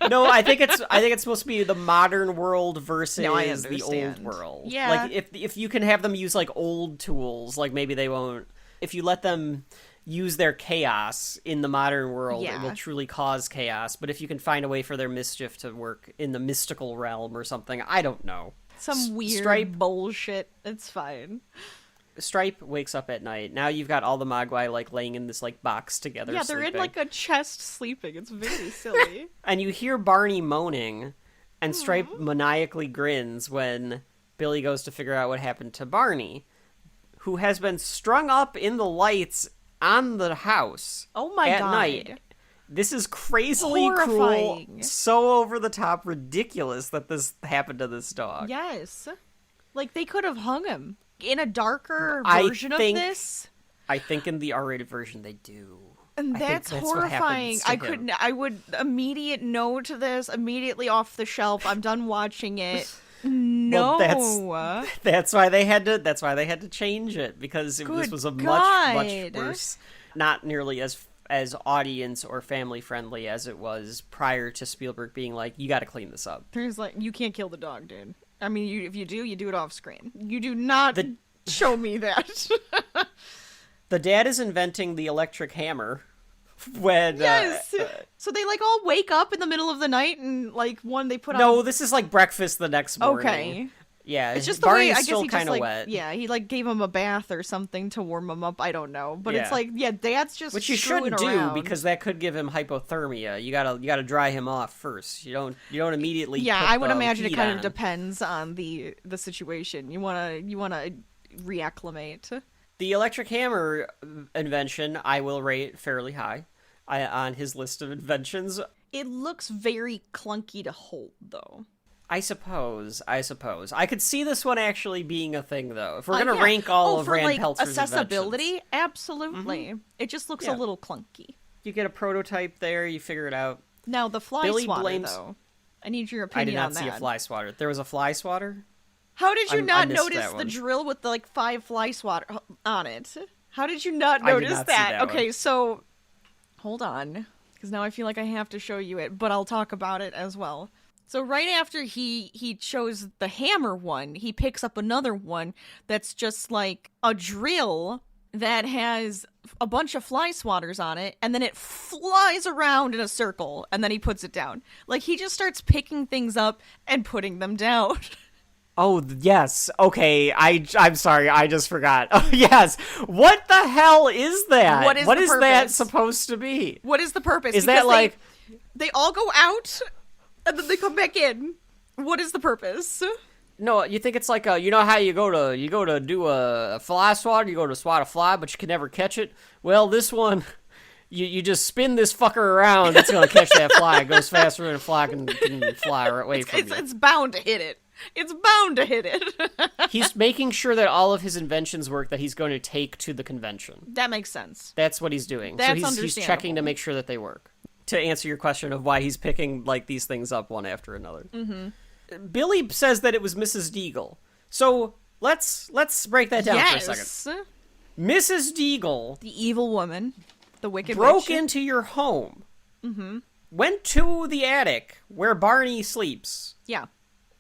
No, I think it's supposed to be the modern world versus the old world. Yeah. Like if you can have them use like old tools, like maybe they won't. If you let them use their chaos in the modern world, it will truly cause chaos. But if you can find a way for their mischief to work in the mystical realm or something, I don't know. Some weird Stripe bullshit. It's fine. Stripe wakes up at night. Now you've got all the Mogwai like laying in this like box together. Yeah, they're sleeping. in like a chest sleeping. It's very silly. And you hear Barney moaning, and Stripe maniacally grins when Billy goes to figure out what happened to Barney, who has been strung up in the lights on the house. Oh my at god. Night. This is crazily horrifying. Cruel, so over the top ridiculous that this happened to this dog. Yes. Like, they could have hung him. In a darker version of this? I think in the R-rated version they do. And that's horrifying. I would immediate no to this, immediately off the shelf. I'm done watching it. No. Well, that's why they had to change it, because this was a much worse, not nearly as as audience or family friendly as it was prior to Spielberg being like, you got to clean this up. There's like, you can't kill the dog, dude. I mean, if you do it off screen. You do not show me that. The dad is inventing the electric hammer when... Yes! So they, like, all wake up in the middle of the night and, like, they put on... No, this is, like, breakfast the next morning. Okay. Yeah, it's just the Barney's way, I guess still he kind just, of like, wet. yeah, he, like, gave him a bath or something to warm him up. I don't know. But it's Yeah. like, yeah, Dad's just Which you screwing shouldn't around. do, because that could give him hypothermia. You gotta dry him off first. You don't immediately Yeah, put I would the imagine it heat kind on. of depends on the situation. You wanna reacclimate. The electric hammer invention, I will rate fairly high on his list of inventions. It looks very clunky to hold, though. I suppose. I could see this one actually being a thing, though. If we're gonna Yeah. rank all of for, Rand like, Peltzer's accessibility, inventions. absolutely. It just looks a Yeah. little clunky. You get a prototype there, you figure it out. Now, the fly Billy swatter, blames- though. I need your I did opinion on not that. see a fly swatter. There was a fly swatter? How did you I not missed notice that the one. drill with the, like, 5 fly swatter on it? How did you not I did notice not see that? that Okay, one. so hold on, because now I feel like I have to show you it, but I'll talk about it as well. So right after he chose the hammer one, he picks up another one that's just like a drill that has a bunch of fly swatters on it, and then it flies around in a circle, and then he puts it down. Like, he just starts picking things up and putting them down. Oh, yes. Okay, I'm sorry, I just forgot. Oh, yes. What the hell is that? What is what the is that purpose? supposed to be? What is the purpose? Is Because that like... they all go out, and then they come back in. What is the purpose? No, you think it's like you know how you go to do a fly swatter, you go to swat a fly, but you can never catch it? Well, this one, you just spin this fucker around, it's gonna catch that fly. It goes faster than a fly can fly right away from you. It's bound to hit it. It's bound to hit it. He's making sure that all of his inventions work that he's going to take to the convention. That makes sense. That's what he's doing. That's so he's checking to understandable. make sure that they work. To answer your question of why he's picking like these things up one after another. Mm-hmm. Billy says that it was Mrs. Deagle. So let's break that down for a second. Mrs. Deagle, The evil woman, the wicked broke witch. into your home. Mm-hmm. Went to the attic where Barney sleeps. Yeah.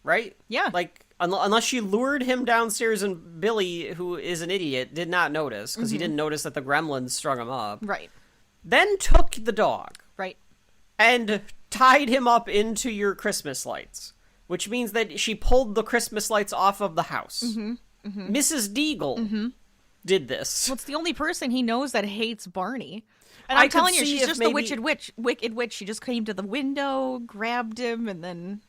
Right? Yeah. Like, unless she lured him downstairs and Billy, who is an idiot, did not notice, because he didn't notice that the gremlins strung him up. Right. Then took the dog Right. and tied him up into your Christmas lights, which means that she pulled the Christmas lights off of the house. Mrs. Deagle did this. Well, it's the only person he knows that hates Barney. And I I'm could telling you, see she's if just maybe- the wicked witch. She just came to the window, grabbed him, and then...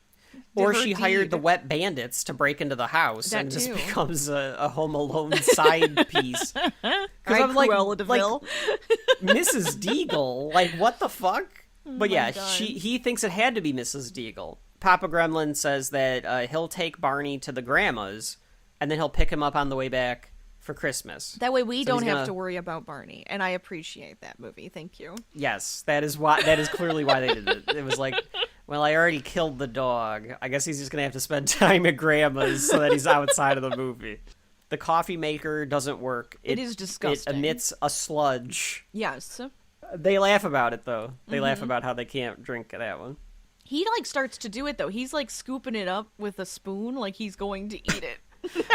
Or did her she hired the deed. wet bandits to break into the house That and just too. becomes a Home Alone side piece. Right, I'm like, Cruella de Vil. Mrs. Deagle, like, what the fuck? But yeah, God. he thinks it had to be Mrs. Deagle. Papa Gremlin says that he'll take Barney to the grandma's, and then he'll pick him up on the way back for Christmas. That way we So don't he's have gonna- to worry about Barney, and I appreciate that movie. Thank you. Yes, that is clearly why they did it. It was like, well, I already killed the dog. I guess he's just gonna have to spend time at grandma's so that he's outside of the movie. The coffee maker doesn't work. It is disgusting. It emits a sludge. Yes. They laugh about it, though. They laugh about how they can't drink that one. He, like, starts to do it, though. He's, like, scooping it up with a spoon like he's going to eat it.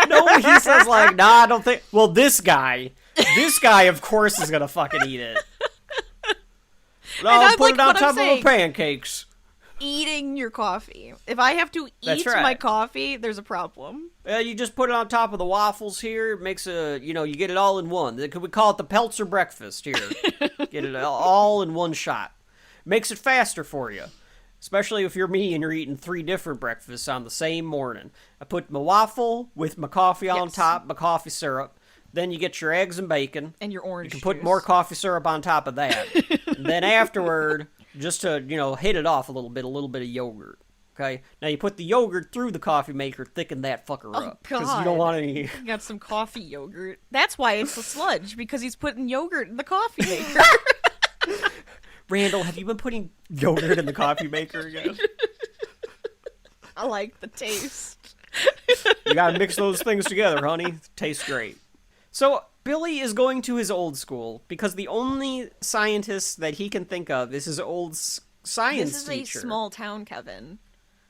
No, he says, like, nah, I don't think... Well, this guy, of course, is gonna fucking eat it. No, I'm put like, it on what I'm top of saying- the pancakes. Eating your coffee. If I have to That's eat right. my coffee, there's a problem. You just put it on top of the waffles here. It makes you get it all in one. Could we call it the Peltzer breakfast here? Get it all in one shot. Makes it faster for you. Especially if you're me and you're eating 3 different breakfasts on the same morning. I put my waffle with my coffee on Yes. top, my coffee syrup. Then you get your eggs and bacon. And your orange You can put juice. more coffee syrup on top of that. And then afterward, just to, hit it off a little bit of yogurt. Okay? Now you put the yogurt through the coffee maker, thicken that fucker up. Because you don't God. want any... You got some coffee yogurt. That's why it's a sludge, because he's putting yogurt in the coffee maker. Randall, have you been putting yogurt in the coffee maker again? I like the taste. You gotta mix those things together, honey. Tastes great. So, Billy is going to his old school because the only scientist that he can think of is his old science This is teacher. a small town, Kevin.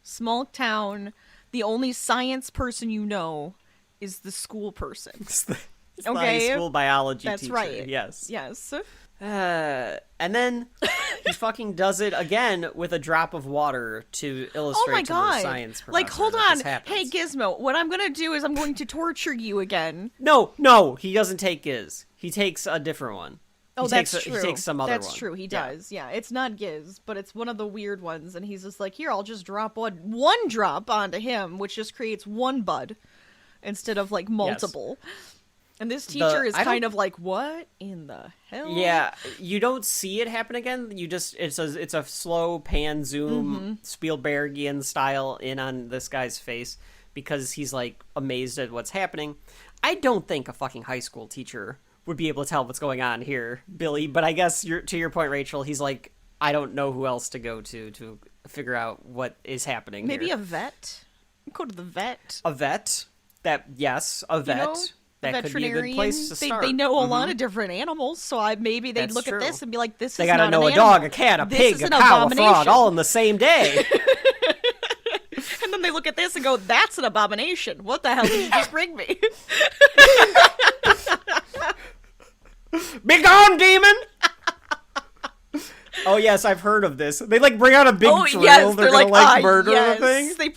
Small town. The only science person you know is the school person. It's the Okay. high school biology That's teacher. right. Yes. Yes. And then he fucking does it again with a drop of water to illustrate Oh my to god. the science professor. Like, hold that on. this happens. Hey, Gizmo, what I'm gonna do is I'm going to torture you again. No, he doesn't take Giz. He takes a different one. Oh, He that's takes true. He takes some other one. That's true. He Yeah. does. Yeah, it's not Giz, but it's one of the weird ones, and he's just like, here, I'll just drop one drop onto him, which just creates one bud instead of like multiple. And this teacher is kind of like, what in the hell? Yeah, you don't see it happen again. You just it's a slow pan zoom Spielbergian style in on this guy's face because he's like amazed at what's happening. I don't think a fucking high school teacher would be able to tell what's going on here, Billy, but I guess to your point, Rachel, he's like, I don't know who else to go to figure out what is happening. Maybe here. a vet. Go to the vet. A vet. A vet. You know? That could be a good place to start. They know a lot of different animals, so maybe they'd That's look true. at this and be like, "This They is gotta not know an a dog, animal. a cat, a This pig, is a an cow, a abomination." frog, all in the same day. And then they look at this and go, "That's an abomination. What the hell did you just bring me?" Be gone, demon! Oh yes, I've heard of this. They like bring out a big drill. yes, They're gonna like murder yes. the thing. They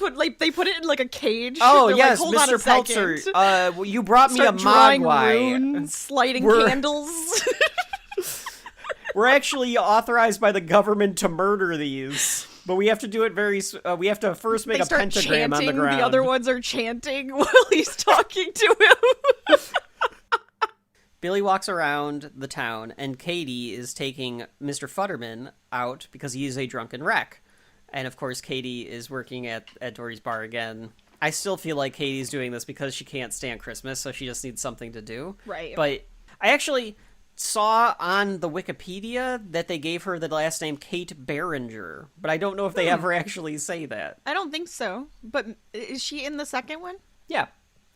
put it in like a cage. Oh They're yes, like, hold on a Mr. Peltzer. second. You brought me Start a drawing mogwai. runes, lighting We're- candles. We're actually authorized by the government to murder these, but we have to do it we have to first make They a start pentagram chanting. on the ground. The other ones are chanting while he's talking to him. Billy walks around the town, and Katie is taking Mr. Futterman out because he is a drunken wreck. And of course, Katie is working at Dory's bar again. I still feel like Katie's doing this because she can't stand Christmas, so she just needs something to do. Right. But I actually saw on the Wikipedia that they gave her the last name Kate Behringer, but I don't know if they ever actually say that. I don't think so. But is she in the second one? Yeah.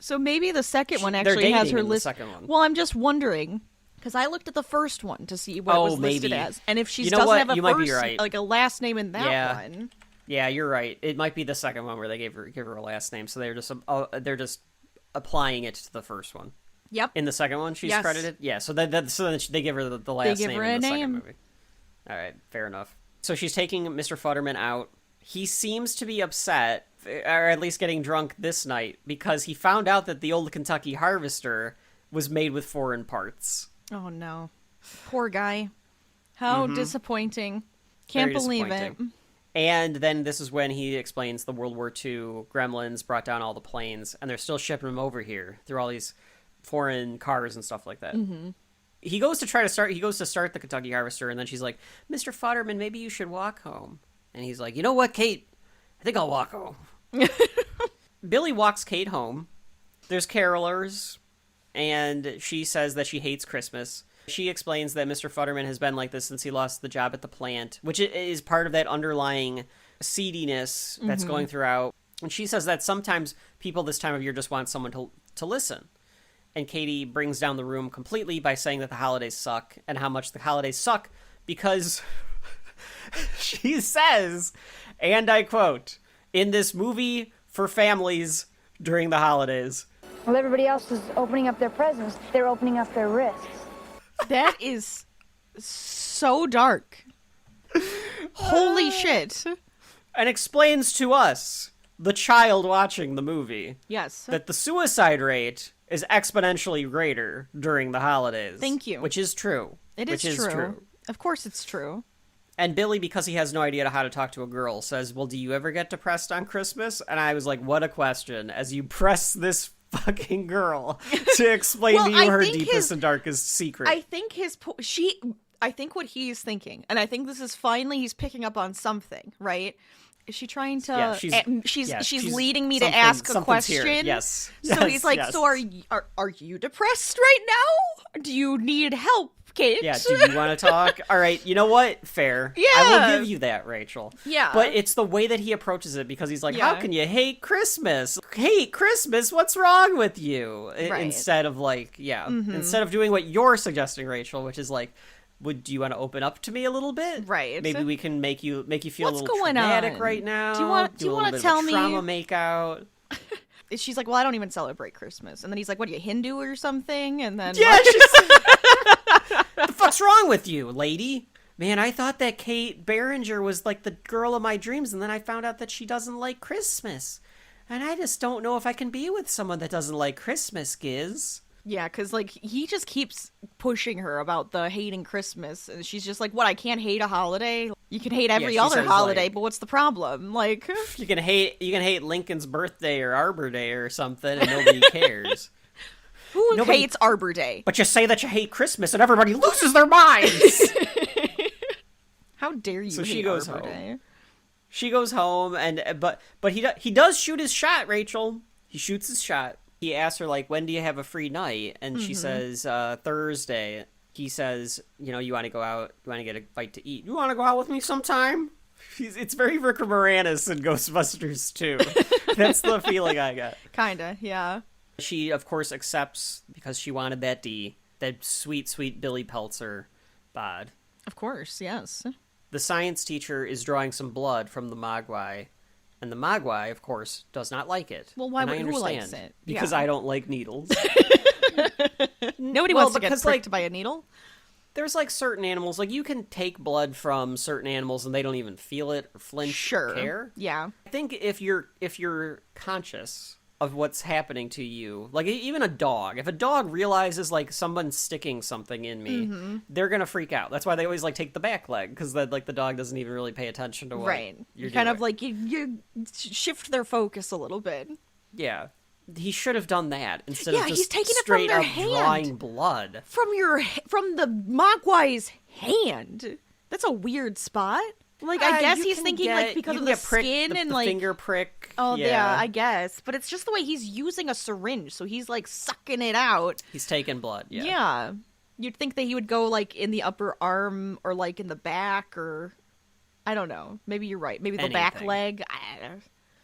So maybe the second one They're actually has dating her in the list. second one. Well, I'm just wondering because I looked at the first one to see what it was listed maybe. as, and if she You know doesn't what? have a You might be first, right. like a last name in that one. Yeah, you're right. It might be the second one where they give her a last name, so they're just applying it to the first one. Yep. In the second one, she's Yes. credited. Yeah, so then they give her the last give name her in a the second name. movie. All right, fair enough. So she's taking Mr. Futterman out. He seems to be upset, or at least getting drunk this night, because he found out that the old Kentucky Harvester was made with foreign parts. Oh no, poor guy. How disappointing. Can't Very believe it. disappointing. And then this is when he explains the World War II gremlins brought down all the planes, and they're still shipping them over here through all these foreign cars and stuff like that. Mm-hmm. He goes to start the Kentucky Harvester, and then she's like, Mr. Futterman, maybe you should walk home. And he's like, you know what, Kate? I think I'll walk home. Billy walks Kate home. There's carolers, and she says that she hates Christmas. She explains that Mr. Futterman has been like this since he lost the job at the plant, which is part of that underlying seediness that's going throughout. And she says that sometimes people this time of year just want someone to listen. And Katie brings down the room completely by saying that the holidays suck, and how much the holidays suck because she says, and I quote, in this movie for families during the holidays. While everybody else is opening up their presents, they're opening up their wrists. That is so dark. Holy shit. And explains to us, the child watching the movie, Yes. that the suicide rate is exponentially greater during the holidays. Thank you. Which is true. It is true. Of course it's true. And Billy, because he has no idea how to talk to a girl, says, well, do you ever get depressed on Christmas? And I was like, what a question, as you press this fucking girl to explain Well, to you I her think deepest and darkest secret. I think I think what he's thinking, and I think this is finally he's picking up on something, right? Is she trying to? Yeah, she's leading me to something- ask a something's here. question. Yes. So Yes, he's like, yes. so are you depressed right now? Do you need help? Kate. Yeah, do you want to talk? All right, you know what? Fair. I Yeah. will give you that, Rachel. Yeah. But it's the way that he approaches it, because he's like, Yeah. how can you hate Christmas? Hate Christmas? What's wrong with you? Right. Instead of like, instead of doing what you're suggesting, Rachel, which is like, do you want to open up to me a little bit? Right. Maybe we can make you feel What's a little going traumatic on? right now. Do you want to tell me? Trauma make out. She's like, well, I don't even celebrate Christmas. And then he's like, what are you, Hindu or something? And then Yeah, she's what the fuck's wrong with you, lady? Man, I thought that Kate Barringer was like the girl of my dreams, and then I found out that she doesn't like Christmas. And I just don't know if I can be with someone that doesn't like Christmas, Giz. yeah, because like he just keeps pushing her about the hating Christmas, and she's just like, what? I can't hate a holiday. You can hate every she other says, holiday, like- but what's the problem? Like, You can hate Lincoln's birthday or Arbor Day or something, and nobody cares. who Nobody- hates Arbor Day? But you say that you hate Christmas, and everybody loses their minds. How dare you? So hate she goes Arbor home. Day? She goes home, but he does shoot his shot, Rachel. He shoots his shot. He asks her, like, when do you have a free night? And she says, Thursday. He says, you want to go out? You want to get a bite to eat? You want to go out with me sometime? It's very Rick Moranis in Ghostbusters 2. That's the feeling I got. Kinda, yeah. She, of course, accepts because she wanted that sweet, sweet Billy Peltzer bod. Of course, yes. The science teacher is drawing some blood from the Mogwai, and the Mogwai, of course, does not like it. Well, why and I would- who understand, likes it? Because Yeah. I don't like needles. Nobody Well, wants to get because, pricked like- by a needle. There's, like, certain animals, like, you can take blood from certain animals and they don't even feel it or flinch Sure. or care. Yeah. I think if you're conscious of what's happening to you, like, even a dog, if a dog realizes, like, someone's sticking something in me, they're gonna freak out. That's why they always, like, take the back leg, because the dog doesn't even really pay attention to what Right. you're Kind doing. of like you shift their focus a little bit. Yeah. He should have done that instead Yeah, of just he's taking it from straight their up hand. drawing blood. From the Mogwai's hand. That's a weird spot. Like, I guess You he's can thinking, get- like, because you of can the get pricked, skin and, the like... finger prick. Oh, yeah, I guess. But it's just the way he's using a syringe, so he's, like, sucking it out. He's taking blood, yeah. Yeah. You'd think that he would go, like, in the upper arm or, like, in the back or... I don't know. Maybe you're right. Maybe the back Anything. leg.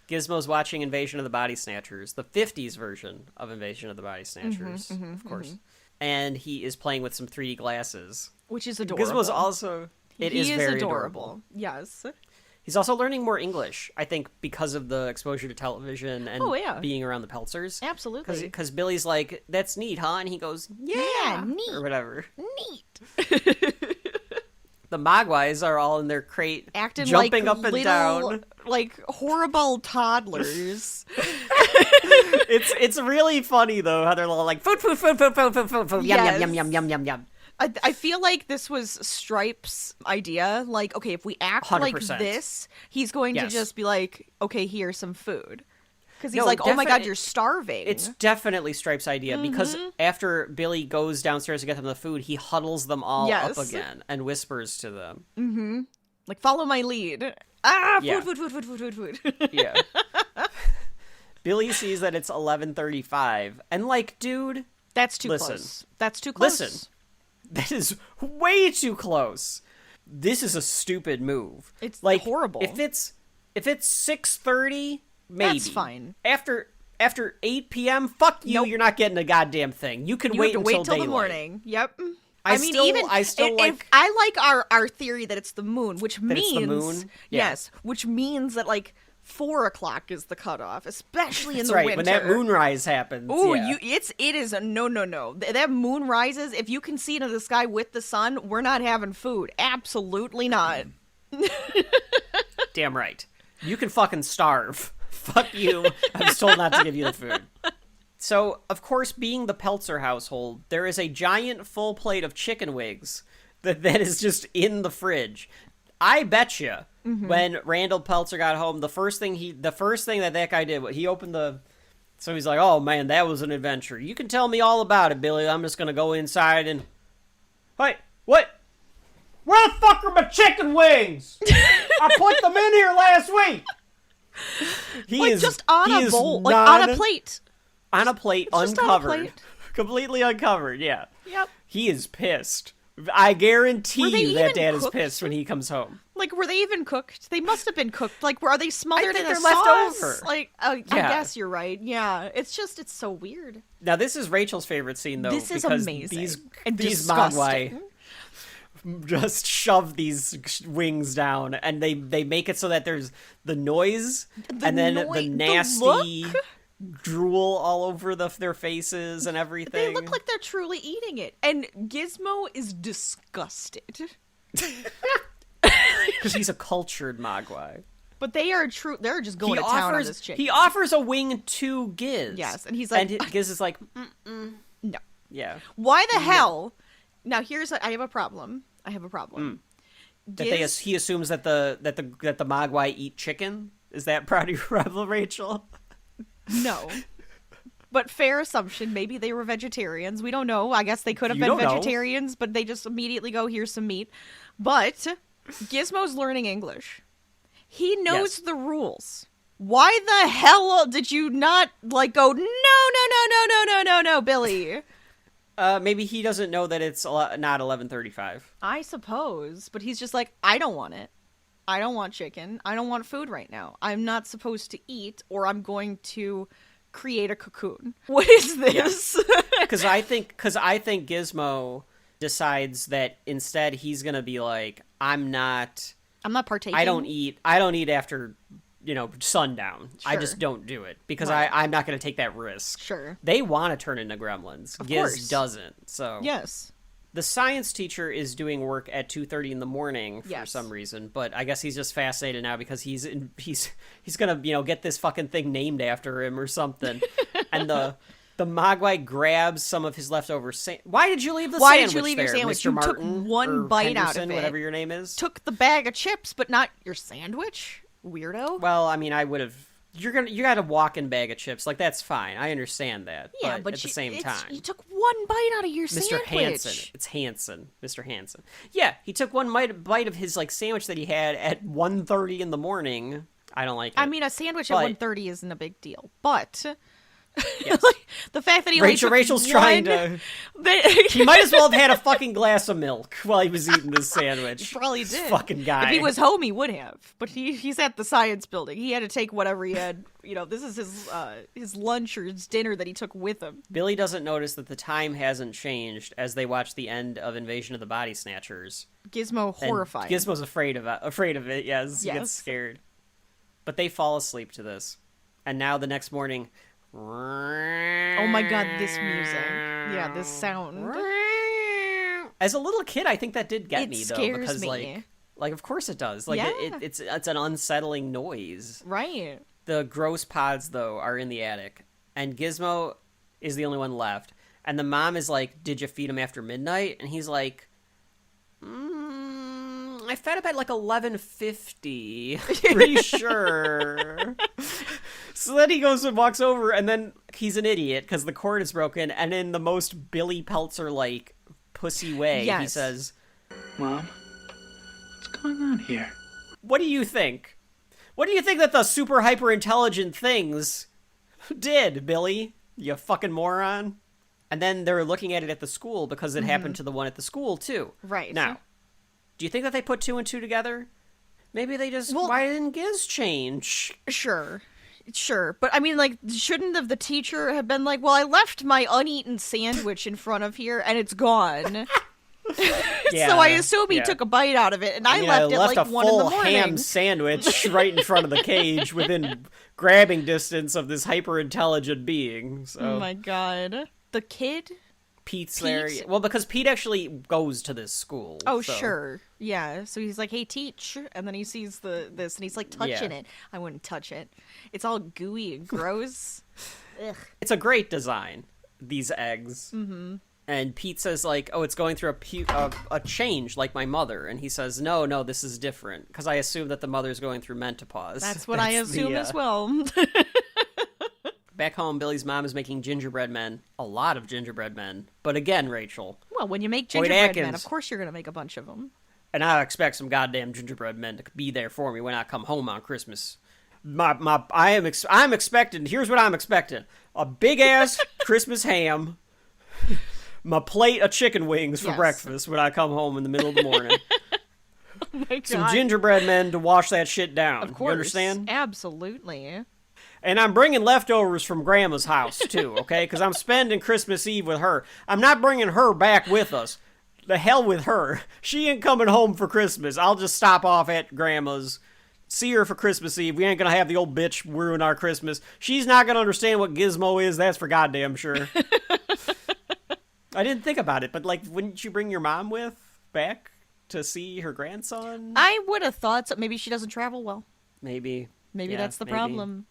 Gizmo's watching Invasion of the Body Snatchers, the 50s version of Invasion of the Body Snatchers, of course. And he is playing with some 3D glasses. Which is adorable. Gizmo's also... It is very adorable. Yes. He's also learning more English, I think, because of the exposure to television and Oh, yeah. being around the Peltzers. Absolutely. Because Billy's like, that's neat, huh? And he goes, yeah, neat. or whatever. Neat. The Mogwais are all in their crate, Acting jumping like up and little, down. like horrible toddlers. It's really funny though how they're all like food, yum Yes. yum yum yum yum yum. I feel like this was Stripe's idea. Like, okay, if we act like 100%. this, he's going to Yes. just be like, okay, here's some food. Because he's No, like, oh my god, defi- you're starving. It's definitely Stripe's idea because Mm-hmm. after Billy goes downstairs to get them the food, he huddles them all Yes. up again and whispers to them. like, follow my lead. Ah, Yeah. food. Yeah. Billy sees that it's 11:35 and like, dude, That's too Listen. close. That's too close. listen. That is way too close. This is a stupid move. It's like horrible. If it's 6:30, maybe. That's fine. After 8 p.m., fuck you. Nope. You're not getting a goddamn thing. You can You wait have to wait until till the daylight. morning. Yep. I mean, still- even I still if like- I like our theory that it's the moon, which That it's means the moon? Yeah. yes, which means that like 4 o'clock is the cutoff, especially in That's the right. winter. When that moonrise happens. Oh, yeah. it is a no. That moon rises. If you can see into the sky with the sun, we're not having food. Absolutely not. Damn right. You can fucking starve. Fuck you. I was told not to give you the food. So, of course, being the Peltzer household, there is a giant full plate of chicken wings that is just in the fridge. I bet you when Randall Peltzer got home, the first thing that guy did, he opened the... So he's like, oh man, that was an adventure. You can tell me all about it, Billy. I'm just going to go inside and... Hey, what? Where the fuck are my chicken wings? I put them in here last week. He Like is just on he a is bowl, like on a non- plate. On a plate, It's just on a uncovered. plate. Completely uncovered, yeah. Yep. He is pissed. I guarantee Were they you that even dad is cooked? pissed when he comes home. Like, were they even cooked? They must have been cooked. Like, are they smothered think in a they're left sauce? over. Like, I Yeah. guess you're right. Yeah, it's so weird. Now, this is Rachel's favorite scene, though. This is because amazing and these disgusting. Mogwai just shove these wings down, and they make it so that there's the noise, and then the nasty drool all over their faces and everything. They look like they're truly eating it, and Gizmo is disgusted. Because he's a cultured Mogwai. But they're just going to town on this chick. He offers a wing to Giz. Yes, and he's like... And Giz is like, No. yeah. Why the hell? Now, I have a problem. That he assumes that the Mogwai eat chicken? Is that part of your problem, Rachel? No. But fair assumption. Maybe they were vegetarians. We don't know. I guess they could have You been don't know. vegetarians, but they just immediately go, here's some meat. But Gizmo's learning English. He knows the rules. Why the hell did you not, like, go, no, Billy? Maybe he doesn't know that it's not 11:35. I suppose. But he's just like, I don't want it. I don't want chicken. I don't want food right now. I'm not supposed to eat, or I'm going to create a cocoon. What is this? Because I think Gizmo decides that instead he's gonna be like, I'm not partaking. I don't eat after sundown. I Sure. just don't do it because Right. I'm not gonna take that risk. Sure. They want to turn into gremlins. Of Giz course. doesn't. So Yes. the science teacher is doing work at 2:30 in the morning for Yes. some reason, but I guess he's just fascinated now because he's gonna get this fucking thing named after him or something. And the Mogwai grabs some of his leftover Why did you leave the Why sandwich did you leave your there, sandwich? Mr. You Martin, took one or bite out of Henderson, it. whatever your name is? Took the bag of chips, but not your sandwich? Weirdo. Well, I mean, I would have. You got a walk-in bag of chips, like that's fine. I understand that. Yeah, but at the same time, you took one bite out of your Mr. sandwich. Hansen. It's Hansen. Mr. Hansen. Yeah, he took one bite of his sandwich that he had at 1:30 in the morning. I don't like it. I mean, a sandwich at But- 1:30 isn't a big deal, but Yes. the fact that he only took Rachel's trying one- to. He might as well have had a fucking glass of milk while he was eating this sandwich. Probably This did. fucking guy. If he was home, he would have. But he's at the science building. He had to take whatever he had. This is his lunch or his dinner that he took with him. Billy doesn't notice that the time hasn't changed as they watch the end of Invasion of the Body Snatchers. Gizmo And horrified. Gizmo's afraid of it. Yes, he Yes. gets scared. But they fall asleep to this, and now the next morning. Oh my god, this music. Yeah, this sound. As a little kid, I think that did get It me though, scares because me. like of course it does. Like Yeah. it's an unsettling noise. Right. The gross pods though are in the attic, and Gizmo is the only one left. And the mom is like, "Did you feed him after midnight?" And he's like, I fed him at like 11:50. Pretty sure. So then he goes and walks over, and then he's an idiot because the cord is broken. And in the most Billy Peltzer like pussy way, he Yes. says, Mom, what's going on here? "What do you think? What do you think that the super hyper intelligent things did, Billy? You fucking moron." And then they're looking at it at the school because it happened to the one at the school too. Right. Now, do you think that they put two and two together? Maybe they just, why didn't Giz change? Sure. But I mean, like, shouldn't the teacher have been like, well, I left my uneaten sandwich in front of here and it's gone. Yeah, So I assume he yeah. took a bite out of it, and I mean, left it like a 1 in the full morning. ham sandwich right in front of the cage within grabbing distance of this hyper intelligent being. So Oh my god. The kid? Pete's there. Well, because Pete actually goes to this school. Oh, so. sure. Yeah. So he's like, hey, teach. And then he sees this, and he's like touching Yeah. it. I wouldn't touch it. It's all gooey and gross. Ugh. It's a great design, these eggs. Mm-hmm. And Pete says, like, oh, it's going through a change like my mother. And he says, no, this is different. Because I assume that the mother's going through menopause. That's what I assume as well. Back home, Billy's mom is making gingerbread men. A lot of gingerbread men. But again, Rachel. Well, when you make Boyd gingerbread men, Atkins. of course you're going to make a bunch of them. And I expect some goddamn gingerbread men to be there for me when I come home on Christmas. I'm expecting, here's what I'm expecting. A big-ass Christmas ham. my plate of chicken wings for Yes. breakfast when I come home in the middle of the morning. Oh my God. Some gingerbread men to wash that shit down. Of course. You understand? Absolutely. And I'm bringing leftovers from Grandma's house, too, okay? Because I'm spending Christmas Eve with her. I'm not bringing her back with us. The hell with her. She ain't coming home for Christmas. I'll just stop off at Grandma's, see her for Christmas Eve. We ain't gonna have the old bitch ruin our Christmas. She's not gonna understand what Gizmo is, that's for goddamn sure. I didn't think about it, but, like, wouldn't you bring your mom back to see her grandson? I would have thought so. Maybe she doesn't travel well. Maybe. Maybe Yeah, that's the maybe. problem.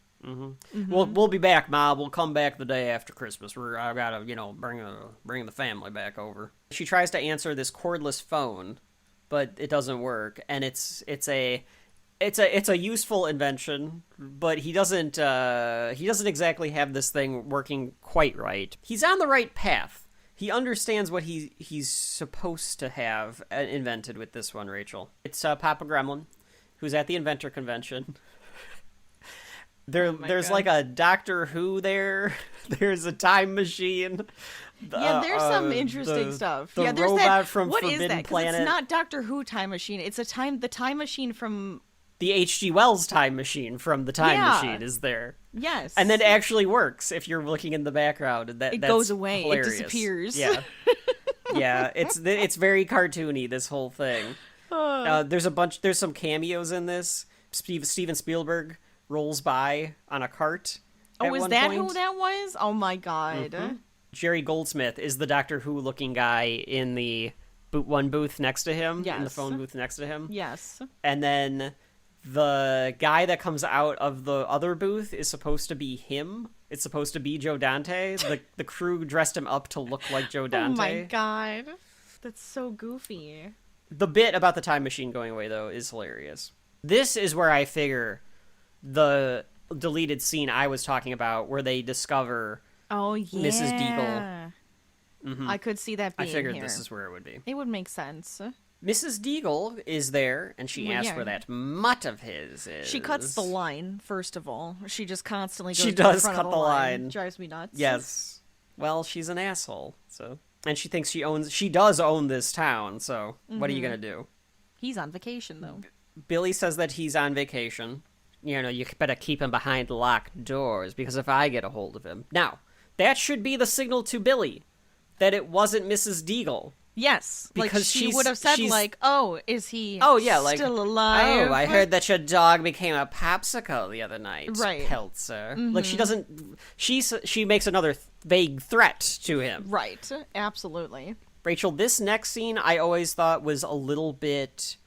We'll be back, Ma. We'll come back the day after Christmas. I gotta, bring the family back over. She tries to answer this cordless phone, but it doesn't work, and it's a useful invention, but he doesn't exactly have this thing working quite right. He's on the right path. He understands what he's supposed to have invented with this one, Rachel. It's Papa Gremlin, who's at the inventor convention. There's God. like a Doctor Who there. There's a time machine. Yeah, there's some interesting stuff. The Yeah, there's robot that. from What is Forbidden that? 'Cause Planet. it's not Doctor Who time machine. It's the time machine from. The H.G. Wells time machine from the time Yeah. machine is there. Yes. And then it actually works if you're looking in the background. And that's goes away. hilarious. It disappears. Yeah. Yeah, it's very cartoony, this whole thing. There's some cameos in this. Steven Spielberg rolls by on a cart. Oh, at is one that point. who that was? Oh my God. Jerry Goldsmith is the Doctor Who looking guy in the one booth next to him, in the Yes. phone booth next to him. Yes. And then the guy that comes out of the other booth is supposed to be him. It's supposed to be Joe Dante. The crew dressed him up to look like Joe Dante. Oh my God. That's so goofy. The bit about the time machine going away, though, is hilarious. This is where I figure the deleted scene I was talking about, where they discover Oh yeah. Mrs. Deagle. I could see that being I figured here. this is where it would be. It would make sense. Mrs. Deagle is there, and she Well, asks yeah. where that mutt of his is. She cuts the line, first of all. She just constantly goes She to the does front cut of the the line. Drives me nuts. Yes. Well, she's an asshole, so... And she thinks she does own this town, so what are you gonna do? He's on vacation, though. Billy says that he's on vacation. You better keep him behind locked doors, because if I get a hold of him... Now, that should be the signal to Billy that it wasn't Mrs. Deagle. Yes. Because like, she she's- would have said, she's- like, oh, is he still alive? Oh, I heard that your dog became a popsicle the other night, Right. Peltzer. Like, she doesn't... She makes another vague threat to him. Right. Absolutely. Rachel, this next scene I always thought was a little bit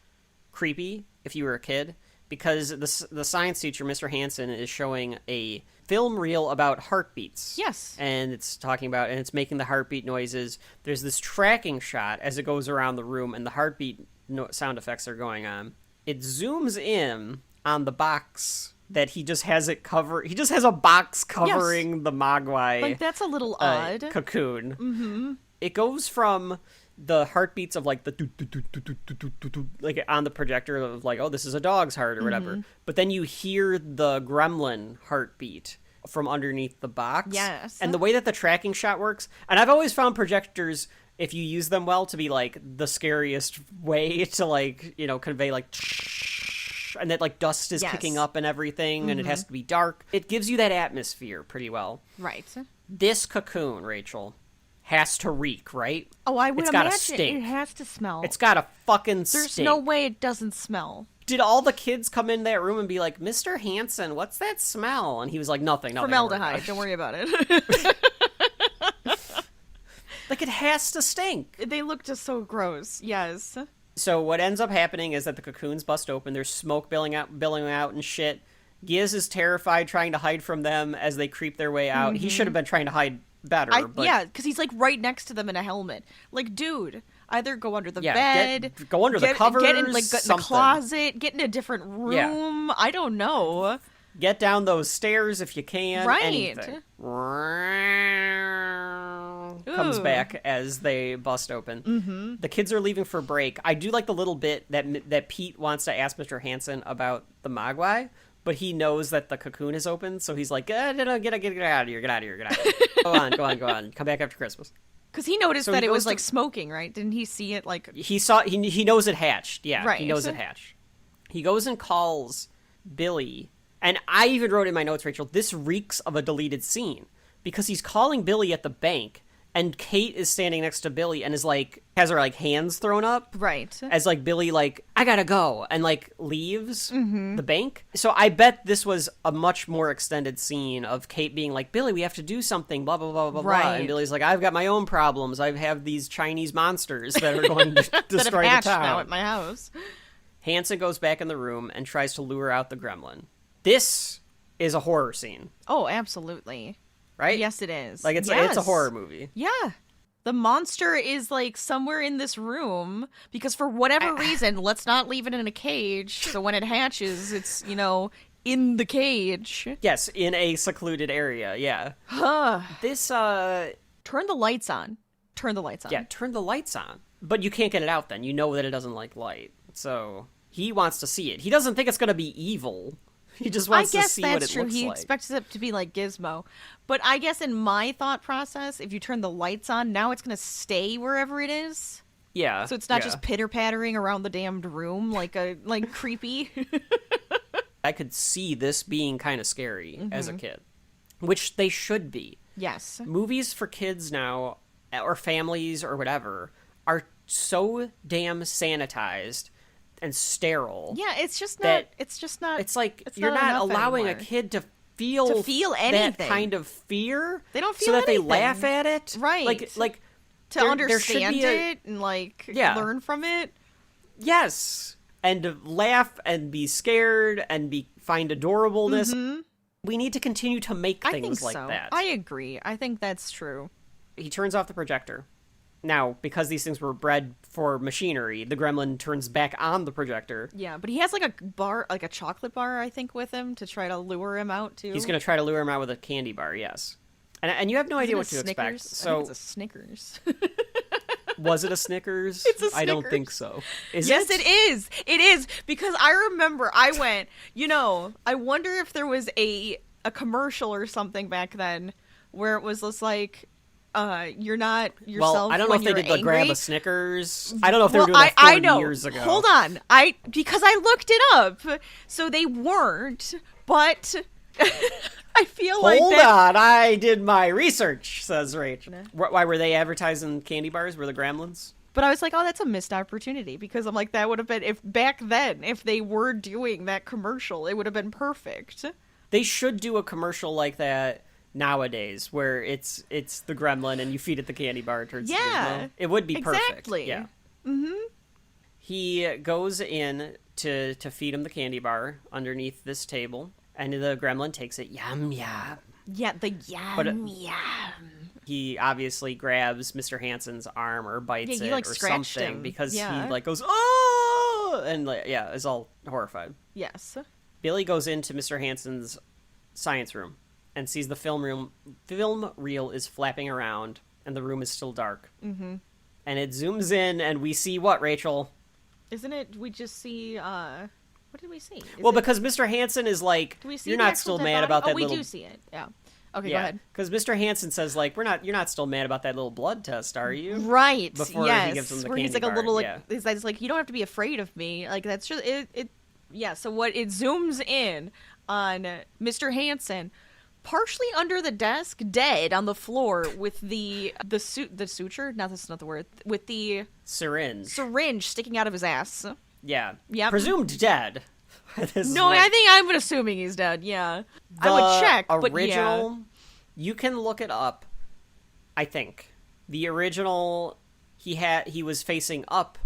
creepy if you were a kid, because the science teacher, Mr. Hansen, is showing a film reel about heartbeats. Yes. And it's it's making the heartbeat noises. There's this tracking shot as it goes around the room, and the heartbeat sound effects are going on. It zooms in on the box that he just has it cover. He just has a box covering the Mogwai Like, that's a little odd. cocoon. Mm-hmm. It goes from the heartbeats of like the like on the projector of like, oh, this is a dog's heart or whatever. But then you hear the gremlin heartbeat from underneath the box. Yes. And the way that the tracking shot works, and I've always found projectors, if you use them well, to be like the scariest way to like, convey like, and that like dust is Yes. kicking up and everything, and it has to be dark. It gives you that atmosphere pretty well. Right. This cocoon, Rachel, has to reek, right? Oh, I would It's gotta imagine stink. it has to smell. It's got a fucking There's stink. no way it doesn't smell. Did all the kids come in that room and be like, Mr. Hansen, what's that smell? And he was like, nothing. Formaldehyde. Don't worry about it. Like, it has to stink. They look just so gross. Yes. So what ends up happening is that the cocoons bust open. There's smoke billowing out and shit. Giz is terrified, trying to hide from them as they creep their way out. He should have been trying to hide better. But Yeah, because he's like right next to them in a helmet. Like, dude, either go under the Yeah, bed, go under the covers, get in like get in something. the closet, get in a different room. Yeah. I don't know. Get down those stairs if you can. Right. Anything. Comes Ooh. back as they bust open. Mm-hmm. The kids are leaving for break. I do like the little bit that Pete wants to ask Mr. Hansen about the Mogwai, but he knows that the cocoon is open, so he's like, get out of here, get out of here. Go on. Come back after Christmas. Because he noticed So that he it was, goes like, to- smoking, right? Didn't he see it, like... He knows it hatched. Yeah, Right. he knows it hatched. He goes and calls Billy, and I even wrote in my notes, Rachel, this reeks of a deleted scene, because he's calling Billy at the bank, and Kate is standing next to Billy and is like, has her like hands thrown up. Right. As like Billy like, I gotta go, and like leaves the bank. So I bet this was a much more extended scene of Kate being like, Billy, we have to do something, blah, blah, blah, blah, blah. Right. And Billy's like, I've got my own problems. I have these Chinese monsters that are going to That have destroy the hatched town. now at my house. Hanson goes back in the room and tries to lure out the gremlin. This is a horror scene, Oh, absolutely. right? Yes, it is. Like it's Yes. a horror movie. Yeah. The monster is, like, somewhere in this room because for whatever reason, let's not leave it in a cage. So when it hatches, it's, in the cage. Yes, in a secluded area. Yeah. This Turn the lights on. Turn the lights on. yeah, turn the lights on. But you can't get it out then. You know that it doesn't like light. So he wants to see it. He doesn't think it's going to be evil. He just wants to see what it that's true. looks He like. expects it to be like Gizmo. But I guess in my thought process, if you turn the lights on, now it's going to stay wherever it is. Yeah. So it's not yeah. just pitter-pattering around the damned room like creepy. I could see this being kind of scary as Mm-hmm. a kid, which they should be. Yes. Movies for kids now, or families or whatever, are so damn sanitized and sterile. Yeah, it's just not. That It's like it's you're not enough allowing anymore. a kid to feel that anything. kind of fear. They don't so feel that they anything. laugh at it. Right. Like to there should understand be it and Yeah. learn from it. yes, and to laugh and be scared and find adorableness. We need to continue to make Mm-hmm. I think things like so. that. I agree. I think that's true. He turns off the projector. Now, because these things were bred for machinery, the gremlin turns back on the projector. Yeah, but he has like a bar, like a chocolate bar, I think, with him to try to lure him out too. He's going to try to lure him out with a candy bar, yes. And you have no idea what to expect. So, I think it's a Snickers. was it a Snickers? It's a I don't Snickers. think so. Is Yes, it? it is. It is because I remember I went. I wonder if there was a commercial or something back then where it was just like, you're not yourself. Well, I don't know when if they you're did the grab angry. a Snickers. I don't know if they were Well, doing that 40 I know. years ago. Hold on, because I looked it up, so they weren't. But I feel like Hold that. on, I did my research, says Rach. Why were they advertising candy bars? Were the Gremlins? But I was like, oh, that's a missed opportunity because I'm like, that would have been if back then, if they were doing that commercial, it would have been perfect. They should do a commercial like that nowadays, where it's the gremlin and you feed it the candy bar. It turns to Yeah, Gizmo. It would be perfect. exactly. Yeah. Mm-hmm. He goes in to feed him the candy bar underneath this table, and the gremlin takes it. Yum yum. Yeah, the yum But, yum. He obviously grabs Mr. Hansen's arm or bites Yeah, he, it like, or scratched something him. because Yeah. he like goes oh and like yeah is all horrified. Yes. Billy goes into Mr. Hansen's science room and sees the film reel is flapping around and the room is still dark. Mm-hmm. And it zooms in and we see what, Rachel? Isn't it? We just see. What did we see? Because Mr. Hansen is like, do we see you're the not actual still dead mad body? about that we little. do see it. Yeah. Okay, go Yeah, ahead. because Mr. Hansen says like, you're not still mad about that little blood test, are you? Right. Before he yes. gives him the where he's candy like a bar, little like yeah. it's like you don't have to be afraid of me. Like that's just it. Yeah. So what it zooms in on Mr. Hansen, partially under the desk, dead on the floor with the suture. No, that's not the word. With the syringe sticking out of his ass. Yeah. Yep. Presumed dead. This is No, what- I think I'm assuming he's dead. Yeah. I would check, but original, yeah. you can look it up. I think the original he was facing up,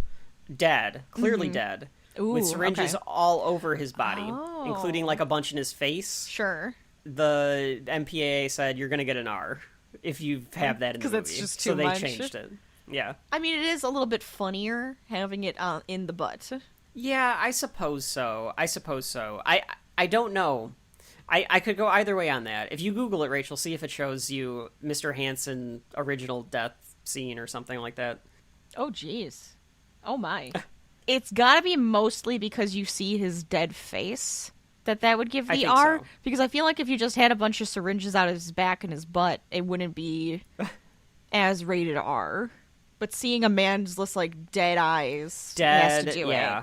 dead, clearly dead, Ooh, with syringes okay. all over his body, Oh. including like a bunch in his face. Sure. The MPAA said you're gonna get an R if you have that in the 'Cause movie. that's just so too they much. changed it. Yeah. I mean, it is a little bit funnier having it in the butt. Yeah, I suppose so. I don't know. I could go either way on that. If you Google it, Rachel, see if it shows you Mr. Hansen original death scene or something like that. Oh, jeez. Oh, my. It's gotta be mostly because you see his dead face that would give I the think R. so. Because I feel like if you just had a bunch of syringes out of his back and his butt, it wouldn't be as rated R. But seeing a man just like dead eyes has to do it.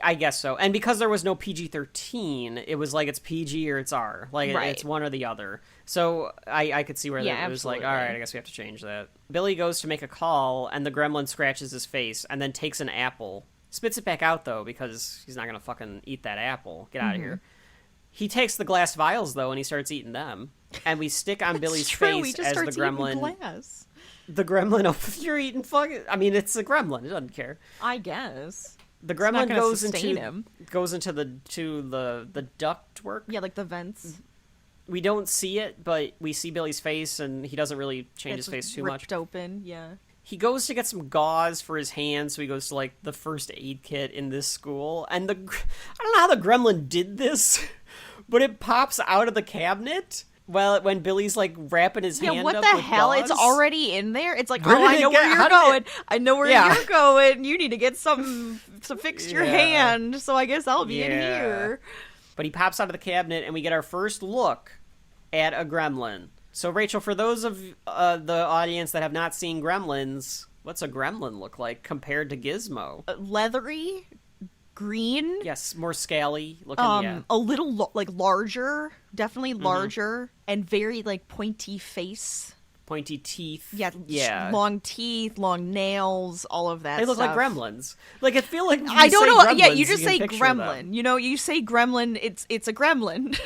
I guess so. And because there was no PG-13, it was like it's PG or it's R. Like, it's one or the other. So I could see where it was like, all right, I guess we have to change that. Billy goes to make a call, and the gremlin scratches his face and then takes an apple. Spits it back out, though, because he's not going to fucking eat that apple. Get out of here. He takes the glass vials, though, and he starts eating them. And we stick on Billy's face as the gremlin. The gremlin, you're eating fucking... I mean, it's a gremlin. It doesn't care. I guess. The gremlin goes into the ductwork. Yeah, like the vents. We don't see it, but we see Billy's face, and he doesn't really change his face too much. Ripped open, yeah. He goes to get some gauze for his hands, so he goes to, like, the first aid kit in this school. And I don't know how the gremlin did this, but it pops out of the cabinet when Billy's, like, wrapping his hand up with gauze. Yeah, what the hell? Gauze. It's already in there? It's like, I know where you're going. I know where you're going. You need to get some to fix your hand, so I guess I'll be in here. But he pops out of the cabinet, and we get our first look at a gremlin. So, Rachel, for those of the audience that have not seen Gremlins, what's a gremlin look like compared to Gizmo? Leathery, green. Yes, more scaly looking, a little, larger, definitely larger, and very, pointy face. Pointy teeth. Yeah. Long teeth, long nails, all of that They look stuff. like gremlins. Like, I feel like I don't know. Gremlins, yeah, you just say gremlin. Them. You know, you say gremlin, it's a gremlin.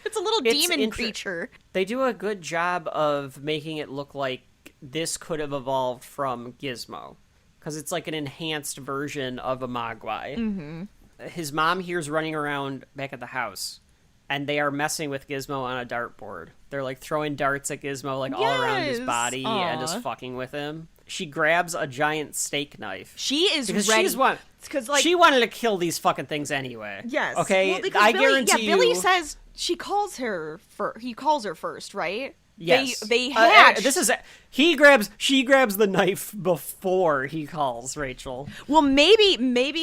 It's a little demon creature. They do a good job of making it look like this could have evolved from Gizmo. Because it's like an enhanced version of a Mogwai. Mm-hmm. His mom hears running around back at the house. And they are messing with Gizmo on a dartboard. They're, like, throwing darts at Gizmo, like, all around his body and just fucking with him. She grabs a giant steak knife. She is because ready. She wanted to kill these fucking things anyway. Yes. Okay? Well, I guarantee you... Billy says he calls her first, right? Yes. They hatch. She grabs the knife before he calls Rachel. Well, maybe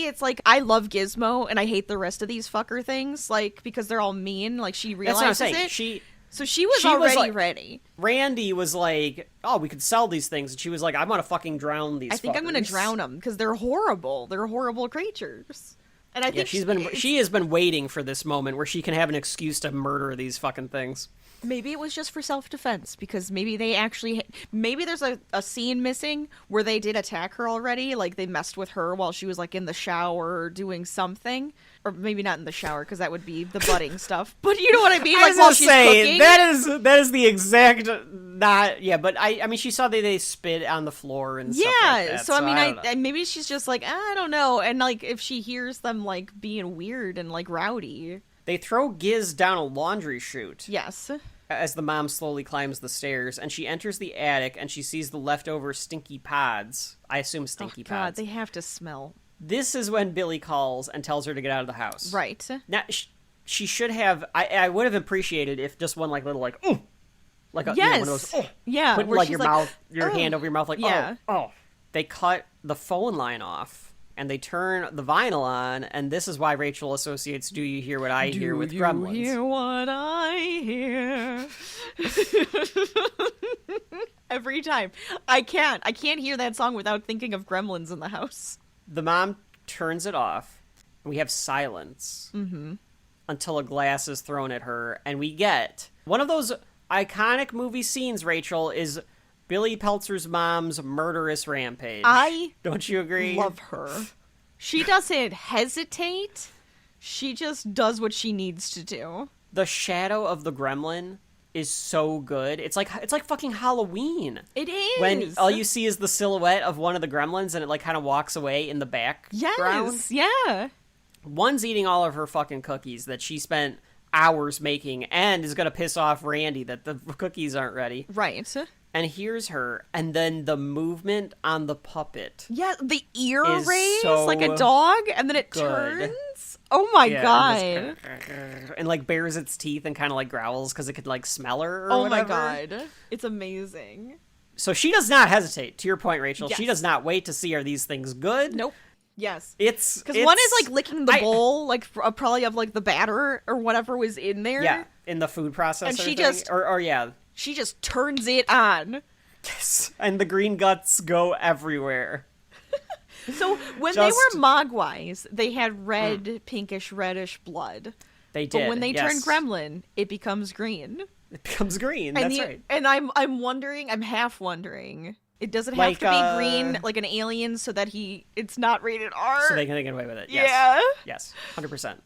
it's like, I love Gizmo and I hate the rest of these fucker things, like, because they're all mean. Like, she realizes That's what I'm saying. So she was already ready. Randy was like, oh, we could sell these things. And she was like, I want to fucking drown these I think fuckers. I'm going to drown them because they're horrible. They're horrible creatures. And I think she has been waiting for this moment where she can have an excuse to murder these fucking things. Maybe it was just for self-defense, because maybe there's a scene missing where they did attack her already, like they messed with her while she was like in the shower doing something, or maybe not in the shower because that would be the budding stuff. But you know what I mean, like while she's cooking. That is the exact but I mean she saw that they spit on the floor and stuff like that. So I mean maybe she's just like, I don't know, and like if she hears them like being weird and like rowdy. They throw Giz down a laundry chute. Yes. As the mom slowly climbs the stairs, and she enters the attic, and she sees the leftover stinky pods. I assume stinky pods. God, they have to smell. This is when Billy calls and tells her to get out of the house. Right. Now, she should have... I would have appreciated if just one, little, ooh! Like one of those, oh! Yeah. Putting, your hand over your mouth, oh! They cut the phone line off. And they turn the vinyl on, and this is why Rachel associates Do You Hear What I Hear with Gremlins. Do you hear what I hear? Every time. I can't hear that song without thinking of Gremlins in the house. The mom turns it off, and we have silence until a glass is thrown at her, and we get one of those iconic movie scenes, Rachel, is... Billy Peltzer's mom's murderous rampage. Don't you agree? Love her. She doesn't hesitate. She just does what she needs to do. The shadow of the gremlin is so good. It's like fucking Halloween. It is. When all you see is the silhouette of one of the gremlins and it kind of walks away in the background. Yes, yeah. One's eating all of her fucking cookies that she spent hours making and is going to piss off Randy that the cookies aren't ready. Right. And here's her, and then the movement on the puppet. Yeah, the ear raise like a dog, and then it turns. Oh my god! And bares its teeth and kind of growls because it could smell her. Or whatever. My god, it's amazing. So she does not hesitate. To your point, Rachel, she does not wait to see are these things good. Nope. Yes. It's because one is licking the bowl, probably of the batter or whatever was in there. Yeah, in the food processor. And she thing. Or yeah. She just turns it on. Yes. And the green guts go everywhere. So when they were Mogwais, they had red, pinkish, reddish blood. They did. But when they turn gremlin, it becomes green. It becomes green. And That's right. And I'm wondering, I'm half wondering, it doesn't have to be green like an alien so that it's not rated R. So they can get away with it. Yes. Yeah. Yes. 100%.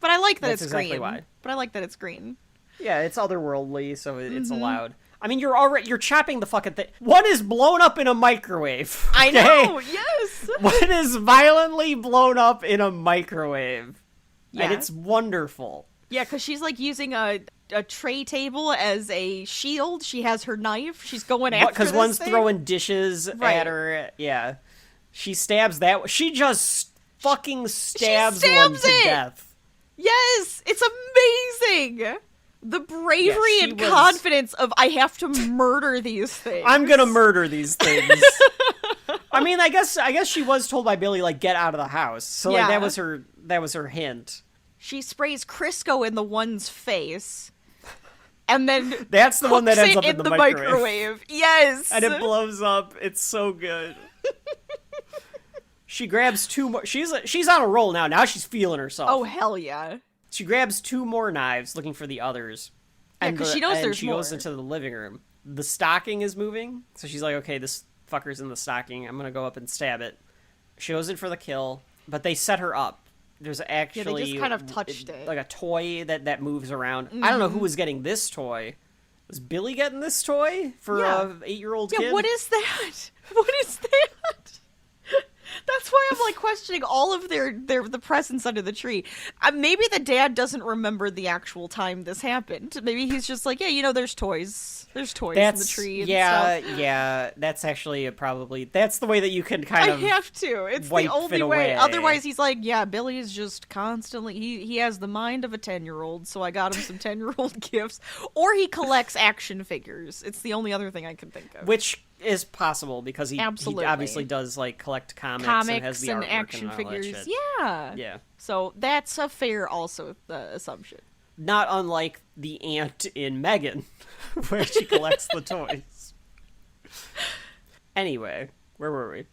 But I like that That's it's exactly green. why. But I like that it's green. Yeah, it's otherworldly, so it's allowed. I mean, you're chopping the fucking thing. One is blown up in a microwave. I okay? know, yes. One is violently blown up in a microwave. Yeah. And it's wonderful. Yeah, because she's like using a tray table as a shield. She has her knife. She's going after Because this one's thing. throwing dishes Right. at her. Yeah. She stabs that. She just fucking stabs one to death. Yes, it's amazing. The bravery and was- confidence of I have to murder these things. I'm gonna murder these things. I mean, I guess she was told by Billy, like, get out of the house. So like Yeah. that was her hint. She sprays Crisco in the one's face, and then That's the one that cooks ends it up in the microwave. Yes, And it blows up. It's so good. She grabs 2 more. She's on a roll now. Now she's feeling herself. Oh hell yeah! She grabs 2 more knives, looking for the others. Yeah, And 'cause she knows and there's she goes more. into the living room. The stocking is moving, so she's like, "Okay, this fucker's in the stocking. I'm gonna go up and stab it." She goes in for the kill, but they set her up. There's actually just kind of touched it. like a toy that moves around. I don't know who was getting this toy. Was Billy getting this toy for a 8-year-old Yeah, kid? what is that? What is that? That's why I'm like questioning all of the presents under the tree. Maybe the dad doesn't remember the actual time this happened. Maybe he's just like, yeah, there's toys. There's toys in the tree. And stuff. Yeah. That's actually that's the way that you can kind of. I have to. It's wipe the only it way. away. Otherwise, he's like, yeah, Billy is just constantly. He has the mind of a 10-year-old, so I got him some 10-year-old gifts. Or he collects action figures. It's the only other thing I can think of. Which is possible because he Absolutely. obviously does like collect comics and has the and artwork action and all that figures. shit. Yeah. Yeah. So that's a fair assumption. Not unlike the aunt in Megan, where she collects the toys. Anyway, where were we?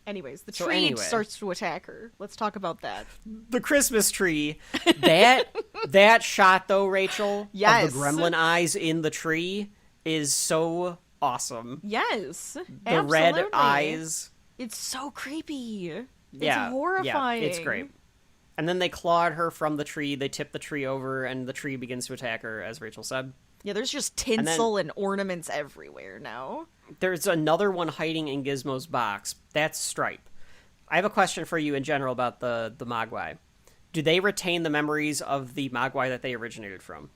Anyways, the So tree anyway. starts to attack her. Let's talk about that. The Christmas tree. That shot though, Rachel, Yes. of the gremlin eyes in the tree is so awesome. Yes. The red eyes. It's so creepy. It's Yeah, horrifying. Yeah, it's great. And then they clawed her from the tree. They tip the tree over, and the tree begins to attack her, as Rachel said. Yeah, there's just tinsel and ornaments everywhere now. There's another one hiding in Gizmo's box. That's Stripe. I have a question for you in general about the Mogwai. Do they retain the memories of the Mogwai that they originated from?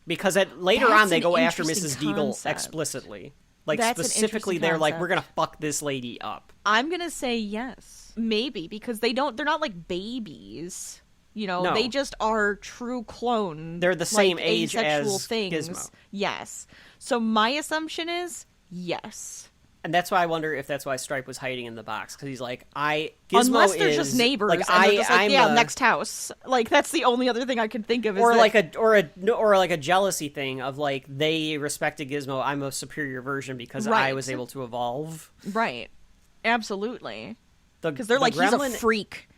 Because later That's on, they an go after interesting Mrs. Deagle concept. explicitly. Like, That's an specifically, interesting they're like, we're concept. gonna fuck this lady up. I'm gonna say yes. Maybe, because they're not like babies. No. They just are true clones. They're the same like, age asexual as things. Gizmo. Yes. So my assumption is yes. And that's why I wonder if that's why Stripe was hiding in the box, because he's like, Gizmo Unless they're is, just neighbors, like, and they're just like, I'm yeah, a- next house. Like that's the only other thing I can think of. Is or that, like a jealousy thing of like they respected Gizmo. I'm a superior version because I Right. was able to evolve. right, absolutely. Because Because they're like, he's a freak.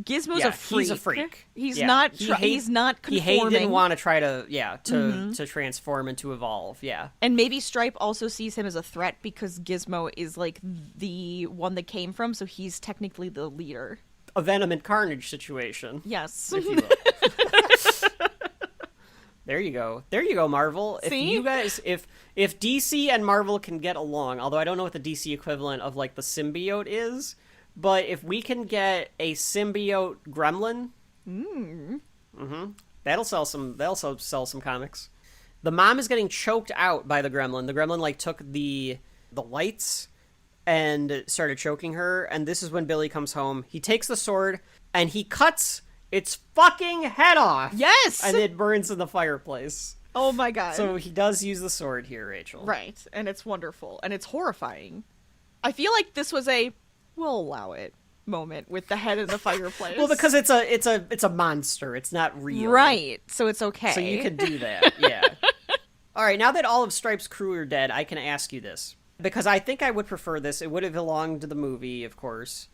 Gizmo's a freak. He's a freak. He's Yeah. not. He He's not He conforming. didn't want to try to to transform and to evolve. Yeah. And maybe Stripe also sees him as a threat because Gizmo is like the one that came from, so he's technically the leader. A Venom and Carnage situation. Yes. If you will. There you go, Marvel. If See? you guys, if DC and Marvel can get along, although I don't know what the DC equivalent of like the symbiote is, but if we can get a symbiote gremlin, that'll sell some comics. The mom is getting choked out by the gremlin. The gremlin like took the lights and started choking her, and this is when Billy comes home. He takes the sword and he cuts its fucking head off. Yes! And it burns in the fireplace. Oh my god. So he does use the sword here, Rachel. Right, and it's wonderful, and it's horrifying. I feel like this was a we'll allow it moment with the head in the fireplace. Well, because it's a monster. It's not real. right, so it's okay. So you can do that. Yeah. All right, now that all of Stripe's crew are dead, I can ask you this. Because I think I would prefer this. It would have belonged to the movie, of course,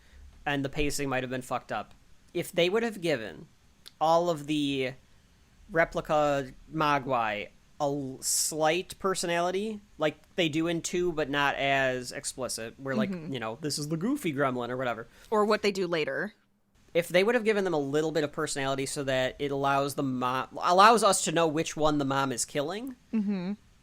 and the pacing might have been fucked up. If they would have given all of the replica Mogwai a slight personality, like they do in 2, but not as explicit, where, like, this is the goofy gremlin or whatever. Or what they do later. If they would have given them a little bit of personality so that it allows us to know which one the mom is killing,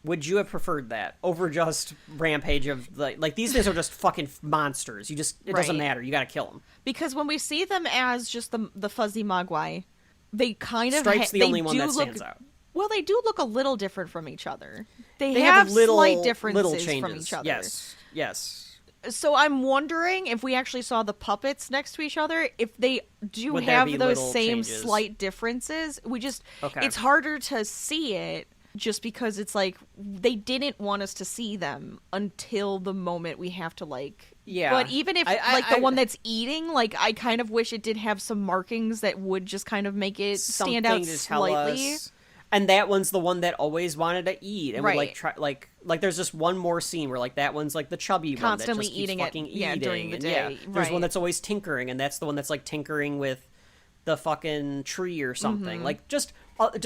would you have preferred that over just rampage of like these things are just fucking monsters? It doesn't matter. You got to kill them. Because when we see them as just the fuzzy Mogwai, they kind of Stripe's the only one that stands out. Well, they do look a little different from each other. They have slight differences little changes from each other. Yes. So I'm wondering if we actually saw the puppets next to each other, if they do have those same slight differences. It's harder to see it just because it's like they didn't want us to see them until the moment we have to But even if the one that's eating, like, I kind of wish it did have some markings that would just kind of make it stand out slightly. And that one's the one that always wanted to eat, and would try there's just one more scene where that one's the chubby constantly one that just eating keeps fucking eating during the day. There's one that's always tinkering, and that's the one that's tinkering with the fucking tree or something. Just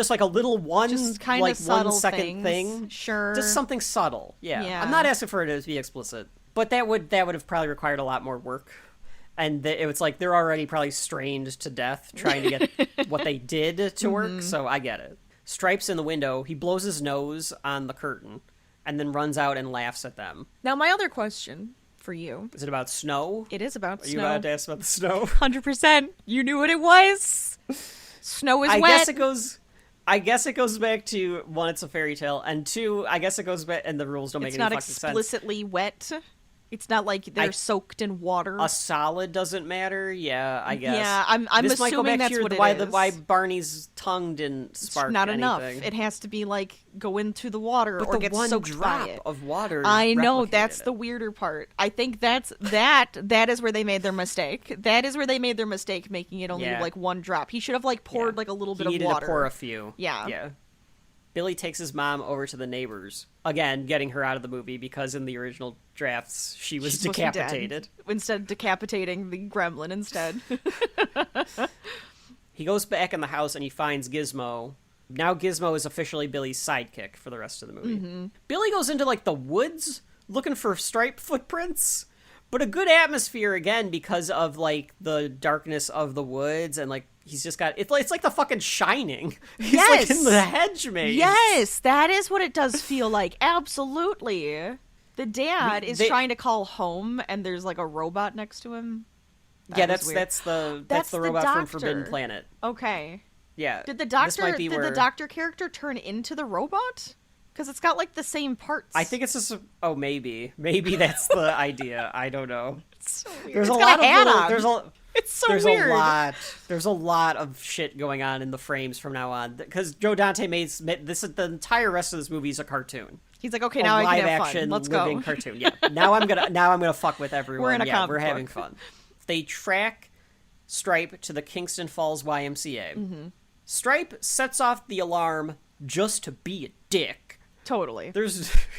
like a little one, just kind of 1 second thing. Sure, just something subtle. Yeah. I'm not asking for it to be explicit, but that would have probably required a lot more work. And it's they're already probably strained to death trying to get what they did to work. So I get it. Stripe's in the window. He blows his nose on the curtain and then runs out and laughs at them. Now, my other question for you. Is it about snow? It is about snow. Are you about to ask about the snow? 100%. You knew what it was. Snow is wet. I guess it goes back to, 1, it's a fairy tale, and 2, I guess it goes back, and the rules don't make any fucking sense. It's not explicitly wet. It's not like they're soaked in water. A solid doesn't matter. Yeah, I guess. Yeah, I'm assuming that's what it is. Why Barney's tongue didn't spark it's not anything. enough. It has to be go into the water or get soaked by it. Of water. I know, that's the weirder part. I think that is where they made their mistake. That is where they made their mistake, making it only 1 drop. He should have poured a little bit of water. He needed to pour a few. Yeah. Billy takes his mom over to the neighbors. Again, getting her out of the movie because in the original drafts, she was decapitated. Instead of decapitating the gremlin instead. He goes back in the house and he finds Gizmo. Now Gizmo is officially Billy's sidekick for the rest of the movie. Mm-hmm. Billy goes into the woods looking for Stripe footprints. But a good atmosphere, again, because of, the darkness of the woods, and, he's just got... It's like the fucking Shining. He's, in the hedge maze. Yes, that is what it does feel like. Absolutely. The dad is trying to call home, and there's, a robot next to him. That's the robot doctor. from Forbidden Planet. Okay. Yeah. Did the doctor character turn into the robot? Because it's got the same parts. I think it's just maybe that's the idea. I don't know. It's so weird. There's it's a got lot a hat of on. It's so weird. There's a lot of shit going on in the frames from now on because Joe Dante made this. The entire rest of this movie is a cartoon. He's like, okay, now I can have fun. Let's go. Living cartoon. Yeah. Now I'm gonna fuck with everyone. We're in a comic we're book. having fun. They track Stripe to the Kingston Falls YMCA. Mm-hmm. Stripe sets off the alarm just to be a dick. Totally.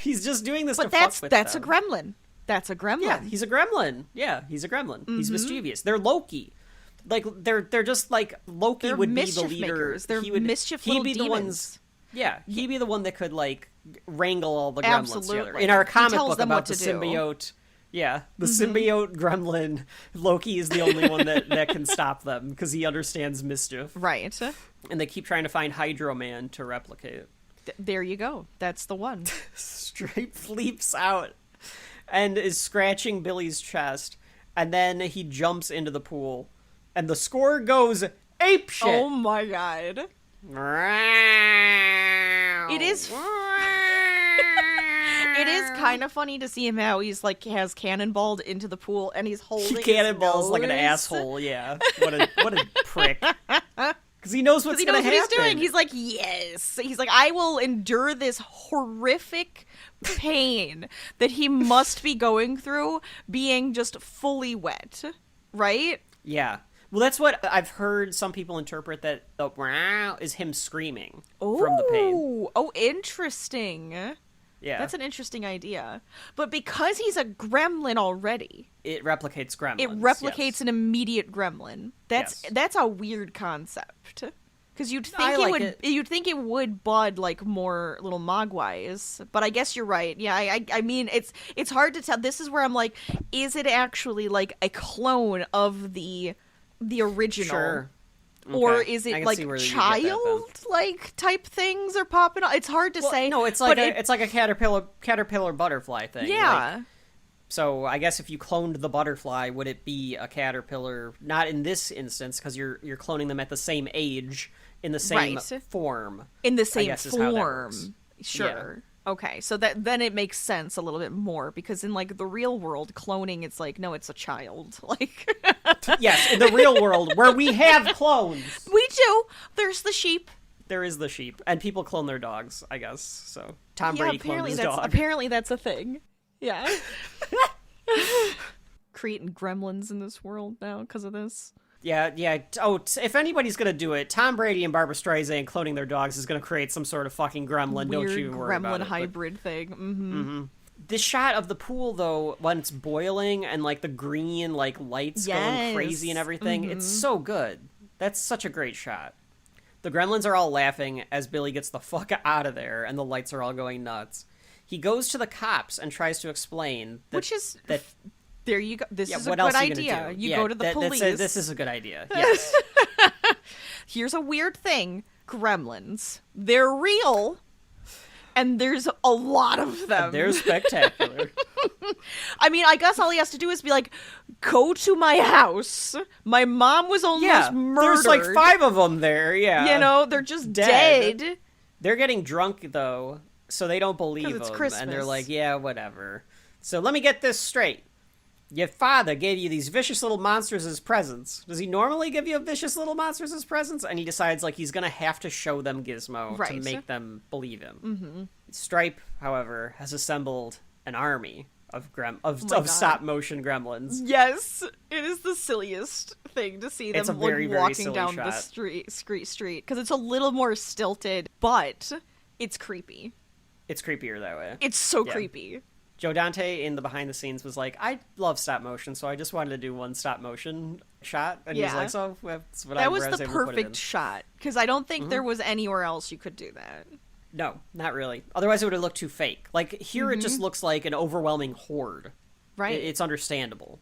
He's just doing this but to fuck with that's them. a gremlin. That's a gremlin. Yeah, he's a gremlin. Mm-hmm. He's mischievous. They're Loki. They're just Loki would be the leader. Makers. They're mischief little demons. The ones. Yeah, he'd be the one that could wrangle all the gremlins Absolutely. together. In our comic book about the symbiote. Yeah, the symbiote gremlin, Loki is the only one that can stop them because he understands mischief. Right. And they keep trying to find Hydro Man to replicate it. There you go. That's the one. Stripe leaps out and is scratching Billy's chest, and then he jumps into the pool, and the score goes apeshit. Oh my god. It is... It is kind of funny to see him how he's has cannonballed into the pool and he's holding he cannonballs like an asshole. Yeah, what a prick. Because he knows what's going to happen. He knows what he's doing. He's like, yes. He's like, I will endure this horrific pain that he must be going through being just fully wet. Right? Yeah. Well, that's what I've heard some people interpret, that the wow is him screaming from the pain. Oh, interesting. Yeah. That's an interesting idea. But because he's a gremlin already, It replicates gremlins. it replicates yes. an immediate gremlin. That's a weird concept. Because you'd think it would bud like more little mogwais, but I guess you're right. Yeah, I mean it's hard to tell. This is where I'm like, is it actually like a clone of the original? Sure. Or Okay. is I it can like see where you get that, then. child like type things are popping up? It's hard to say. No, it's like it's like a caterpillar butterfly thing. Yeah. Like, so I guess if you cloned the butterfly, would it be a caterpillar? Not in this instance, because you're cloning them at the same age, in the same Right. form. In the same guess is how that form. works. Sure. Okay, so then it makes sense a little bit more, because in like the real world, cloning, it's like, no, it's a child. Like Yes, in the real world, where we have clones. we do. There's the sheep. There is the sheep, and people clone their dogs, I guess. So Tom Brady cloned his dog. Apparently that's a thing. Yeah. Creating gremlins in this world now because of this. Yeah. Oh, if anybody's gonna do it, Tom Brady and Barbra Streisand cloning their dogs is gonna create some sort of fucking gremlin. Weird Don't you worry gremlin about it. hybrid thing. Mm-hmm. This shot of the pool, though, when it's boiling and like the green like lights going Yes. crazy and everything, it's so good. That's such a great shot. The gremlins are all laughing as Billy gets the fuck out of there, and the lights are all going nuts. He goes to the cops and tries to explain that, Which is that there you go. This is a what good else are you idea. gonna do? You Yeah, go to the police. This is a good idea. Yes. Here's a weird thing. Gremlins. They're real. And there's a lot of them. They're spectacular. I mean, I guess all he has to do is be like, go to my house. My mom was almost murdered. There's like 5 of them there. Yeah. You know, they're just Dead. dead. They're getting drunk, though, so they don't believe it's them. Christmas. And they're like, yeah, whatever. So let me get this straight. Your father gave you these vicious little monsters as presents. Does he normally give you vicious little monsters as presents? And he decides like he's gonna have to show them Gizmo to Right. make them believe him. Mm-hmm. Stripe, however, has assembled an army of stop motion gremlins. Yes, it is the silliest thing to see them It's a very, like, very walking silly down the shot. street because it's a little more stilted, but it's creepy. It's creepier that way. It's so Yeah. creepy. Joe Dante in the behind the scenes was like, I love stop motion, so I just wanted to do one stop motion shot. And he's Yeah. like, so that's what That was was the able to put it in. perfect shot because I don't think there was anywhere else you could do that. No, not really. Otherwise, it would have looked too fake. Like, here it just looks like an overwhelming horde. Right. It's understandable.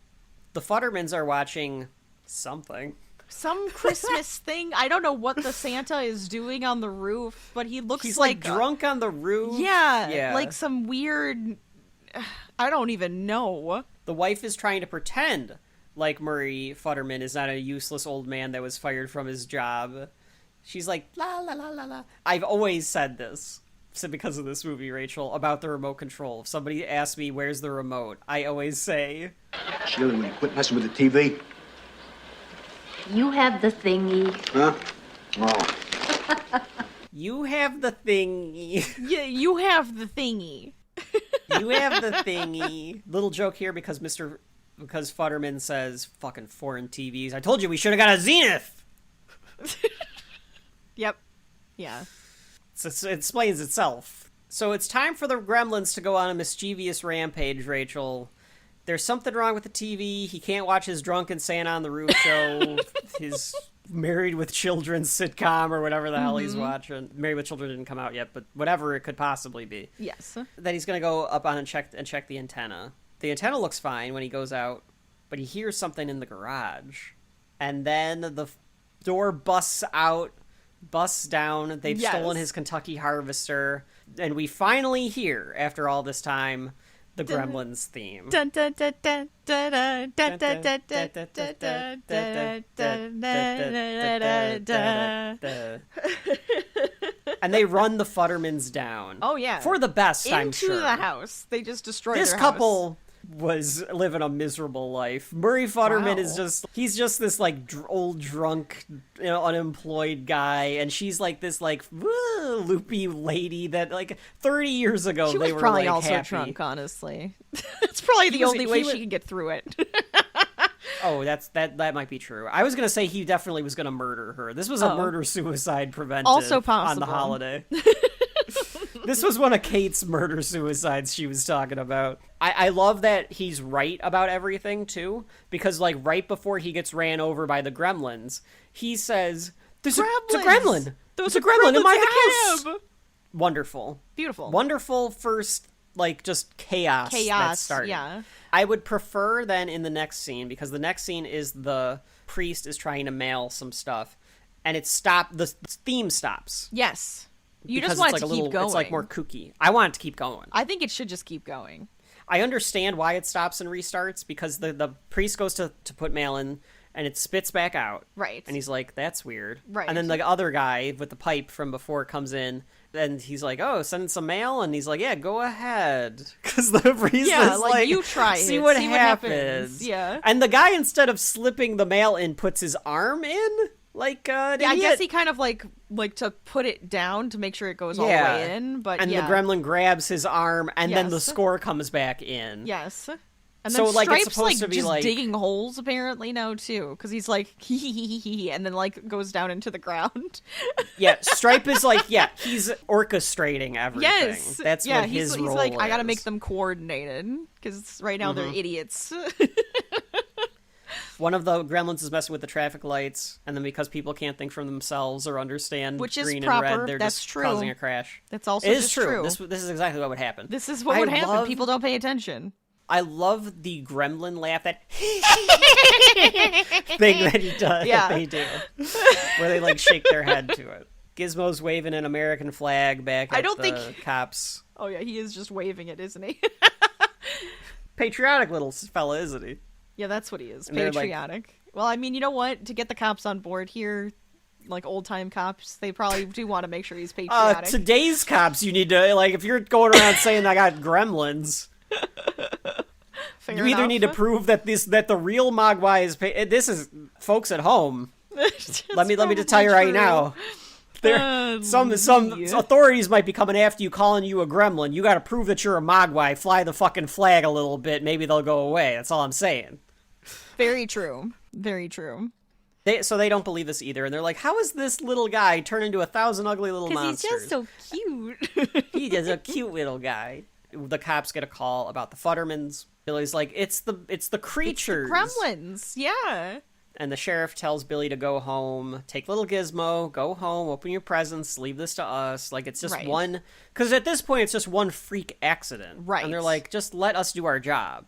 The Futtermans are watching something. Some Christmas thing. I don't know what the Santa is doing on the roof, but he looks He's like drunk on the roof. Yeah, like some weird. I don't even know. The wife is trying to pretend like Murray Futterman is not a useless old man that was fired from his job. She's like, la la la la la. I've always said this, so because of this movie, Rachel, about the remote control. If somebody asks me, where's the remote? I always say... Sheila, will you quit messing with the TV? You have the thingy. Huh? Oh. You have the thingy. Yeah, you have the thingy. You have the thingy. Little joke here because Futterman says, fucking foreign TVs. I told you we should have got a Zenith! Yep. Yeah. It explains itself. So it's time for the Gremlins to go on a mischievous rampage, Rachel. There's something wrong with the TV. He can't watch his Drunken Santa on the Roof show, his Married with Children sitcom, or whatever the hell he's watching. Married with Children didn't come out yet, but whatever it could possibly be. Yes. Then he's going to go up on and check the antenna. The antenna looks fine when he goes out, but he hears something in the garage. And then the door busts down. They've stolen his Kentucky Harvester. And we finally hear, after all this time, the Gremlins theme. Dun dun dun dun dun dun dun dun dun dun dun dun dun dun. And they run the Futtermans down. Oh yeah, for the best, I'm into sure. the house. They just destroyed This their couple was living a miserable life. Murray Futterman is he's just this like old drunk, unemployed guy, and she's like this like loopy lady that like 30 years ago she they was were probably like also happy. drunk. Honestly, it's probably the only way she can get through it. Oh, that might be true. I was gonna say he definitely was gonna murder her. This was a murder-suicide preventive Also possible. on the holiday. This was one of Kate's murder-suicides she was talking about. I love that he's right about everything, too, because, like, right before he gets ran over by the gremlins, he says, There's a gremlin! There's a gremlin in my house! Wonderful. Beautiful. Wonderful first, like, just chaos that started. Yeah. I would prefer then in the next scene, because the next scene is the priest is trying to mail some stuff, and the theme stops. Yes. You Because just want it's it like to keep going. It's like more kooky. I want it to keep going. I think it should just keep going. I understand why it stops and restarts, because the priest goes to put mail in, and it spits back out. Right. And he's like, that's weird. Right. And then the other guy with the pipe from before comes in, and he's like, oh, send some mail? And he's like, yeah, go ahead. Because the priest is like, you try see it. what See happens. Yeah. And the guy, instead of slipping the mail in, puts his arm in? Like, I guess he kind of like to put it down to make sure it goes all the way in, but and the gremlin grabs his arm, and then the Yes. score comes back in. Yes. And So, then like, it's Stripe's supposed to be, just like- digging holes apparently now too, because he's like hee, and then like goes down into the ground. Yeah, Stripe is like, he's orchestrating everything. Yes, That's what his he's role like, is. I gotta make them coordinated because right now they're idiots. One of the gremlins is messing with the traffic lights, and then because people can't think for themselves or understand Which is green proper, and red, they're that's just true. causing a crash. That's also It is just true. true. This is exactly what would happen. This is what would happen. People don't pay attention. I love the gremlin laugh, that thing that he does. Yeah. That they do, where they like shake their head to it. Gizmo's waving an American flag back at the cops. Oh yeah, he is just waving it, isn't he? Patriotic little fella, isn't he? Yeah, that's what he is. And they're like- Patriotic. Well, I mean, you know what? To get the cops on board here, like old-time cops, they probably do want to make sure he's patriotic. Today's cops, you need to, like, if you're going around saying I got gremlins, Fair you either enough. need to prove that the real Mogwai is this is, folks at home, let me just tell you right now, there some authorities might be coming after you, calling you a gremlin. You got to prove that you're a Mogwai. Fly the fucking flag a little bit, maybe they'll go away. That's all I'm saying. Very true. Very true. So they don't believe this either, and they're like, how is this little guy turned into 1,000 ugly little monsters? He's just so cute. He is a cute little guy. The cops get a call about the Futtermans. Billy's like, it's the creatures. Gremlins, yeah. And the sheriff tells Billy to go home, take little Gizmo, go home, open your presents, leave this to us. Like, it's just one... Because at this point, it's just one freak accident. Right. And they're like, just let us do our job.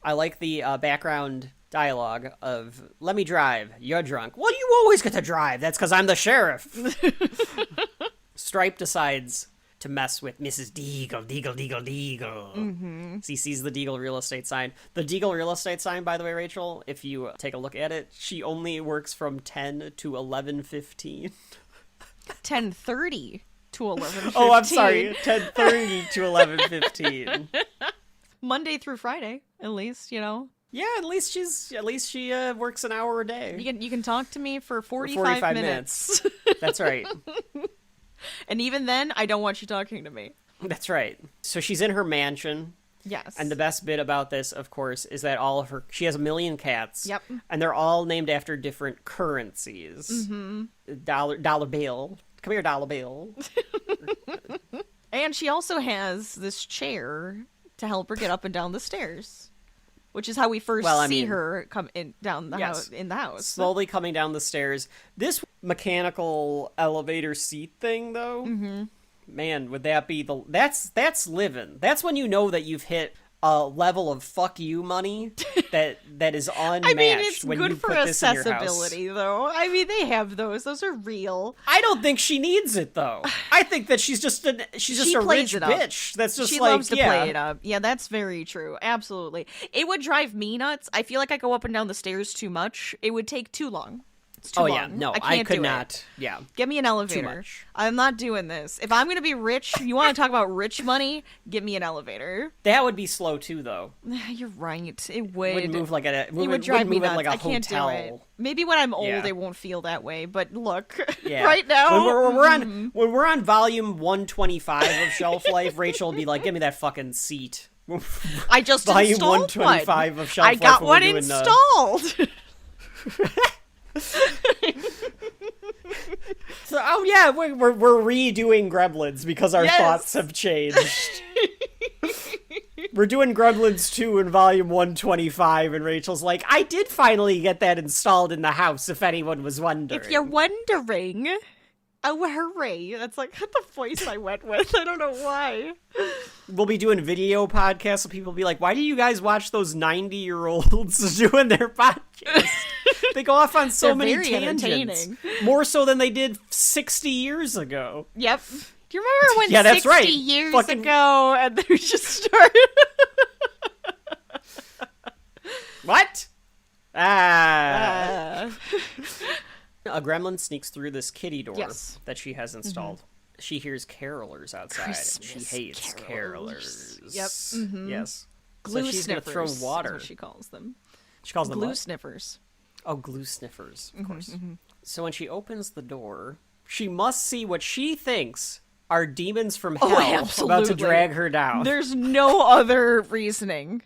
I like the background dialogue of, let me drive, you're drunk. Well, you always get to drive. That's because I'm the sheriff. Stripe decides to mess with Mrs. Deagle. Mm-hmm. He sees the Deagle real estate sign. The Deagle real estate sign, by the way, Rachel, if you take a look at it, she only works from 10 to 11:15. 10:30 to 11:15. Oh, I'm sorry. 10:30 to 11:15. Monday through Friday, at least, you know. Yeah, at least she works an hour a day. You can talk to me for 45 minutes. That's right. And even then, I don't want you talking to me. That's right. So she's in her mansion. Yes. And the best bit about this, of course, is that she has 1 million cats. Yep. And they're all named after different currencies. Mm-hmm. Dollar bill. Come here, dollar bill. And she also has this chair to help her get up and down the stairs, which is how we first see her come in down the house in the house. Slowly coming down the stairs. This mechanical elevator seat thing, though, man, would that be that's living. That's when you know that you've hit a level of fuck you money that is unmatched. I mean, it's when good you for put this in your house. accessibility, though. I mean, they have those. Those are real. I don't think she needs it, though. I think that she's just a rich bitch. That's just she like, loves to play it up. Yeah, that's very true. Absolutely. It would drive me nuts. I feel like I go up and down the stairs too much. It would take too long. It's too long. Yeah, no, I could do not. It. Yeah. Get me an elevator. Too much. I'm not doing this. If I'm going to be rich, you want to talk about rich money, give me an elevator. That would be slow, too, though. You're right. It would. Wouldn't move like it would drive me nuts. Like a I can't hotel. do it. Maybe when I'm old, Yeah. it won't feel that way. But look, Yeah. right now, when we're on volume 125 of Shelf Life, Rachel will be like, "Give me that fucking seat." I just Volume installed 125 one. of Shelf I Life got when one we're doing, installed. So, we're redoing Gremlins because our thoughts have changed. We're doing Gremlins 2 in volume 125, and Rachel's like, I did finally get that installed in the house, if anyone was wondering. If you're wondering, oh, hooray. That's like the voice I went with. I don't know why. We'll be doing video podcasts, so people will be like, why do you guys watch those 90-year-olds doing their podcast? They go off on so many tangents. More so than they did 60 years ago. Yep. Do you remember when that's 60 right. years ago, and they just started... What? A gremlin sneaks through this kitty door that she has installed. She hears carolers outside, and she hates carolers. Yep. Yes. Glue so she's sniffers, going to throw water. is what she calls them. She calls them glue what? sniffers. Oh, glue sniffers, of course. So when she opens the door, she must see what she thinks are demons from hell about to drag her down. There's no other reasoning.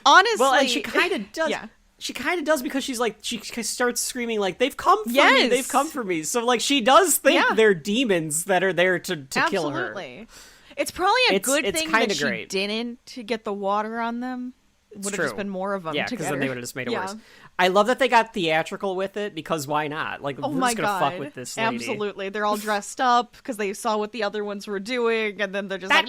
Honestly. Well, and she kind of does. Yeah. She kind of does because she's like, she starts screaming like, they've come for me, Yes. they've come for me. So like she does think Yeah. they're demons that are there to kill her. Absolutely. It's probably a good it's thing kinda that she great. didn't to get the water on them. Would have just been more of them Yeah, together. because then they would have just made it Yeah. worse. I love that they got theatrical with it because why not? Like, Oh we're my just gonna god! fuck with this lady. Absolutely, they're all dressed up because they saw what the other ones were doing, and then they're just like.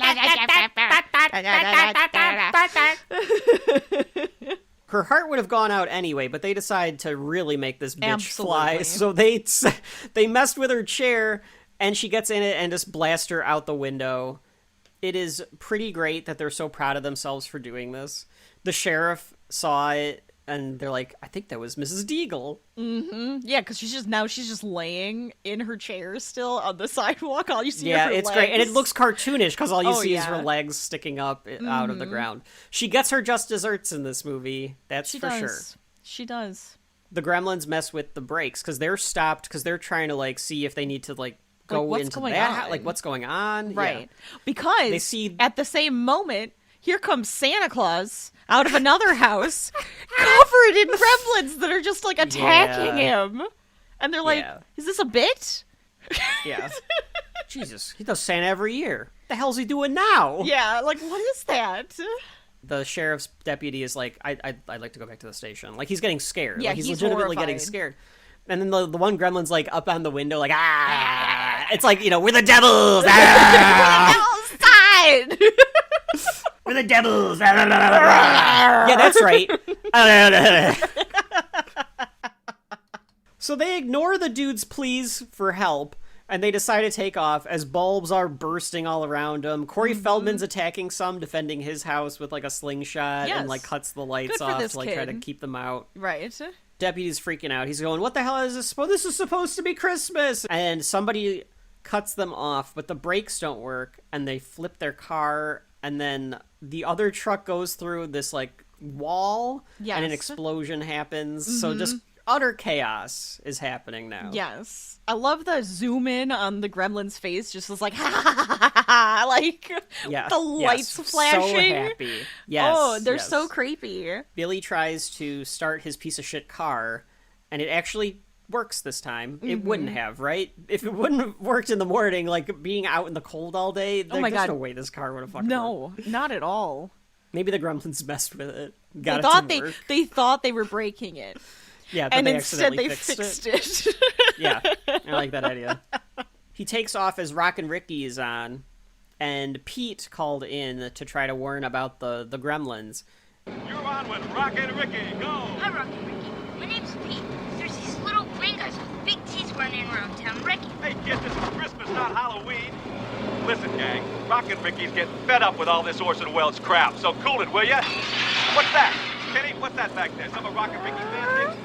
Her heart would have gone out anyway, but they decide to really make this bitch fly. Absolutely. So they messed with her chair, and she gets in it and just blast her out the window. It is pretty great that they're so proud of themselves for doing this. The sheriff saw it, and they're like, I think that was Mrs. Deagle. Yeah, because she's just laying in her chair still on the sidewalk. All you see are Yeah, her it's legs. great. And it looks cartoonish because all you see is yeah. her legs sticking up out of the ground. She gets her just desserts in this movie. That's She for does. sure. She does. The gremlins mess with the brakes because they're stopped because they're trying to like see if they need to like go what's into going that on? like what's going on. Right. Yeah. Because They see- at the same moment, here comes Santa Claus out of another house covered in gremlins that are just like attacking him. And they're like, Yeah. is this a bit? Yeah. Jesus, he does Santa every year. What the hell's he doing now? Yeah, like what is that? The sheriff's deputy is like, I'd like to go back to the station. Like he's getting scared. Yeah, like, he's he's legitimately getting horrified. scared. And then the one gremlin's like up on the window, like it's like, you know, we're the devils. Outside! We're the devils. Yeah, that's right. So they ignore the dude's pleas for help, and they decide to take off as bulbs are bursting all around them. Corey Feldman's attacking some, defending his house with like a slingshot, Yes. and like cuts the lights Good for off this to like try to kid. keep them out. Right. Deputy's freaking out. He's going, what the hell is this? This is supposed to be Christmas. And somebody cuts them off, but the brakes don't work, and they flip their car, and then the other truck goes through this like wall, and an Yes. explosion happens. So just utter chaos is happening now. Yes. I love the zoom in on the gremlin's face, just as like, ha ha ha ha ha, like Yeah, the lights yes. flashing. So happy. Yes. Oh, they're yes. so creepy. Billy tries to start his piece of shit car, and it actually works this time. It wouldn't have, right? If it wouldn't have worked in the morning, like being out in the cold all day, my there's God. no way this car would have fucking worked. No, not at all. Maybe the gremlins messed with it. They Got thought it to work. they thought they were breaking it, Yeah, but and they instead accidentally they fixed fixed it. it. Yeah, I like that idea. He takes off as Rockin' Ricky is on, and Pete called in to try to warn about the gremlins. You're on with Rockin' Ricky. Go! Hi, Rocky Ricky. My name's Pete. There's these little green guys with big teeth running around town. Ricky. Hey, kid, this is Christmas, not Halloween. Listen, gang, Rockin' Ricky's getting fed up with all this Orson Welles crap, so cool it, will ya? What's that? Kenny, what's that back there? Some of Rockin' Ricky fans?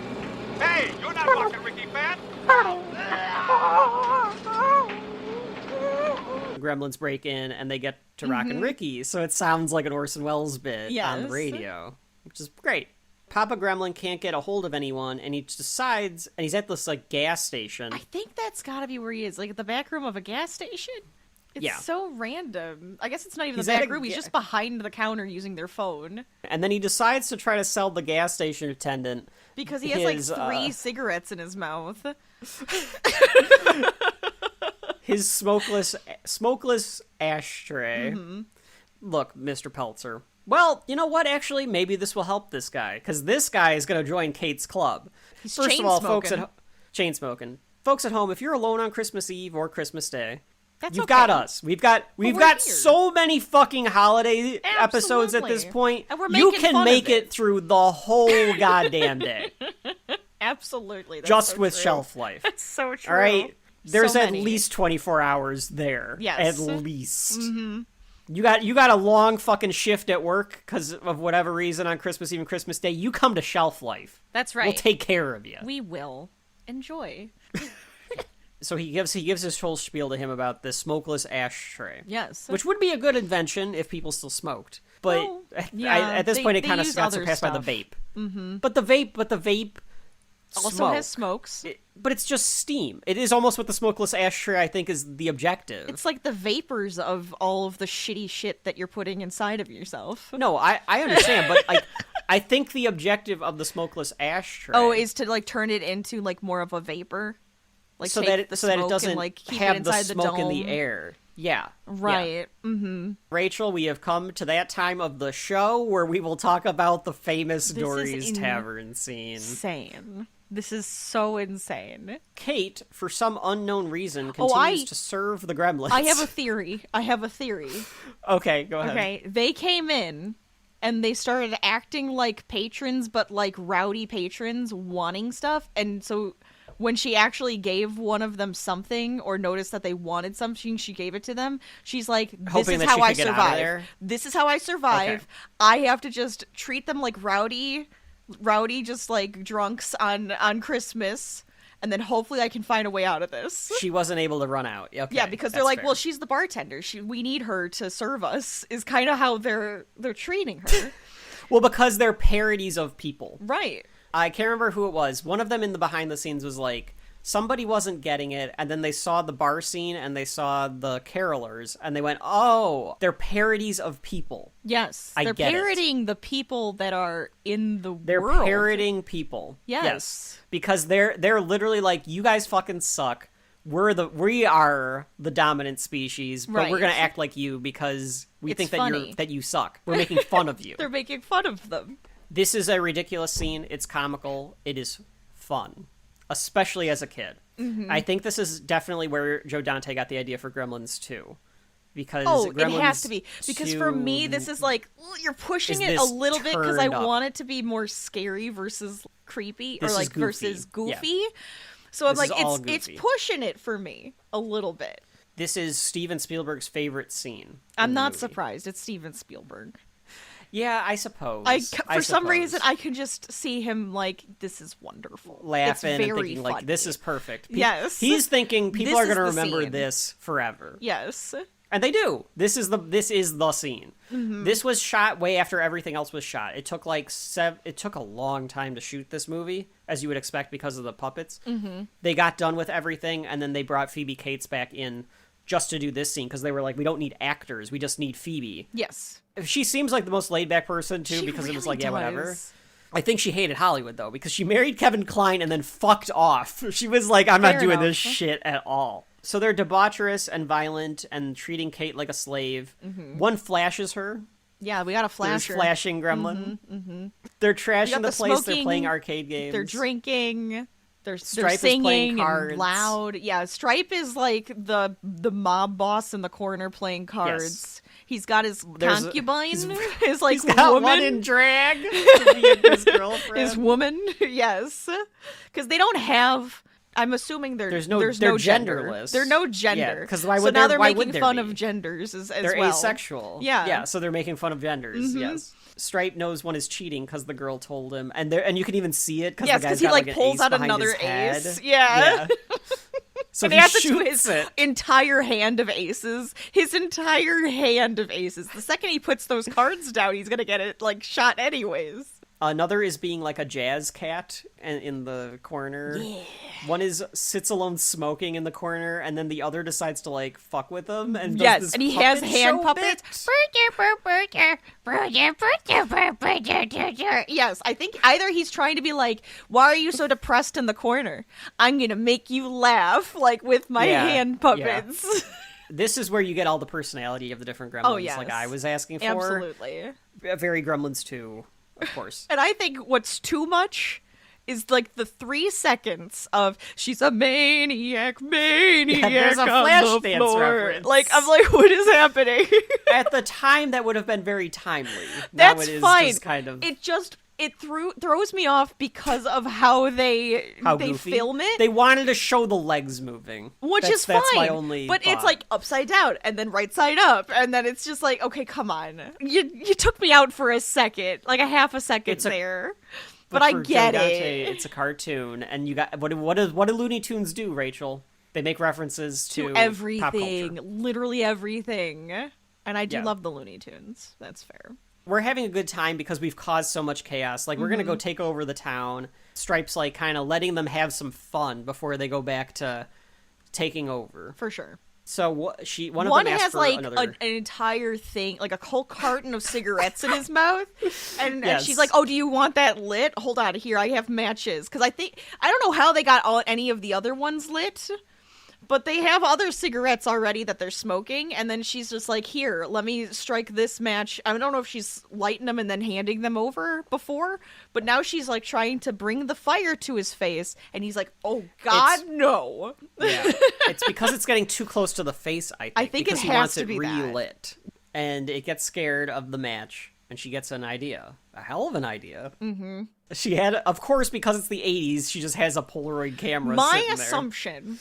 Hey, you're not a Rockin' Ricky fan? Gremlins break in and they get to Rockin' Ricky, so it sounds like an Orson Welles bit on the Yes. radio, which is great. Papa Gremlin can't get a hold of anyone, and he decides, and he's at this like gas station. I think that's gotta be where he is, like at the back room of a gas station. It's so random. I guess it's not even He's the at back a room. He's just behind the counter using their phone. And then he decides to try to sell the gas station attendant because he has like 3 cigarettes in his mouth. His smokeless ashtray. Mm-hmm. Look, Mr. Peltzer. Well, you know what? Actually, maybe this will help this guy, because this guy is going to join Kate's club. He's First of all, folks chain smoking. Folks at home, if you're alone on Christmas Eve or Christmas Day, you've got us. We've got so many fucking holiday episodes at this point. And we're you can make it through the whole goddamn day. Absolutely. That's just so with true. Shelf Life. That's so true. All right? There's so at many. least 24 hours there. Yes. At least. Mm-hmm. You got a long fucking shift at work because of whatever reason on Christmas Eve and Christmas Day. You come to Shelf Life. That's right. We'll take care of you. We will. Enjoy. So he gives his whole spiel to him about the smokeless ashtray. Yes. Which would be a good invention if people still smoked. But at this point it kind of got surpassed by the vape. Mm-hmm. But the vape also has smokes. But it's just steam. It is almost what the smokeless ashtray, I think, is the objective. It's like the vapors of all of the shitty shit that you're putting inside of yourself. No, I understand, but I think the objective of the smokeless ashtray is to like turn it into like more of a vapor. Like so that it doesn't and, like, keep have it the inside smoke in the dome. air. Yeah. Right. Yeah. Mm-hmm. Rachel, we have come to that time of the show where we will talk about the famous Dory's Tavern scene. Insane. This is so insane. Kate, for some unknown reason, continues to serve the gremlins. I have a theory. Okay, go ahead. Okay, they came in and they started acting like patrons, but like rowdy patrons wanting stuff. And so when she actually gave one of them something or noticed that they wanted something, she gave it to them. She's like, this is how I survive. This is how I survive. Okay. I have to just treat them like rowdy, just like drunks on Christmas. And then hopefully I can find a way out of this. She wasn't able to run out. Okay, yeah, because they're like, fair. Well, she's the bartender. We need her to serve us, is kind of how they're treating her. Well, because they're parodies of people. Right. I can't remember who it was. One of them in the behind the scenes was like, somebody wasn't getting it, and then they saw the bar scene, and they saw the carolers, and they went, oh, they're parodies of people. Yes. They're parodying the people that are in the They're world. They're parodying people. Yes. Because they're literally like, you guys fucking suck. We are the dominant species, but we're going to act like you because we think that you suck. We're making fun of you. They're making fun of them. This is a ridiculous scene. It's comical. It is fun, especially as a kid. Mm-hmm. I think this is definitely where Joe Dante got the idea for Gremlins 2. Because it has to be. Because for me, this is like, you're pushing it a little bit because I want it to be more scary versus creepy or like versus goofy. Yeah. So I'm like, it's pushing it for me a little bit. This is Steven Spielberg's favorite scene. I'm not surprised. It's Steven Spielberg. Yeah, I suppose. For some reason, I can just see him like, this is wonderful. Laughing and thinking, funny. like, this is perfect. Yes. He's thinking people are going to remember this forever. Yes. And they do. This is the scene. Mm-hmm. This was shot way after everything else was shot. It took it took a long time to shoot this movie, as you would expect because of the puppets. Mm-hmm. They got done with everything, and then they brought Phoebe Cates back in just to do this scene because they were like, we don't need actors, we just need Phoebe. Yes. She seems like the most laid-back person, too, because really it was like, does. whatever. I think she hated Hollywood, though, because she married Kevin Kline and then fucked off. She was like, I'm not doing this shit at all. So they're debaucherous and violent and treating Kate like a slave. Mm-hmm. One flashes her. Yeah, we got a flasher. There's flashing gremlin. Mm-hmm, mm-hmm. They're trashing the place. Smoking, they're playing arcade games. They're drinking. They're Stripe singing and loud. Yeah, Stripe is like the mob boss in the corner playing cards. Yes. He's got his concubine. His like he's got woman one in drag to be his girlfriend. His woman, yes, because they don't have. I'm assuming there's no gender. Genderless. They're no gender. Because so now they're making fun of genders as they're well. Asexual. Yeah. So they're making fun of genders. Mm-hmm. Yes. Stripe knows one is cheating because the girl told him, and you can even see it because the guy's got he pulls out another ace. Yeah. So and he adds shoots it to his it. entire hand of aces. His entire hand of aces. The second he puts those cards down, he's gonna get it like shot anyways. Another is being like a jazz cat in the corner. Yeah. One sits alone smoking in the corner, and then the other decides to like fuck with him. And does Yes, this and he has puppet hand show puppets. bit. Yes, I think either he's trying to be like, why are you so depressed in the corner? I'm gonna make you laugh, like, with my hand puppets. Yeah. This is where you get all the personality of the different gremlins, Oh, yes. like I was asking for. Absolutely. Very Gremlins 2, of course. And I think what's too much is like the 3 seconds of she's a maniac Yeah, there's a on flash the dance floor. reference. Like, I'm like, what is happening? At the time, that would have been very timely. That's now it is fine. Just kind of... It throws me off because of how they goofy. film it. They wanted to show the legs moving, Which is fine. That's my only but thought. it's like upside down and then right side up, and then it's just like, okay, come on. You took me out for a second, like a half a second there. But I for get Joe Dante, it. It's a cartoon, and you got what do Looney Tunes do, Rachel? They make references to everything, pop culture. literally everything. And I do Yeah. love the Looney Tunes. That's fair. We're having a good time because we've caused so much chaos. Like, we're gonna go take over the town. Stripe's like kind of letting them have some fun before they go back to taking over. For sure. So one of One them asks has for like another... an entire thing, like a whole carton of cigarettes in his mouth, and Yes. she's like, "Oh, do you want that lit? Hold on, here I have matches." Because I don't know how they got any of the other ones lit, but they have other cigarettes already that they're smoking, and then she's just like, "Here, let me strike this match." I don't know if she's lighting them and then handing them over before, but now she's like trying to bring the fire to his face, and he's like, "Oh God, no!" Yeah, it's because it's getting too close to the face. I think it because he has wants to it be that. relit, and it gets scared of the match, and she gets an idea, a hell of an idea. Mm-hmm. She had, of course, because it's the '80s, she just has a Polaroid camera. My sitting there. assumption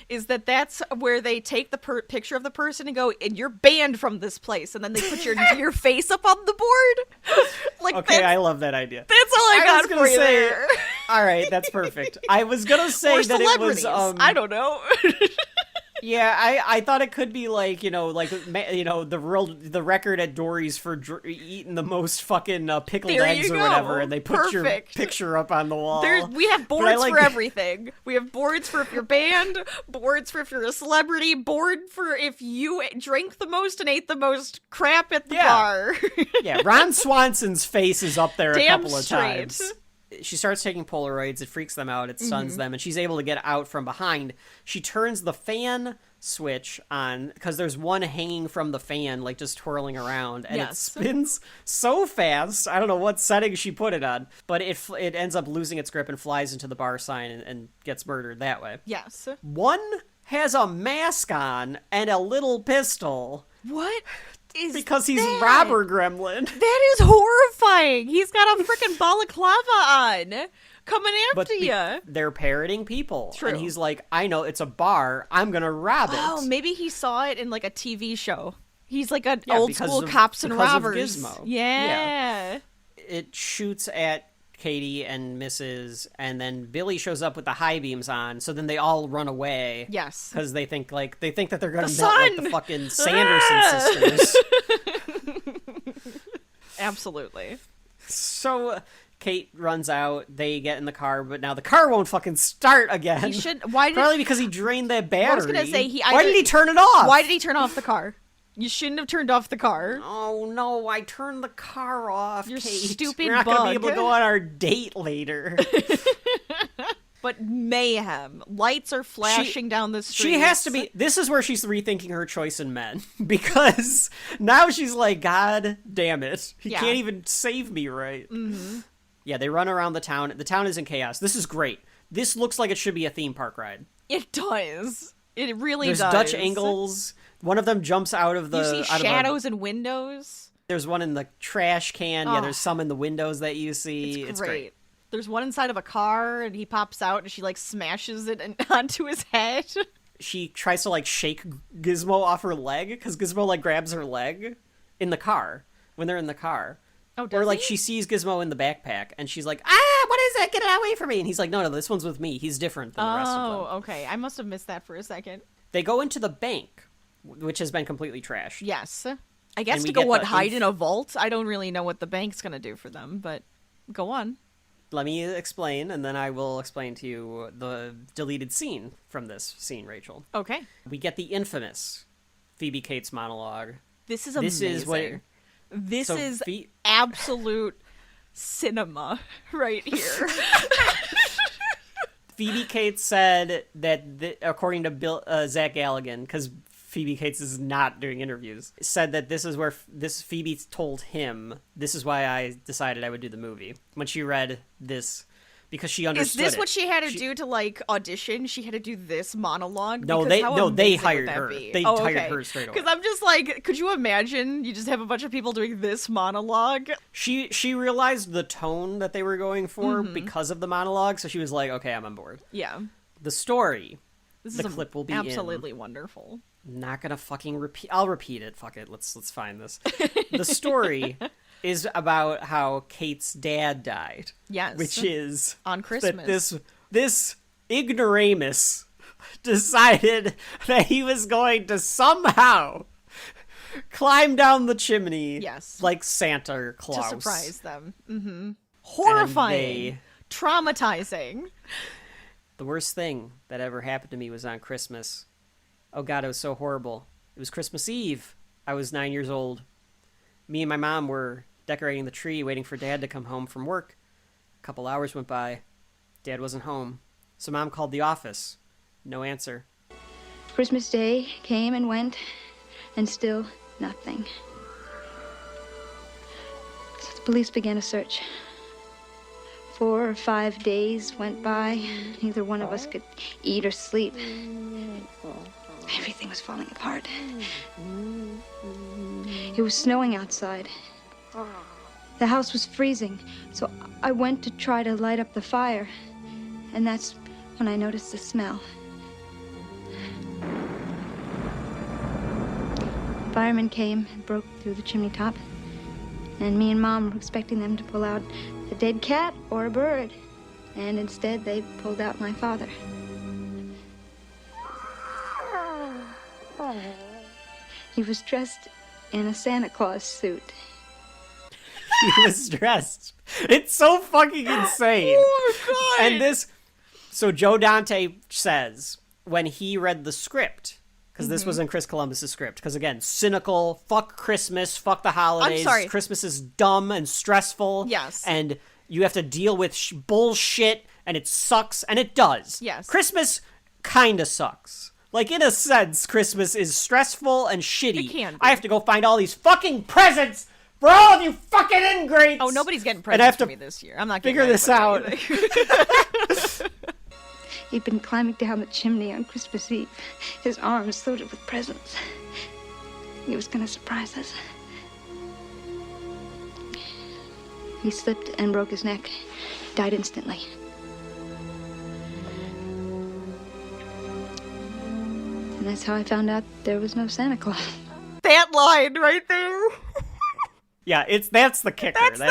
is that's where they take the picture of the person and go, and you're banned from this place, and then they put your face up on the board. Like, Okay, I love that idea. That's all I got was for you say, there. All right, that's perfect. I was gonna say Or that it was. celebrities. I don't know. Yeah, I thought it could be like, the record at Dory's for eating the most fucking pickled There eggs you or go. whatever, and they put your Perfect. picture up on the wall. We have But I boards like- for everything. We have boards for if you're banned, boards for if you're a celebrity, board for if you drank the most and ate the most crap at the bar. Yeah, Ron Swanson's face is up there Damn a couple of straight. times. She starts taking Polaroids, it freaks them out, it stuns them, and she's able to get out from behind. She turns the fan switch on, because there's one hanging from the fan, like just twirling around, and it spins so fast. I don't know what setting she put it on, but it ends up losing its grip and flies into the bar sign and gets murdered that way. Yes. One has a mask on and a little pistol. What is Because he's that? Robber Gremlin. That is horrifying. He's got a freaking balaclava on, coming after you. They're parroting people. True. And he's like, I know, it's a bar. I'm going to rob it. Oh, maybe he saw it in like a TV show. He's like an Yeah, old because school of- cops and because of robbers. Gizmo. Yeah. It shoots at Katie and misses, and then Billy shows up with the high beams on, so then they all run away. Yes. Because they think that they're going to The melt like sun! the fucking Sanderson Ah! sisters. Absolutely. So Kate runs out, they get in the car, but now the car won't fucking start again. He should. Why did? Probably because he drained that battery. I was gonna say Why did he turn it off? Why did he turn off the car? You shouldn't have turned off the car. Oh no, I turned the car off, You Kate. stupid We're not gonna be bug. able to go on our date later. But mayhem. Lights are flashing down the street. She has to be. This is where she's rethinking her choice in men. Because now she's like, God damn it. He Yeah. can't even save me right. Mm-hmm. Yeah, they run around the town. The town is in chaos. This is great. This looks like it should be a theme park ride. It does. It really There's does. Dutch angles. One of them jumps out of the... You see out of shadows and windows. There's one in the trash can. Yeah, Oh. there's some in the windows that you see. It's great. There's one inside of a car, and he pops out, and she, like, smashes it onto his head. She tries to, like, shake Gizmo off her leg, because Gizmo, like, grabs her leg in the car, when they're in the car. Oh, does Or, like, he? she sees Gizmo in the backpack, and she's like, ah, what is it? Get it away from me! And he's like, no, this one's with me. He's different than the rest of them. Oh, okay. I must have missed that for a second. They go into the bank, which has been completely trashed. Yes. I guess And to we go, get what, the hide in a vault? I don't really know what the bank's gonna do for them, but... Go on. Let me explain, and then I will explain to you the deleted scene from this scene, Rachel. Okay. We get the infamous Phoebe Cates monologue. This is amazing. This is absolute cinema right here. Phoebe Cates said that, according to Zach Galligan, because Phoebe Cates is not doing interviews, said that this is where Phoebe told him, this is why I decided I would do the movie. When she read this, because she understood it. Is this what she had to do to, like, audition? She had to do this monologue? No, they hired her. They hired her straight away. Because I'm just like, could you imagine? You just have a bunch of people doing this monologue? She realized the tone that they were going for because of the monologue, so she was like, okay, I'm on board. Yeah. The story, the clip will be absolutely wonderful. Not gonna fucking repeat. I'll repeat it. Fuck it. Let's find this. The story is about how Kate's dad died. Yes. Which is on Christmas. That this ignoramus decided that he was going to somehow climb down the chimney. Yes. Like Santa Claus. To surprise them. Mm-hmm. Horrifying. Traumatizing. The worst thing that ever happened to me was on Christmas. Oh God, it was so horrible. It was Christmas Eve. I was 9 years old. Me and my mom were decorating the tree, waiting for Dad to come home from work. A couple hours went by. Dad wasn't home. So Mom called the office. No answer. Christmas Day came and went, and still nothing. So the police began a search. 4 or 5 days went by. Neither one of us could eat or sleep. Everything was falling apart. It was snowing outside. The house was freezing, so I went to try to light up the fire. And that's when I noticed the smell. Firemen came and broke through the chimney top. And me and Mom were expecting them to pull out a dead cat or a bird. And instead, they pulled out my father. He was dressed in a Santa Claus suit. He was dressed. It's so fucking insane. Oh my God. And so Joe Dante says, when he read the script, because this was in Chris Columbus's script, because again, cynical, fuck Christmas, fuck the holidays. I'm sorry. Christmas is dumb and stressful. Yes. And you have to deal with bullshit, and it sucks, and it does. Yes. Christmas kind of sucks. Like, in a sense, Christmas is stressful and shitty. It can be. I have to go find all these fucking presents for all of you fucking ingrates. Oh, nobody's getting And I have presents to for me this year. I'm not getting figure this out. He'd been climbing down the chimney on Christmas Eve, his arms loaded with presents. He was going to surprise us. He slipped and broke his neck. Died instantly. And that's how I found out there was no Santa Claus. That line right there. Yeah, that's the kicker. That's what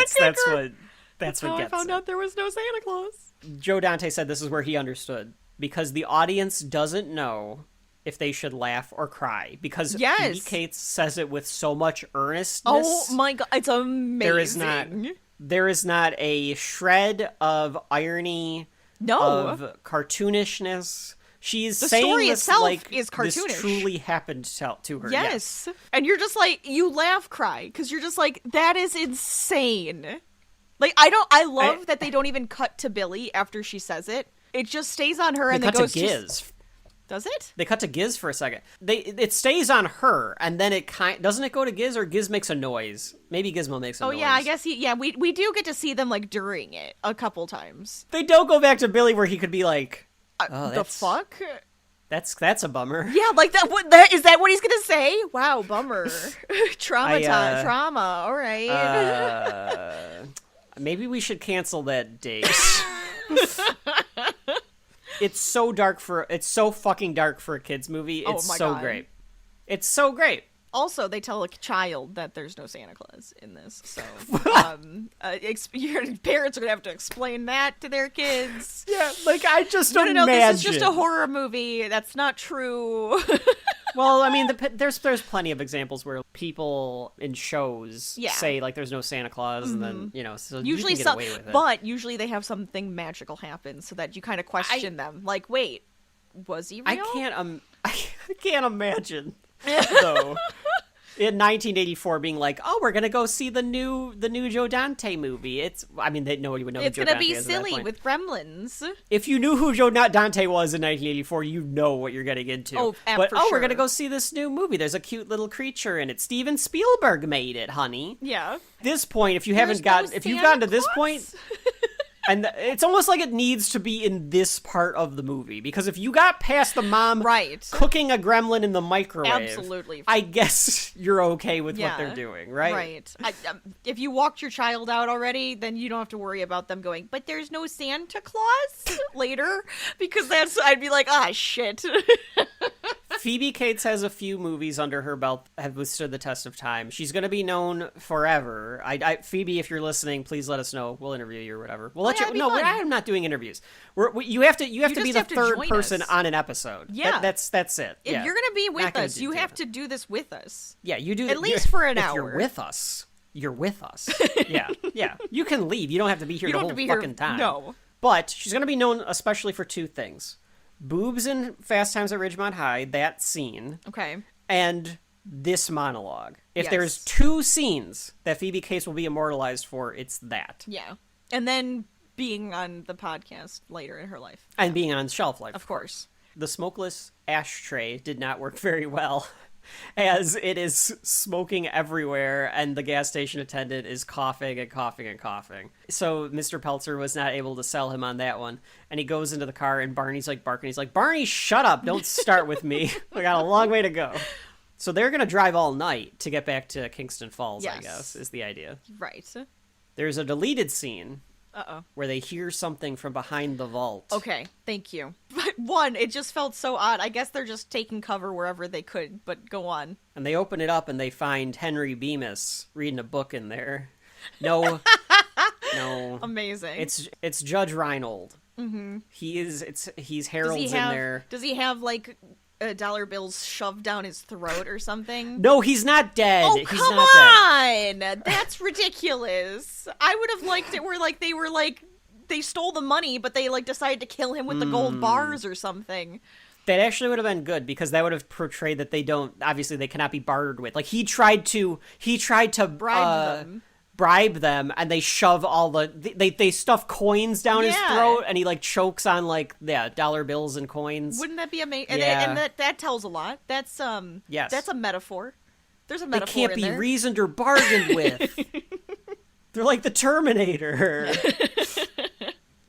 gets I found it. out there was no Santa Claus. Joe Dante said this is where he understood, because the audience doesn't know if they should laugh or cry, because Phoebe Cates says it with so much earnestness. Oh my God, it's amazing. There is not a shred of irony, of cartoonishness. She's the saying story this itself like is cartoonish. This truly happened to her. Yes. And you're just like, you laugh, cry, because you're just like, that is insane. Like, I love that they don't even cut to Billy after she says it. It just stays on her, and they then goes to Giz. Does it? They cut to Giz for a second. It stays on her, and then doesn't it go to Giz, or Giz makes a noise? Maybe Gizmo makes a noise. Oh yeah, I guess we do get to see them like during it a couple times. They don't go back to Billy where he could be like, the fuck? That's a bummer. Yeah, like that. Is that what he's gonna say? Wow, bummer. Trauma. All right. Maybe we should cancel that date. It's so fucking dark for a kids movie. It's so great. It's so great. Also, they tell a child that there's no Santa Claus in this, so your parents are gonna have to explain that to their kids. Yeah, like I just imagine. No, this is just a horror movie. That's not true. Well, I mean, there's plenty of examples where people in shows say like there's no Santa Claus, and then so usually you can get away with it. But usually they have something magical happen, so that you kind of question them. Like, wait, was he real? I can't imagine though. In 1984, being like, "Oh, we're gonna go see the new Joe Dante movie." Nobody would know. It's who Joe gonna Dante be is at that silly point. with Gremlins. If you knew who Joe Dante was in 1984, you know what you're getting into. Oh, but for we're sure. gonna go see this new movie. There's a cute little creature in it. Steven Spielberg made it, honey. Yeah. At this point, if you've gotten to this point. And it's almost like it needs to be in this part of the movie, because if you got past the mom cooking a gremlin in the microwave, absolutely, I guess you're okay with what they're doing, right? Right. If you walked your child out already, then you don't have to worry about them going, but there's no Santa Claus later, because I'd be like, shit. Phoebe Cates has a few movies under her belt that have withstood the test of time. She's going to be known forever. Phoebe, if you're listening, please let us know. We'll interview you or whatever. We'll let you. No, I'm not doing interviews. You have to be the third person on an episode. Yeah, that's it. If you're going to be with us, you have to do this with us. Yeah, you do at least for an hour. If you're with us, you're with us. Yeah. You can leave. You don't have to be here the whole fucking time. No. But she's going to be known especially for two things. Boobs in Fast Times at Ridgemont High, that scene. Okay. And this monologue. If there's two scenes that Phoebe Cates will be immortalized for, it's that. Yeah. And then being on the podcast later in her life. And being on Shelf Life. Of course. The smokeless ashtray did not work very well, as it is smoking everywhere, and the gas station attendant is coughing and coughing and coughing. So Mr. Peltzer was not able to sell him on that one, and he goes into the car, and Barney's like barking. He's like, "Barney, shut up! Don't start with me. We got a long way to go." So they're gonna drive all night to get back to Kingston Falls. I guess is the idea. Right. There's a deleted scene. Uh-oh. Where they hear something from behind the vault. Okay, thank you. But one, it just felt so odd. I guess they're just taking cover wherever they could, but go on. And they open it up and they find Henry Bemis reading a book in there. No. Amazing. It's Judge Reinhold. Mm-hmm. He's Harold's in there. Does he have, like, dollar bills shoved down his throat or something? No, he's not dead. Oh, he's come not on! Dead. That's ridiculous. I would have liked it where, like, they stole the money, but they, like, decided to kill him with the gold bars or something. That actually would have been good, because that would have portrayed that they cannot be bartered with. Like, he tried to bribe them, and they shove all they stuff coins down his throat, and he like chokes on dollar bills and coins. Wouldn't that be amazing? Yeah. And that tells a lot. That's yes. That's a metaphor. There's a metaphor. They can't be reasoned or bargained with. They're like the Terminator.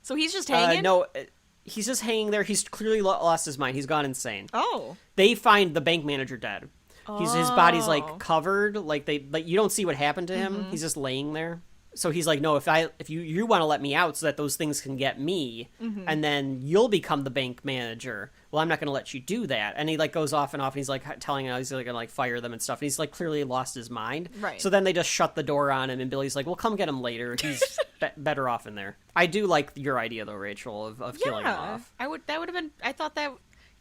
So he's just hanging? No, he's just hanging there. He's clearly lost his mind. He's gone insane. Oh. They find the bank manager dead. His body's like covered, like you don't see what happened to him. Mm-hmm. He's just laying there. So he's like, no, if you want to let me out so that those things can get me, and then you'll become the bank manager. Well, I'm not going to let you do that. And he like goes off, and he's like telling how he's like going to like fire them and stuff. And he's like clearly lost his mind. Right. So then they just shut the door on him, and Billy's like, well, come get him later. He's better off in there. I do like your idea though, Rachel, of killing him off. I thought that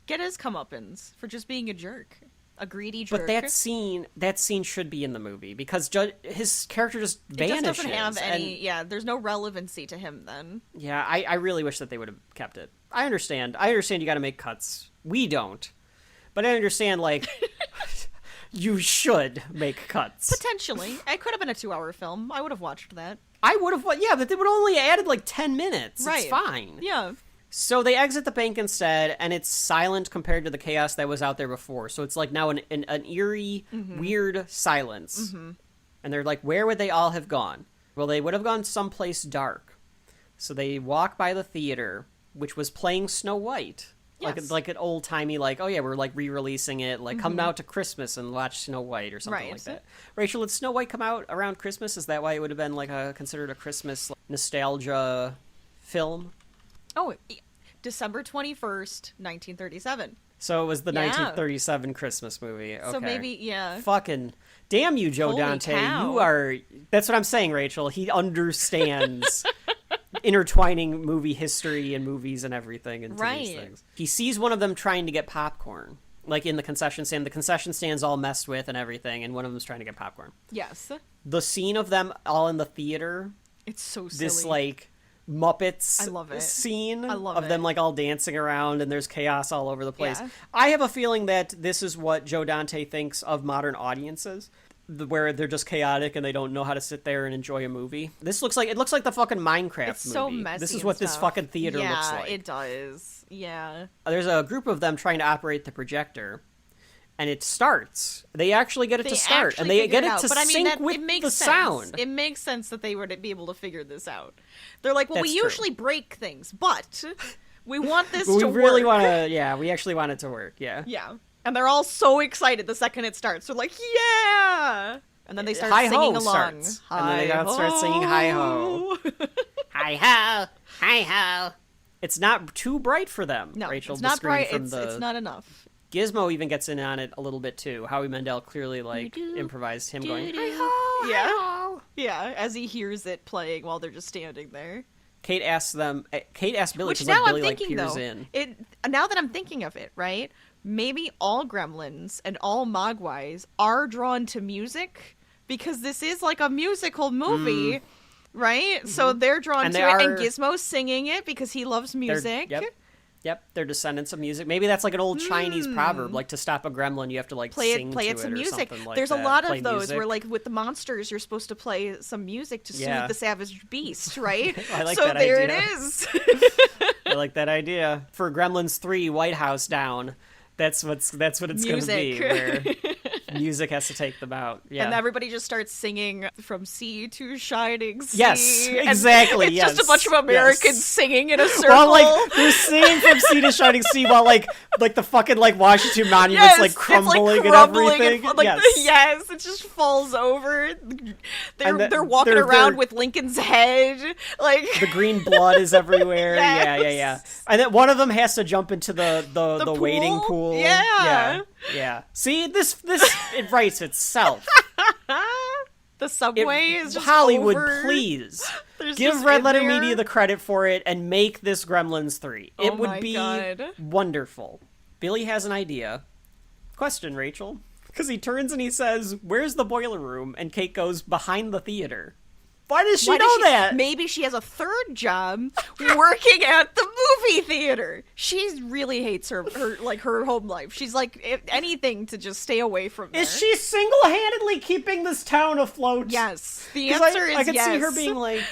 get his comeuppance for just being a jerk. A greedy jerk. But that scene should be in the movie, because his character just vanishes. It just doesn't have any. There's no relevancy to him then. Yeah, I really wish that they would have kept it. I understand you got to make cuts. We don't, but I understand like you should make cuts. Potentially, it could have been a 2-hour film. I would have watched that. I would have. Yeah, but they would only added like 10 minutes. Right. It's fine. Yeah. So they exit the bank instead, and it's silent compared to the chaos that was out there before. So it's like now an eerie, weird silence. Mm-hmm. And they're like, where would they all have gone? Well, they would have gone someplace dark. So they walk by the theater, which was playing Snow White. Yes. Like an old-timey, like, oh yeah, we're like re-releasing it. Like, come out to Christmas and watch Snow White or something like that. Rachel, did Snow White come out around Christmas? Is that why it would have been like considered a Christmas nostalgia film? Oh, December 21st, 1937. So it was the 1937 Christmas movie. Okay. So maybe, yeah. Fucking damn you, Joe Holy Dante. cow. You are... That's what I'm saying, Rachel. He understands intertwining movie history and movies and everything into these things. He sees one of them trying to get popcorn. like in the concession stand. The concession stand's all messed with and everything, and one of them's trying to get popcorn. Yes. The scene of them all in the theater. It's so silly. This, like, Muppets I love it. scene I love of it. them, like, all dancing around, and there's chaos all over the place. Yeah. I have a feeling that this is what Joe Dante thinks of modern audiences, where they're just chaotic and they don't know how to sit there and enjoy a movie. It looks like the fucking Minecraft It's movie. so messy. This is and what this stuff. fucking theater yeah, looks like. it does. Yeah. There's a group of them trying to operate the projector, and it starts. They actually get it to start, and they get it to sync with the sound. It makes sense that they would be able to figure this out. They're like, well, That's we true. usually break things, but we want this we to really work. want to, yeah, we actually want it to work, yeah. Yeah. And they're all so excited the second it starts. They're like, yeah! And then they start Hi-ho singing along. starts. And then they gotta start singing hi-ho. Hi-ho, hi-ho. It's not too bright for them, No, Rachel. it's the not screen bright. from It's not enough. Gizmo even gets in on it a little bit too. Howie Mandel clearly improvised him going hi-ho, Yeah. hi-ho. Yeah, as he hears it playing while they're just standing there. Kate asks Billy, Which because now Billy I'm thinking, peers though, in. now that I'm thinking of it, right? Maybe all gremlins and all mogwais are drawn to music because this is like a musical movie, right? Mm-hmm. So they're drawn to it, and Gizmo's singing it because he loves music. Yep, they're descendants of music. Maybe that's like an old Chinese proverb, like to stop a gremlin, you have to like play to it some music. Like There's that. a lot Play of those music. where, like, with the monsters, you're supposed to play some music to soothe the savage beast, right? I like so that there idea. it is. I like that idea. For Gremlins 3, White House Down, that's what it's going to be, where music has to take them out. Yeah. And everybody just starts singing From Sea to Shining Sea. Yes, And exactly. it's just a bunch of Americans singing in a circle. While, like, they're singing From Sea to Shining Sea while, like the fucking, like, Washington Monument's, like, crumbling and everything. Yes, it just falls over. They're walking around with Lincoln's head. Like, the green blood is everywhere. Yes. Yeah. And then one of them has to jump into the waiting pool. Yeah. See, this it writes itself. The subway is just Hollywood, over. Please There's give just Red in Letter there. Media the credit for it and make this Gremlins 3. Oh It would my be God. wonderful. Billy has an idea. Question, Rachel. Because he turns and he says, "Where's the boiler room?" And Kate goes, "Behind the theater." Why does she know that? Maybe she has a third job working at the movie theater. She really hates her home life. She's like anything to just stay away from there. Is she single-handedly keeping this town afloat? Yes. The answer is I could yes. see her being like,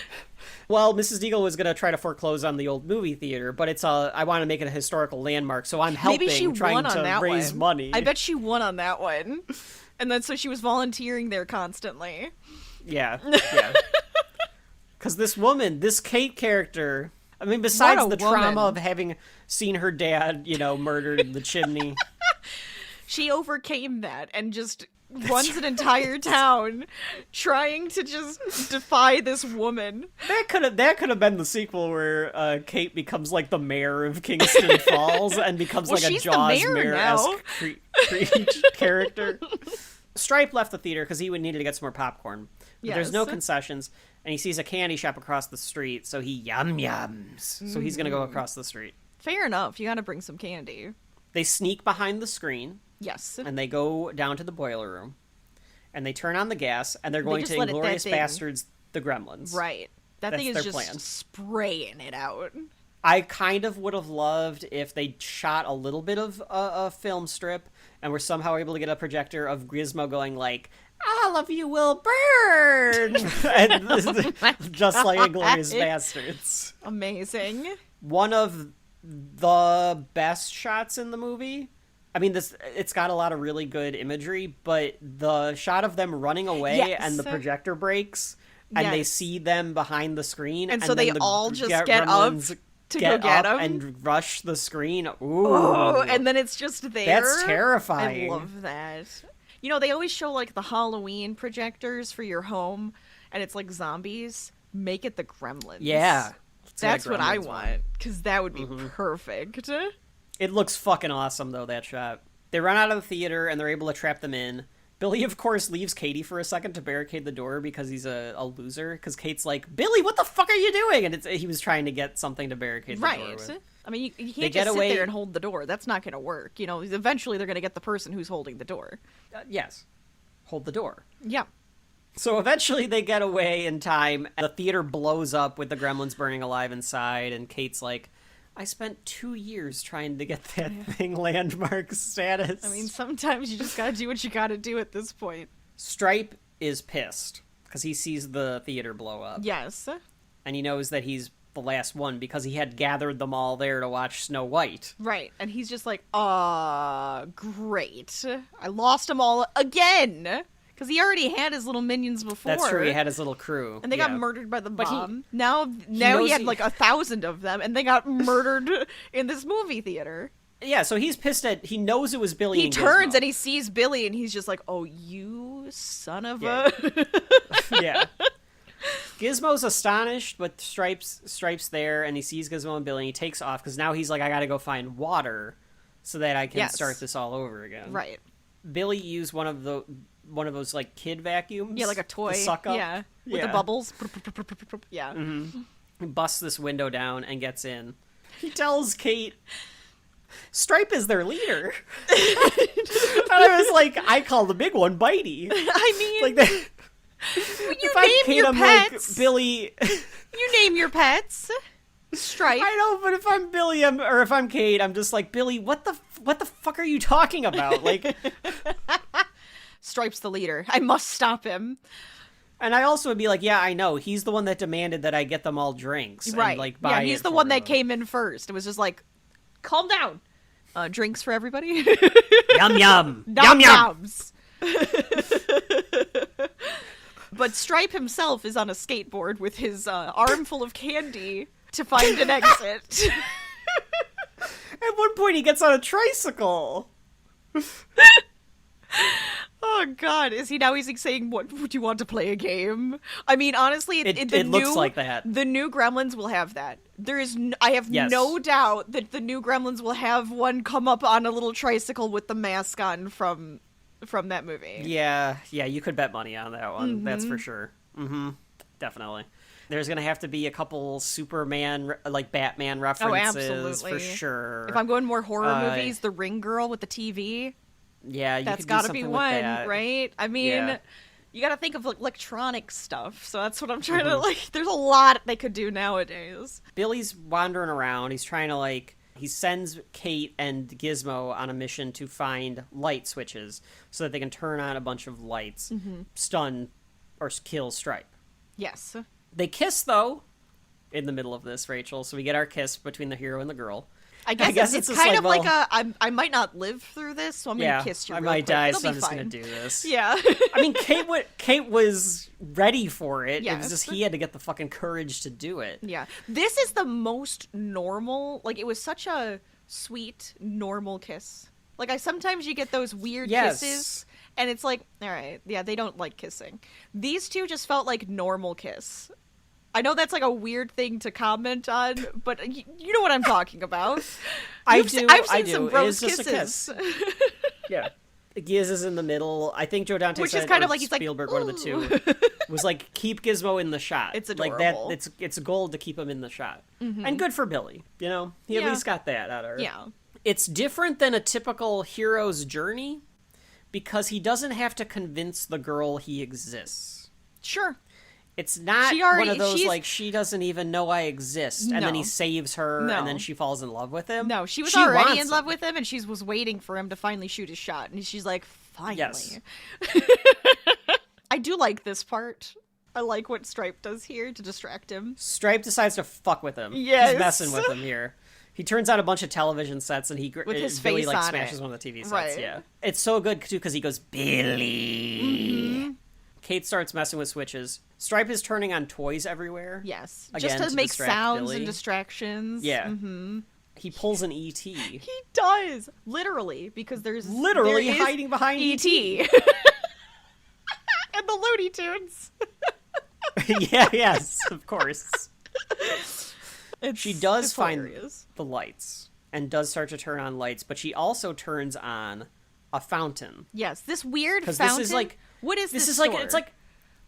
well, Mrs. Deagle was going to try to foreclose on the old movie theater, but I want to make it a historical landmark, so I'm helping, Maybe she trying won on to that raise one. money. I bet she won on that one. And then so she was volunteering there constantly. Yeah. Because this Kate character, I mean, besides the trauma of having seen her dad, murdered in the chimney. She overcame that and just runs an entire town trying to just defy this woman. That could have been the sequel where Kate becomes like the mayor of Kingston Falls and becomes like a Jaws mayor-esque character. Stripe left the theater because he needed to get some more popcorn. But there's no concessions, and he sees a candy shop across the street, so he yums. So he's going to go across the street. Fair enough. You got to bring some candy. They sneak behind the screen. Yes. And they go down to the boiler room, and they turn on the gas, and they're going to Inglourious Bastards the Gremlins. Right. That thing is just plan. spraying it out. I kind of would have loved if they shot a little bit of a film strip and were somehow able to get a projector of Gizmo going like, "All of you will burn!" and just like Inglourious Bastards. Amazing. One of the best shots in the movie. I mean, it's got a lot of really good imagery, but the shot of them running away and the projector breaks and they see them behind the screen. And so they all just get up to go get them and rush the screen. Ooh. Oh, and then it's just there. That's terrifying. I love that. They always show like the Halloween projectors for your home, and it's like zombies. Make it the Gremlins. Yeah. That's what I want, because that would be perfect. It looks fucking awesome, though, that shot. They run out of the theater, and they're able to trap them in. Billy, of course, leaves Katie for a second to barricade the door because he's a loser. Because Kate's like, "Billy, what the fuck are you doing?" And he was trying to get something to barricade the door with. I mean, you They can't get just away- sit there and hold the door. That's not going to work. You know, eventually they're going to get the person who's holding the door. Yes. Hold the door. Yeah. So eventually they get away in time. The theater blows up with the gremlins burning alive inside, and Kate's like, I spent 2 years trying to get that thing landmark status. I mean, sometimes you just gotta do what you gotta do at this point. Stripe is pissed because he sees the theater blow up. Yes. And he knows that he's the last one because he had gathered them all there to watch Snow White. Right. And he's just like, great. I lost them all again. Because he already had his little minions before. That's true, he had his little crew. And they got murdered by the But bomb. Now he had like 1,000 of them, and they got murdered in this movie theater. Yeah, so he's pissed at... He knows it was Billy He and turns Gizmo. and he sees Billy, and he's just like, oh, you son of Yeah. a... Yeah. Gizmo's astonished, but Stripe's there, and he sees Gizmo and Billy, and he takes off, because now he's like, I gotta go find water so that I can start this all over again. Right. Billy used one of those, like, kid vacuums. Yeah, like a toy. To suck up. Yeah. With the bubbles. Yeah. Mm-hmm. He busts this window down and gets in. He tells Kate... Stripe is their leader. And I was like, I call the big one Bitey. I mean... Like that. You name Kate, your I'm pets. like, Billy... You name your pets. Stripe. I know, but if I'm Billy, or if I'm Kate, I'm just like, Billy, what the fuck are you talking about? Like... Stripe's the leader. I must stop him. And I also would be like, yeah, I know. He's the one that demanded that I get them all drinks. Right. And, like, buy yeah, he's it the for one that them. came in first. It was just like, calm down. Drinks for everybody. Yum yum. Nom Yum yum. noms. But Stripe himself is on a skateboard with his armful of candy to find an exit. At one point, he gets on a tricycle. Oh God! Is he now? He's like saying, "What would you want to play a game?" I mean, honestly, It looks like that. The new Gremlins will have that. There is, I have no doubt that the new Gremlins will have one come up on a little tricycle with the mask on from that movie. Yeah, you could bet money on that one. Mm-hmm. That's for sure. Mm-hmm. Definitely. There's gonna have to be a couple Superman, like Batman references. Oh, absolutely. For sure. If I'm going more horror movies, the Ring Girl with the TV. Yeah, you that's could do got to something be with one, that. right? I mean, Yeah. you got to think of electronic stuff. So that's what I'm trying to like. There's a lot they could do nowadays. Billy's wandering around. He's trying to he sends Kate and Gizmo on a mission to find light switches so that they can turn on a bunch of lights, stun or kill Stripe. Yes. They kiss though in the middle of this, Rachel. So we get our kiss between the hero and the girl. I guess it's just kind of well, like I might not live through this, so I'm gonna kiss you. I real might quick. die, It'll so I'm be just fine. gonna do this. Yeah. I mean, Kate was ready for it. It Yes. was just he had to get the fucking courage to do it. Yeah. This is the most normal. Like, it was such a sweet, normal kiss. Like, sometimes you get those weird kisses, and it's like, all right, yeah, they don't like kissing. These two just felt like normal kiss. I know that's like a weird thing to comment on, but you know what I'm talking about. I've seen some gross kisses. Yeah. Giz is in the middle. I think Joe Dante Which said, is kind or of like, he's like, Spielberg, one of the two, was like, keep Gizmo in the shot. It's like adorable. that. It's a goal to keep him in the shot, Mhm. and good for Billy. You know, he at Yeah. least got that out of her. Yeah. It's different than a typical hero's journey because he doesn't have to convince the girl he exists. Sure. It's not She already- one of those she's- like she doesn't even know I exist, and then No. he saves her, No. and then she falls in love with him. No, she was She already wants in love him. with him, and she was waiting for him to finally shoot his shot. And she's like, finally. Yes. I do like this part. I like what Stripe does here to distract him. Stripe decides to fuck with him. Yes. He's messing with him here. He turns on a bunch of television sets, and With his Billy face like on smashes it. one of the TV sets. Right. Yeah, it's so good too because he goes Billy. Mm-hmm. Kate starts messing with switches. Stripe is turning on toys everywhere. Yes. Again, Just to make distract sounds Billy. and distractions. Yeah. Mm-hmm. He pulls an ET. He does. Literally, because there's... Literally there is hiding behind E.T. And the Looney Tunes. Yeah, yes, of course. She does it's find hilarious. the lights and does start to turn on lights, but she also turns on a fountain. Yes, this weird Because fountain. this is like what is this this is like store? it's like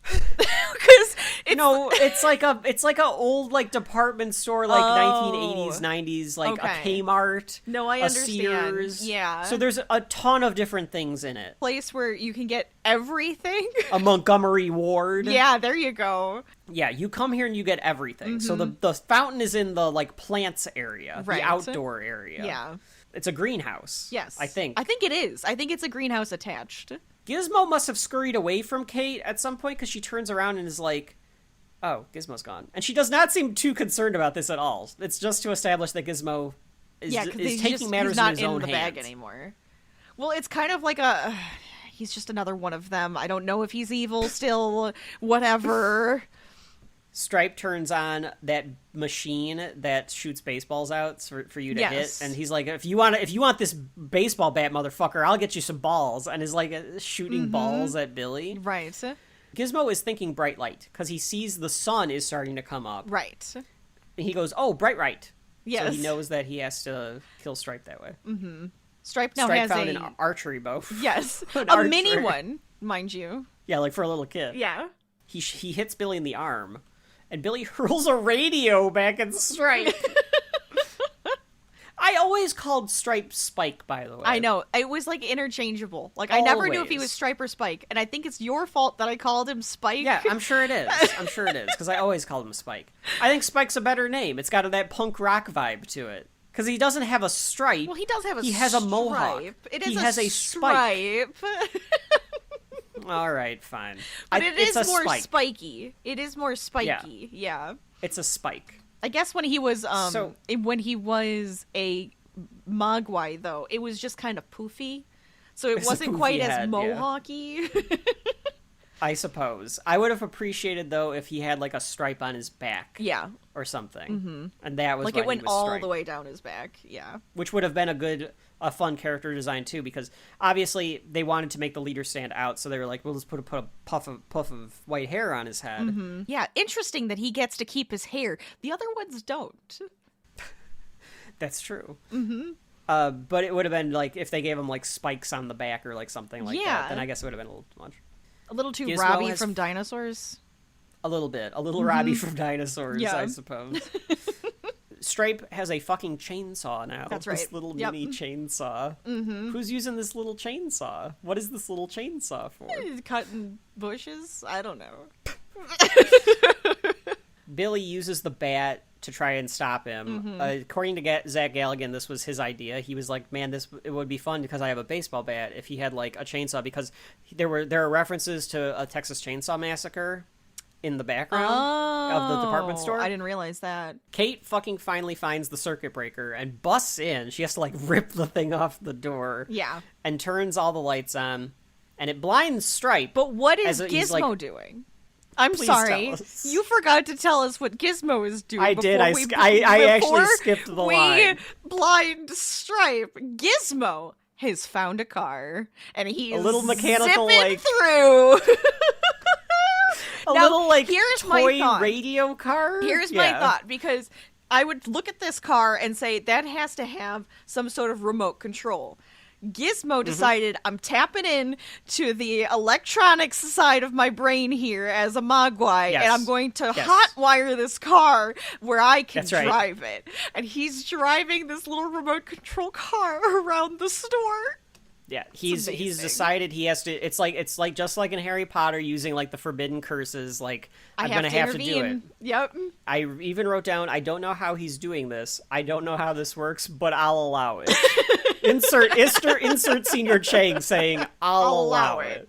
Because it's like a old like department store, like 1980s, 90s, like a Kmart. No, I understand. Sears. Yeah. So there's a ton of different things in it. Place where you can get everything. A Montgomery Ward. Yeah, there you go. Yeah, you come here and you get everything. So the fountain is in the like plants area, the outdoor area. Yeah. It's a greenhouse. Yes. I think it is. I think it's a greenhouse attached. Gizmo must have scurried away from Kate at some point because she turns around and is like, oh, Gizmo's gone. And she does not seem too concerned about this at all. It's just to establish that Gizmo is taking matters in his own hands. He's not in the bag anymore. Well, it's kind of like he's just another one of them. I don't know if he's evil still, whatever. Stripe turns on that machine that shoots baseballs out for you to hit, and he's like, if you want this baseball bat, motherfucker, I'll get you some balls, and is like shooting balls at Billy. Right. Gizmo is thinking bright light because he sees the sun is starting to come up. Right. And he goes, oh, bright light. Yes. So he knows that he has to kill Stripe that way. Mm-hmm. Stripe now Stripe has found an archery bow. Yes, a mini one, mind you. Yeah, like for a little kid. Yeah. He hits Billy in the arm. And Billy hurls a radio back at Stripe. I always called Stripe Spike, by the way. I know. It was like interchangeable. Like I never knew if he was Stripe or Spike. And I think it's your fault that I called him Spike. Yeah, I'm sure it is. Because I always called him Spike. I think Spike's a better name. It's got that punk rock vibe to it. Because he doesn't have a stripe. Well, he does have a stripe. He has a mohawk. He has a spike. All right, fine. But it is more spiky. It is more spiky. Yeah. It's a spike. I guess when he was a Mogwai, though, it was just kind of poofy. So it wasn't quite as mohawky. Yeah. I suppose. I would have appreciated, though, if he had like a stripe on his back. Yeah. Or something. Mm-hmm. And that was like it went all the way down his back. Yeah. Which would have been a fun character design too, because obviously they wanted to make the leader stand out, so they were like, we'll just put a puff of white hair on his head. Mm-hmm. Yeah, interesting that he gets to keep his hair. The other ones don't. That's true. Mm-hmm. But it would have been like if they gave him like spikes on the back or like something like that, then I guess it would have been a little too much. A little too Robbie from Dinosaurs? A little bit. A little Robbie from Dinosaurs, I suppose. Stripe has a fucking chainsaw now. That's right. This little mini chainsaw. Mm-hmm. Who's using this little chainsaw? What is this little chainsaw for? Cutting bushes? I don't know. Billy uses the bat to try and stop him. Mm-hmm. According to Zach Galligan, this was his idea. He was like, man, it would be fun because I have a baseball bat if he had like a chainsaw, because there are references to a Texas Chainsaw Massacre in the background of the department store. I didn't realize that. Kate fucking finally finds the circuit breaker and busts in. She has to like rip the thing off the door. Yeah. And turns all the lights on. And it blinds Stripe. But what is Gizmo doing? I'm sorry. You forgot to tell us what Gizmo is doing. I did. I actually skipped the line. Blind Stripe. Gizmo has found a car. And he's a little mechanical zipping through. Little, like, toy radio car? Here's my thought, because I would look at this car and say, that has to have some sort of remote control. Gizmo decided, I'm tapping in to the electronics side of my brain here as a Mogwai, and I'm going to hotwire this car where I can drive it. And he's driving this little remote control car around the store. Yeah, he's decided he has to. It's like just like in Harry Potter using like the forbidden curses. Like I'm gonna have to do it. Yep. I even wrote down, I don't know how he's doing this. I don't know how this works, but I'll allow it. insert Senior Chang saying I'll allow it.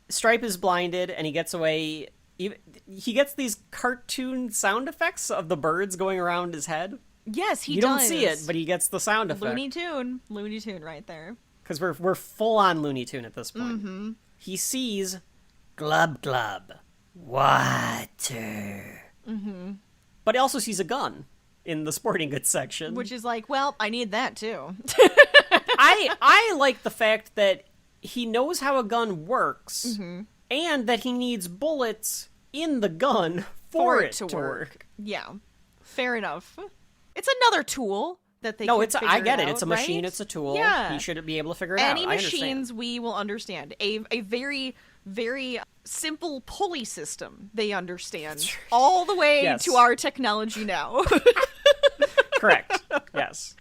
Stripe is blinded and he gets away. He gets these cartoon sound effects of the birds going around his head. Yes, he does. You don't see it, but he gets the sound effect. Looney Tune right there. Because we're full on Looney Tune at this point. Mm-hmm. He sees glub glub water. Mm-hmm. But he also sees a gun in the sporting goods section, which is like, well, I need that too. I like the fact that he knows how a gun works, and that he needs bullets in the gun for it to work. Yeah, fair enough. It's another tool that they. No, I get it. Out, it's a machine. Right? It's a tool. Yeah, he should be able to figure it out. Any machines we will understand. A very very simple pulley system they understand all the way Yes. to our technology now. Correct. Yes.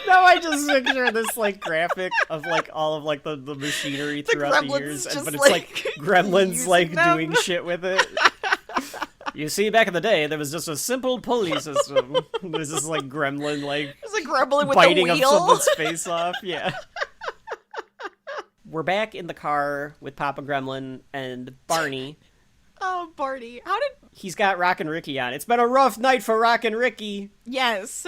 Now I just picture this like graphic of like all of like the machinery throughout the gremlins years, just, but it's like gremlins using like them. doing shit with it. You see, back in the day, there was just a simple pulley system. There's this like gremlin like It's a gremlin with biting a of wheel. something's face off. Yeah. We're back in the car with Papa Gremlin and Barney. Oh, Barney. How did... He's got Rockin' Ricky on. It's been a rough night for Rockin' Ricky. Yes.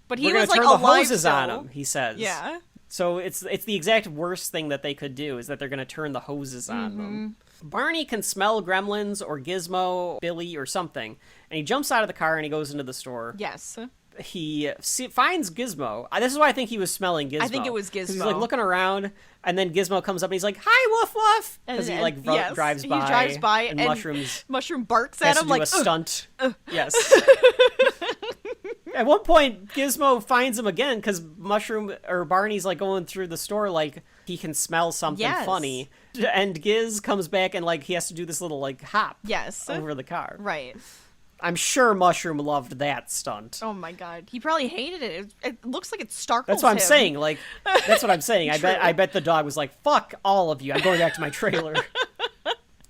But he We're gonna was like turn the alive hoses still. on him, he says. Yeah. So it's the exact worst thing that they could do is that they're going to turn the hoses on them. Barney can smell Gremlins or Gizmo, Billy or something, and he jumps out of the car and he goes into the store. Yes. He finds Gizmo. This is why I think he was smelling Gizmo. I think it was 'Cause Gizmo. He's like looking around, and then Gizmo comes up and he's like, "Hi, woof woof," because he like yes, drives he by. drives by and Mushroom barks has at to him do like a stunt. Yes. Yes. At one point, Gizmo finds him again because Barney's like going through the store like he can smell something funny, and Giz comes back and like he has to do this little like hop over the car. Right. I'm sure Mushroom loved that stunt. Oh my god, he probably hated it. It looks like it startles That's what I'm him. saying. Like, that's what I'm saying. True. I bet the dog was like, "Fuck all of you! I'm going back to my trailer."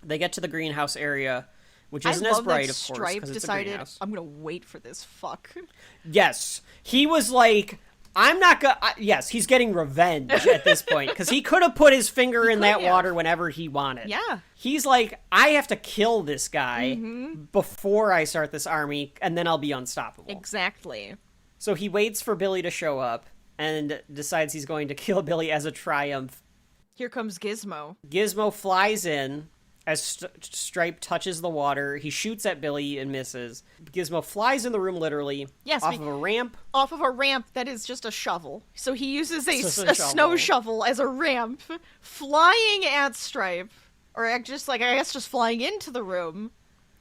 They get to the greenhouse area, which isn't as bright, of course, Stripe because it's a decided, greenhouse. I'm gonna wait for this fuck. Yes, he was like, "I'm not gonna." Yes, he's getting revenge at this point because he could have put his finger in that water whenever he wanted. Yeah. He's like, I have to kill this guy before I start this army, and then I'll be unstoppable. Exactly. So he waits for Billy to show up and decides he's going to kill Billy as a triumph. Here comes Gizmo. Gizmo flies in as Stripe touches the water. He shoots at Billy and misses. Gizmo flies in the room literally off of a ramp. Off of a ramp that is just a shovel. So he uses a shovel. snow shovel as a ramp, flying at Stripe. Or just like, I guess just flying into the room.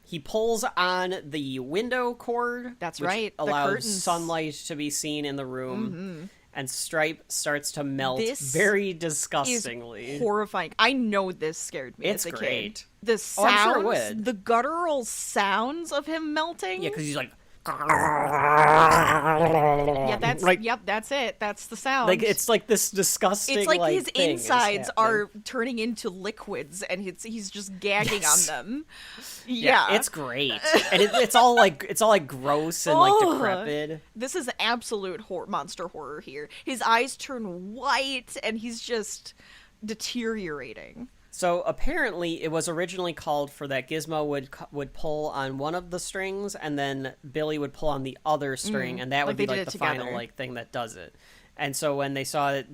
He pulls on the window cord. That's which right. The allows curtains. sunlight to be seen in the room. And Stripe starts to melt This very disgustingly. Is horrifying. I know this scared me It's as a great. kid. The sounds, I'm sure it would. the guttural sounds of him melting. Yeah, because he's like... Yeah, that's yep, that's it. That's the sound. Like it's like this disgusting. It's like his thing is insides happening. are turning into liquids, and he's just gagging Yes. on them. Yeah, it's great, and it's all like gross and like decrepit. This is absolute monster horror here. His eyes turn white, and he's just deteriorating. So apparently, it was originally called for that Gizmo would pull on one of the strings, and then Billy would pull on the other string, and that would be like the final like thing that does it. And so when they saw it,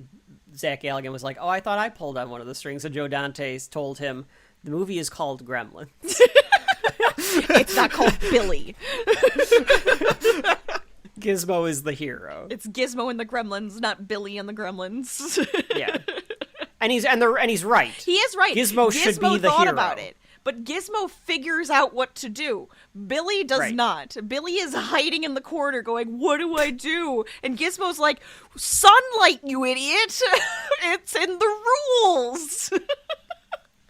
Zach Galligan was like, "Oh, I thought I pulled on one of the strings," and Joe Dante told him the movie is called Gremlins. It's not called Billy. Gizmo is the hero. It's Gizmo and the Gremlins, not Billy and the Gremlins. Yeah. And he's right. He is right. Gizmo should be the thought hero. about it, but Gizmo figures out what to do. Billy does not. Billy is hiding in the corner, going, "What do I do?" And Gizmo's like, "Sunlight, you idiot! It's in the rules."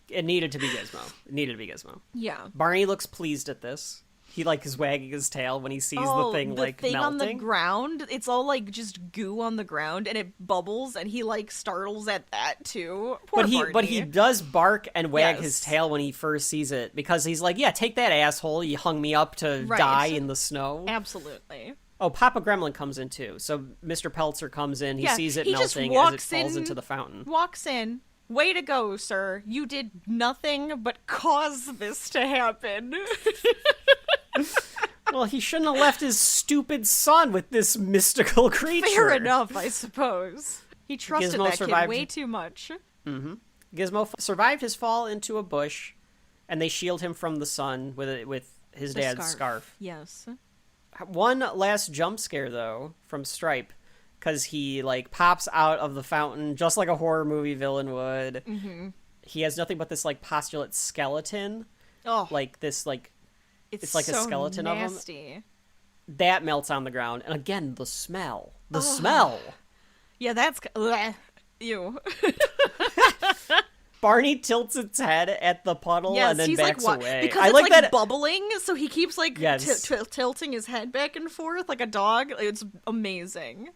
It needed to be Gizmo. Yeah. Barney looks pleased at this. He like is wagging his tail when he sees the thing melting. On the ground, it's all like just goo on the ground, and it bubbles, and he like startles at that too. Poor But he does bark and wag Yes. his tail when he first sees it because he's like, "Yeah, take that, asshole! You hung me up to die in the snow." Absolutely. Oh, Papa Gremlin comes in too. So Mr. Peltzer comes in. He sees it melting as it falls into the fountain. Walks in. Way to go, sir. You did nothing but cause this to happen. Well, he shouldn't have left his stupid son with this mystical creature. Fair enough, I suppose. He trusted Gizmo that survived. kid way too much. Mm-hmm. Gizmo survived his fall into a bush, and they shield him from the sun with his dad's scarf. Yes. One last jump scare, though, from Stripe, because he, like, pops out of the fountain just like a horror movie villain would. Mm-hmm. He has nothing but this, like, postulate skeleton. Oh. Like, this, like... It's like so a skeleton nasty. of him. That melts on the ground. And again, the smell. The smell! Yeah, that's... Ew. Barney tilts its head at the puddle and then he's backs like, away. Because I it's like that bubbling, so he keeps like Yes. tilting his head back and forth like a dog. It's amazing.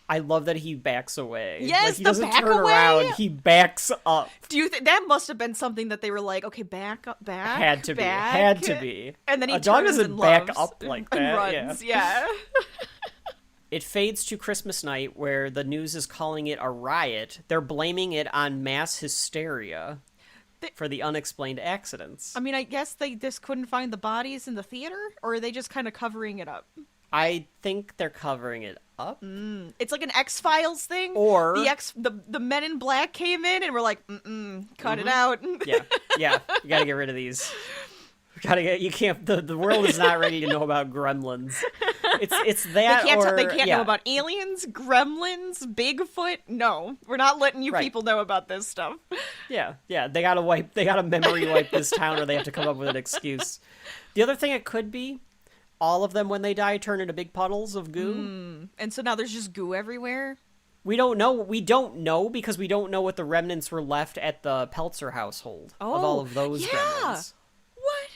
I love that he backs away. Yes, like, he the doesn't back turn away? around. He backs up. Do you think that must have been something that they were like, okay, back up, back, Had to back. be. And then he a dog turns doesn't and back loves up like and that. runs. Yeah. It fades to Christmas night, where the news is calling it a riot. They're blaming it on mass hysteria for the unexplained accidents. I mean, I guess they just couldn't find the bodies in the theater, or are they just kind of covering it up? I think they're covering it up. It's like an X-Files thing. Or the Men in Black came in and were like, cut it out. Yeah, you gotta get rid of these. You can't. The world is not ready to know about gremlins. It's that they can't know about aliens, gremlins, Bigfoot. No, we're not letting you people know about this stuff. Yeah. They gotta memory wipe this town, or they have to come up with an excuse. The other thing it could be, all of them when they die turn into big puddles of goo. And so now there's just goo everywhere. We don't know. We don't know because we don't know what the remnants were left at the Peltzer household of all of those gremlins. What?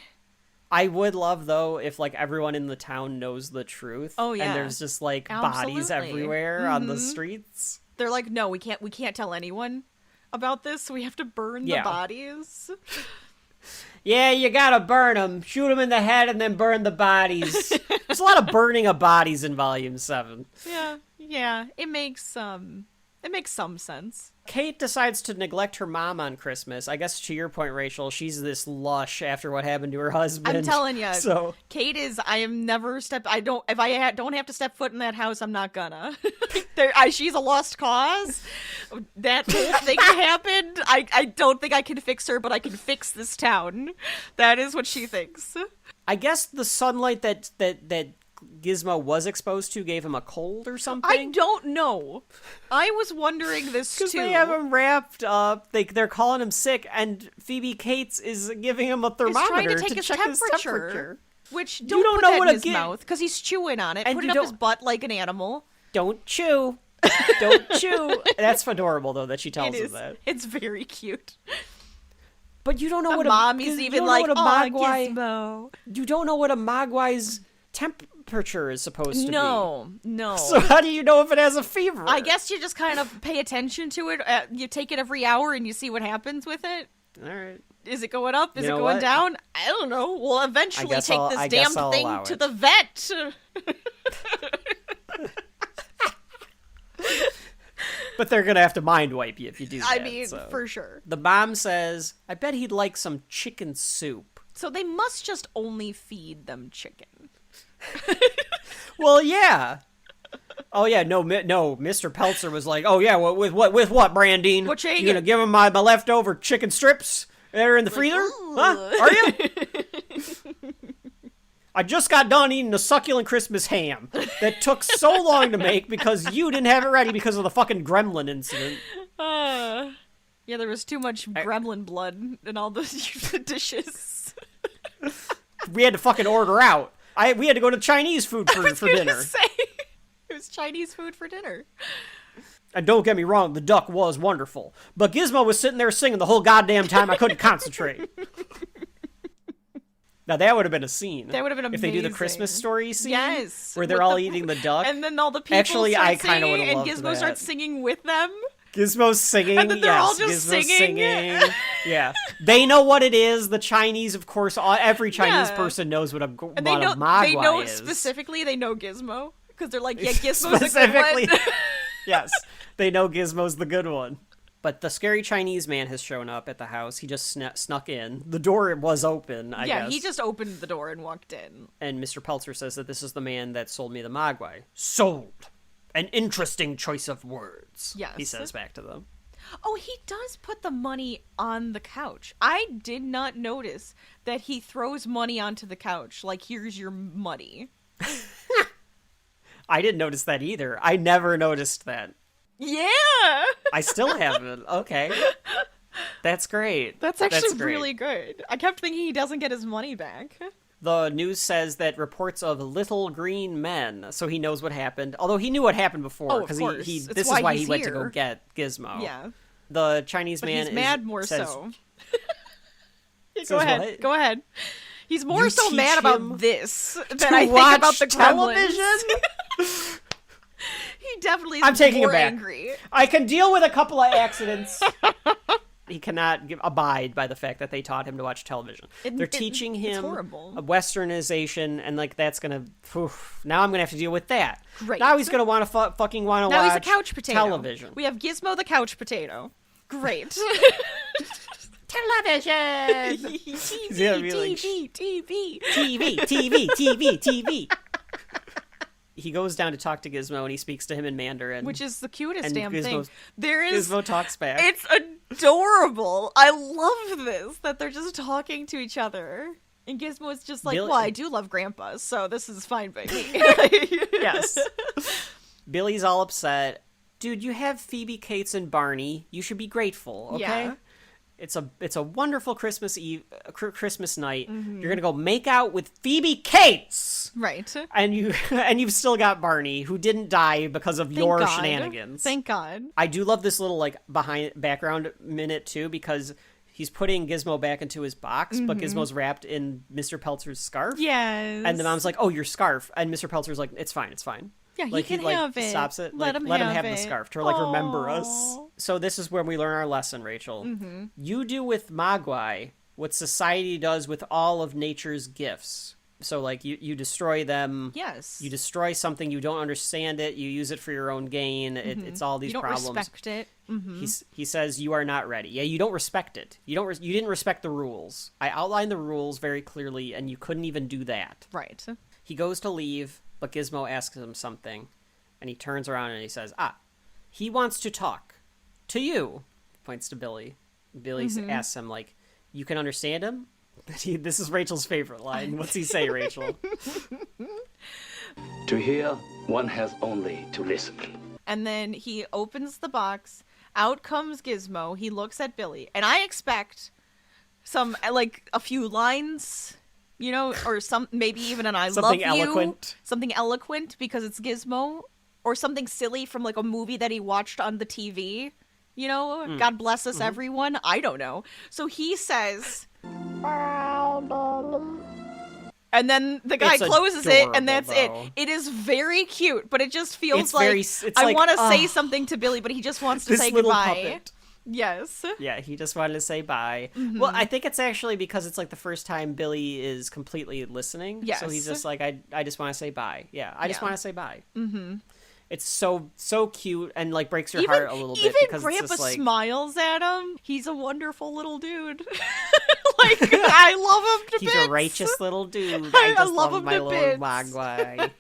I would love, though, if, like, everyone in the town knows the truth. Oh, yeah. And there's just, like, bodies everywhere on the streets. They're like, no, we can't tell anyone about this, so we have to burn the bodies. Yeah, you gotta burn them. Shoot them in the head and then burn the bodies. There's a lot of burning of bodies in Volume 7. Yeah, it makes some sense. Kate decides to neglect her mom on Christmas. I guess to your point, Rachel, she's this lush after what happened to her husband. I'm telling you, so Kate is. I am never if I don't have to step foot in that house, I'm not gonna. She's a lost cause. That whole thing happened. I don't think I can fix her, but I can fix this town. That is what she thinks. I guess the sunlight that Gizmo was exposed to gave him a cold or something? I don't know. I was wondering this too. Because they have him wrapped up. They're calling him sick, and Phoebe Cates is giving him a thermometer to check his temperature. Which don't put that in his mouth because he's chewing on it. Put it up his butt like an animal. Don't chew. Don't chew. That's adorable though that she tells him that. It's very cute. But you don't know what mommy's even like, Gizmo. You don't know what a Mogwai's temperature is supposed to be. No. So how do you know if it has a fever? I guess you just kind of pay attention to it. You take it every hour and you see what happens with it. All right. Is it going up? Is it going down? I don't know. We'll eventually take this damn thing to the vet. But they're going to have to mind wipe you if you do that. I mean, for sure. The mom says, I bet he'd like some chicken soup. So they must just only feed them chicken. Well, yeah. Oh, yeah, no, Mr. Peltzer was like, oh, yeah, with what, Brandine? What you going to give him my leftover chicken strips that are in the freezer? Huh? Are you? I just got done eating a succulent Christmas ham that took so long to make because you didn't have it ready because of the fucking gremlin incident. Yeah, there was too much gremlin blood in all the dishes. We had to fucking order out. We had to go to Chinese food for dinner. It was Chinese food for dinner. And don't get me wrong, the duck was wonderful. But Gizmo was sitting there singing the whole goddamn time. I couldn't concentrate. Now, that would have been a scene. That would have been amazing. If they do the Christmas story scene. Yes. Where they're all eating the duck. And then all the people Actually, start I kind of would singing, have and loved Gizmo that. starts singing with them. Gizmo's singing, and then they're all just Gizmo's singing. Yeah. They know what it is. The Chinese, of course, every Chinese person knows what a Mogwai They know is. specifically, they know Gizmo. Because they're like, yeah, Gizmo's Specifically, a good one. Yes, they know Gizmo's the good one. But the scary Chinese man has shown up at the house. He just snuck in. The door was open, I guess. Yeah, he just opened the door and walked in. And Mr. Peltzer says that this is the man that sold me the Mogwai. Sold. An interesting choice of words. Yes. He says back to them. Oh, he does put the money on the couch. I did not notice that he throws money onto the couch. Like, here's your money. I didn't notice that either. I never noticed that. Yeah! I still haven't. Okay. That's great. That's actually really good. I kept thinking he doesn't get his money back. The news says that reports of little green men, so he knows what happened. Although he knew what happened before, because this is why he went to go get Gizmo. Yeah. the Chinese man he's mad more says, so. Go ahead. Go ahead. He's more You so teach mad him about this than to I think watch about the television? Gremlins. He definitely is I'm taking more it back. angry. I can deal with a couple of accidents. He cannot abide by the fact that they taught him to watch television. They're teaching him a westernization, and like that's gonna. Now I'm gonna have to deal with that. Great. Now he's gonna want to fucking want to watch. Now he's a couch potato. Television. We have Gizmo the couch potato. Great. Television. TV. He goes down to talk to Gizmo, and he speaks to him in Mandarin, which is the cutest and damn thing. Gizmo talks back. It's adorable. I love this that they're just talking to each other, and Gizmo is just like, "Well, I do love Grandpa, so this is fine by me." Yes. Billy's all upset. Dude, you have Phoebe Cates and Barney. You should be grateful, okay? Yeah. It's a wonderful Christmas Christmas night. Mm-hmm. You're gonna go make out with Phoebe Cates, right? And you've still got Barney, who didn't die because of your shenanigans. Thank God. I do love this little like background minute too, because he's putting Gizmo back into his box, but Gizmo's wrapped in Mr. Peltzer's scarf. Yes. And the mom's like, "Oh, your scarf," and Mr. Peltzer's like, "It's fine, it's fine." Yeah, like, he can have it. Stops it. Let him have it. the scarf to like remember us. So this is where we learn our lesson, Rachel. Mm-hmm. You do with Mogwai what society does with all of nature's gifts. So like you destroy them. Yes. You destroy something, you don't understand it. You use it for your own gain. It's all these problems. You don't respect it. Mm-hmm. He says you are not ready. Yeah, you don't respect it. You didn't respect the rules. I outlined the rules very clearly, and you couldn't even do that. Right. He goes to leave. But Gizmo asks him something, and he turns around and he says, he wants to talk to you, points to Billy. Billy asks him, like, you can understand him? This is Rachel's favorite line. What's he say, Rachel? To hear, one has only to listen. And then he opens the box, out comes Gizmo, he looks at Billy, and I expect some, like, a few lines... You know, or maybe even an "I love you," something eloquent because it's Gizmo, or something silly from like a movie that he watched on the TV. You know, God bless us, everyone. I don't know. So he says, and then the guy closes it, and that's it. It is very cute, but it just feels I want to say something to Billy, but he just wants to say goodbye. Puppet. Yes. Yeah, he just wanted to say bye. Mm-hmm. Well, I think it's actually because it's like the first time Billy is completely listening. Yes. So he's just like, I just want to say bye. Yeah, I just want to say bye. Mm-hmm. It's so cute and like breaks your heart a little bit. Even because Grandpa it's just, like... smiles at him. He's a wonderful little dude. Like, I love him to bits. He's a righteous little dude. I just love him my to little Mogwai.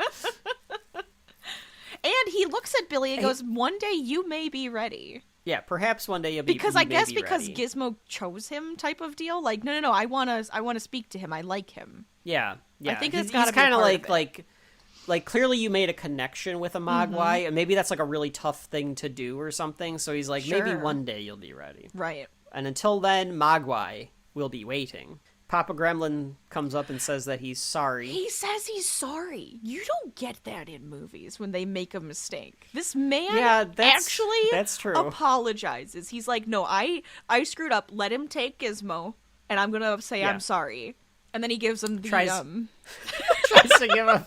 And he looks at Billy and goes, "One day you may be ready." Yeah, perhaps one day you'll be because I guess because ready. Gizmo chose him, type of deal. Like, no, I want to speak to him. I like him. Yeah. I think he's kind of like clearly you made a connection with a Mogwai, and maybe that's like a really tough thing to do or something. So he's like, maybe one day you'll be ready, right? And until then, Mogwai will be waiting. Papa Gremlin comes up and says that he's sorry. He says he's sorry. You don't get that in movies when they make a mistake. This man that's true. apologizes. He's like, no, I screwed up. Let him take Gizmo, and I'm going to say I'm sorry. And then he gives him the... tries to give him...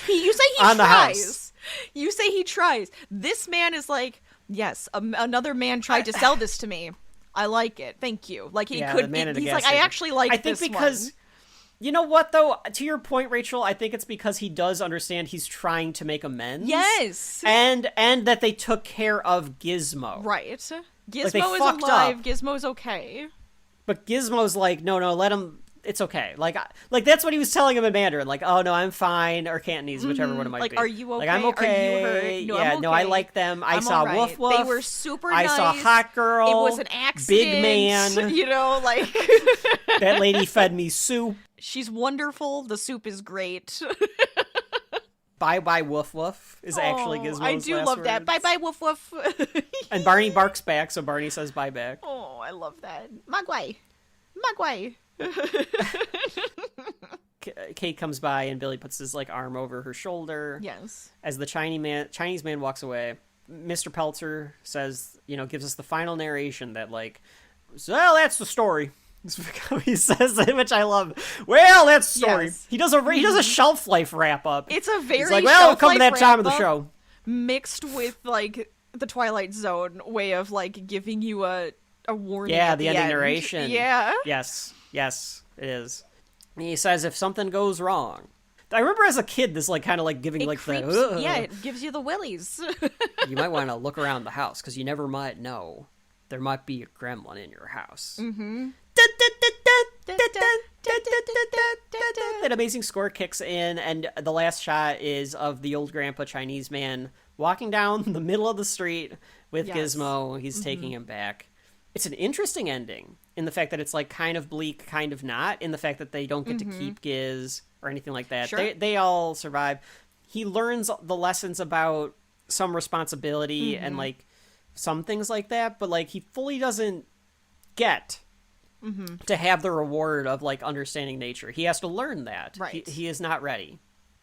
You say he on tries. The house. You say he tries. This man is like, yes, another man tried to sell this to me. I like it. Thank you. Like he's like, I actually like this. I think because one. You know what though? To your point, Rachel, I think it's because he does understand he's trying to make amends. Yes. And that they took care of Gizmo. Right. Gizmo like is alive. Up. Gizmo's okay. But Gizmo's like, no, let him. It's okay. Like that's what he was telling him in Mandarin. Like, oh no, I'm fine, or Cantonese, whichever one it might be. Like, are you okay? Like, I'm okay. Are you hurt? No, yeah, I'm okay. no, I like them. I saw right. Woof Woof. They were super nice. I saw Hot Girl. It was an accident. Big Man. You know, like that lady fed me soup. She's wonderful. The soup is great. Bye bye Woof Woof is actually Gizmo's I do last love words. that. Bye bye Woof Woof. And Barney barks back, so Barney says bye back. Oh, I love that. Mogwai. Mogwai. Kate comes by and Billy puts his like arm over her shoulder. Yes. As the Chinese man walks away, Mr. Peltzer says, gives us the final narration that, well, that's the story. He says it, which I love. Well, that's the story. Yes. He does a shelf life wrap up. It's a very He's like, well, come to that time of the show. Mixed with the Twilight Zone way of giving you a warning. Yeah, at the ending narration. Yeah. Yes, it is. And he says if something goes wrong. I remember as a kid, this kind of giving the. Yeah, it gives you the willies. You might want to look around the house because you never might know. There might be a gremlin in your house. Mm-hmm. That amazing score kicks in, and the last shot is of the old grandpa Chinese man walking down the middle of the street with Gizmo. He's taking him back. It's an interesting ending in the fact that it's kind of bleak, kind of not, in the fact that they don't get to keep Giz or anything like that. Sure. They all survive. He learns the lessons about some responsibility and some things like that, but he fully doesn't get to have the reward of understanding nature. He has to learn that. Right. He is not ready.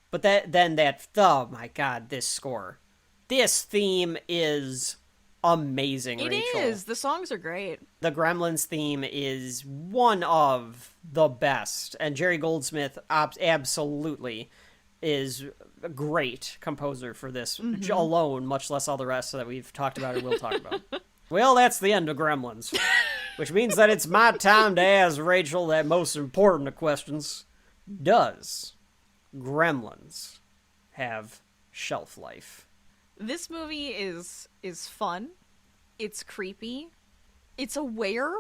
But oh my god, this score. This theme is amazing, Rachel. It is. The songs are great. The Gremlins theme is one of the best, and Jerry Goldsmith absolutely is a great composer for this alone, much less all the rest that we've talked about or will talk about. Well, that's the end of Gremlins, which means that it's my time to ask Rachel that most important of questions. Does Gremlins have shelf life? This movie is fun. It's creepy. It's aware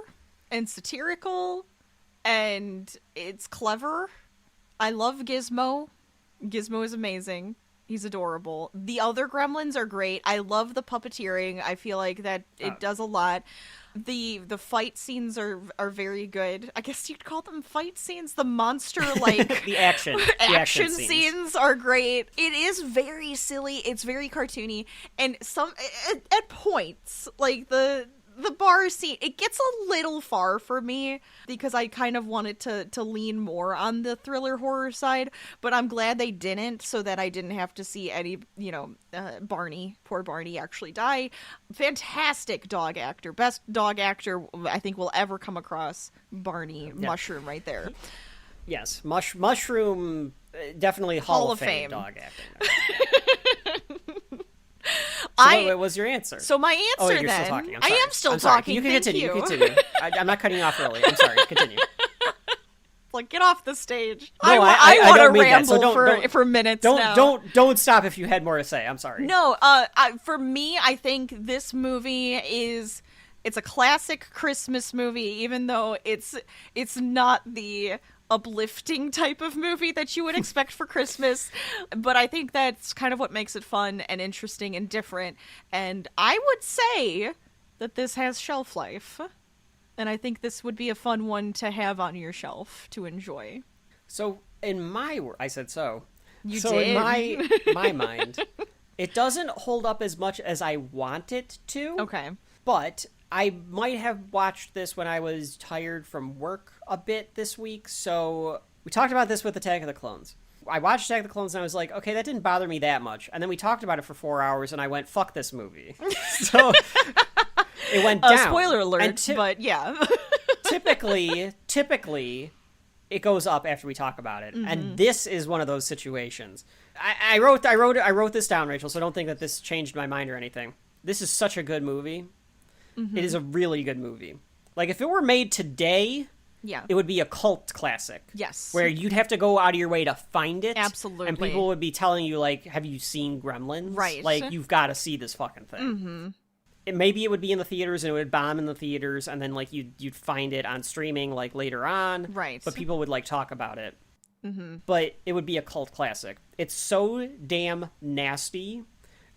and satirical, and it's clever. I love Gizmo. Gizmo is amazing. He's adorable. The other gremlins are great. I love the puppeteering. I feel like that it does a lot. The fight scenes are very good. I guess you'd call them fight scenes. The monster the action scenes are great. It is very silly. It's very cartoony, and some at points the bar scene, it gets a little far for me because I kind of wanted to lean more on the thriller horror side, but I'm glad they didn't, so that I didn't have to see any, poor Barney actually die. Fantastic dog actor. Best dog actor I think we'll ever come across. Barney, yeah. Mushroom right there. Yes, Mushroom, definitely Hall of Fame dog acting. What was your answer? So my answer you're then... Still talking. I am still talking. You can continue. You can continue. I'm not cutting you off early. I'm sorry. Continue. Get off the stage. No, I want to ramble so for minutes now. Don't stop if you had more to say. I'm sorry. No, for me, I think this movie it's a classic Christmas movie, even though it's not the uplifting type of movie that you would expect for Christmas, but I think that's kind of what makes it fun and interesting and different, and I would say that this has shelf life, and I think this would be a fun one to have on your shelf to enjoy. So in my I said so. You so did. In my mind, it doesn't hold up as much as I want it to. Okay. But I might have watched this when I was tired from work a bit this week, so we talked about this with Attack of the Clones. I watched Attack of the Clones and I was like, okay, that didn't bother me that much. And then we talked about it for 4 hours and I went, fuck this movie. So it went down. Spoiler alert, but yeah. typically, it goes up after we talk about it. And this is one of those situations. I wrote this down, Rachel, so don't think that this changed my mind or anything. This is such a good movie. It is a really good movie. If it were made today, it would be a cult classic. Yes. Where you'd have to go out of your way to find it. Absolutely. And people would be telling you, have you seen Gremlins? Right. You've got to see this fucking thing. Maybe it would be in the theaters and it would bomb in the theaters, and then, you'd find it on streaming, later on. Right. But people would, talk about it. But it would be a cult classic. It's so damn nasty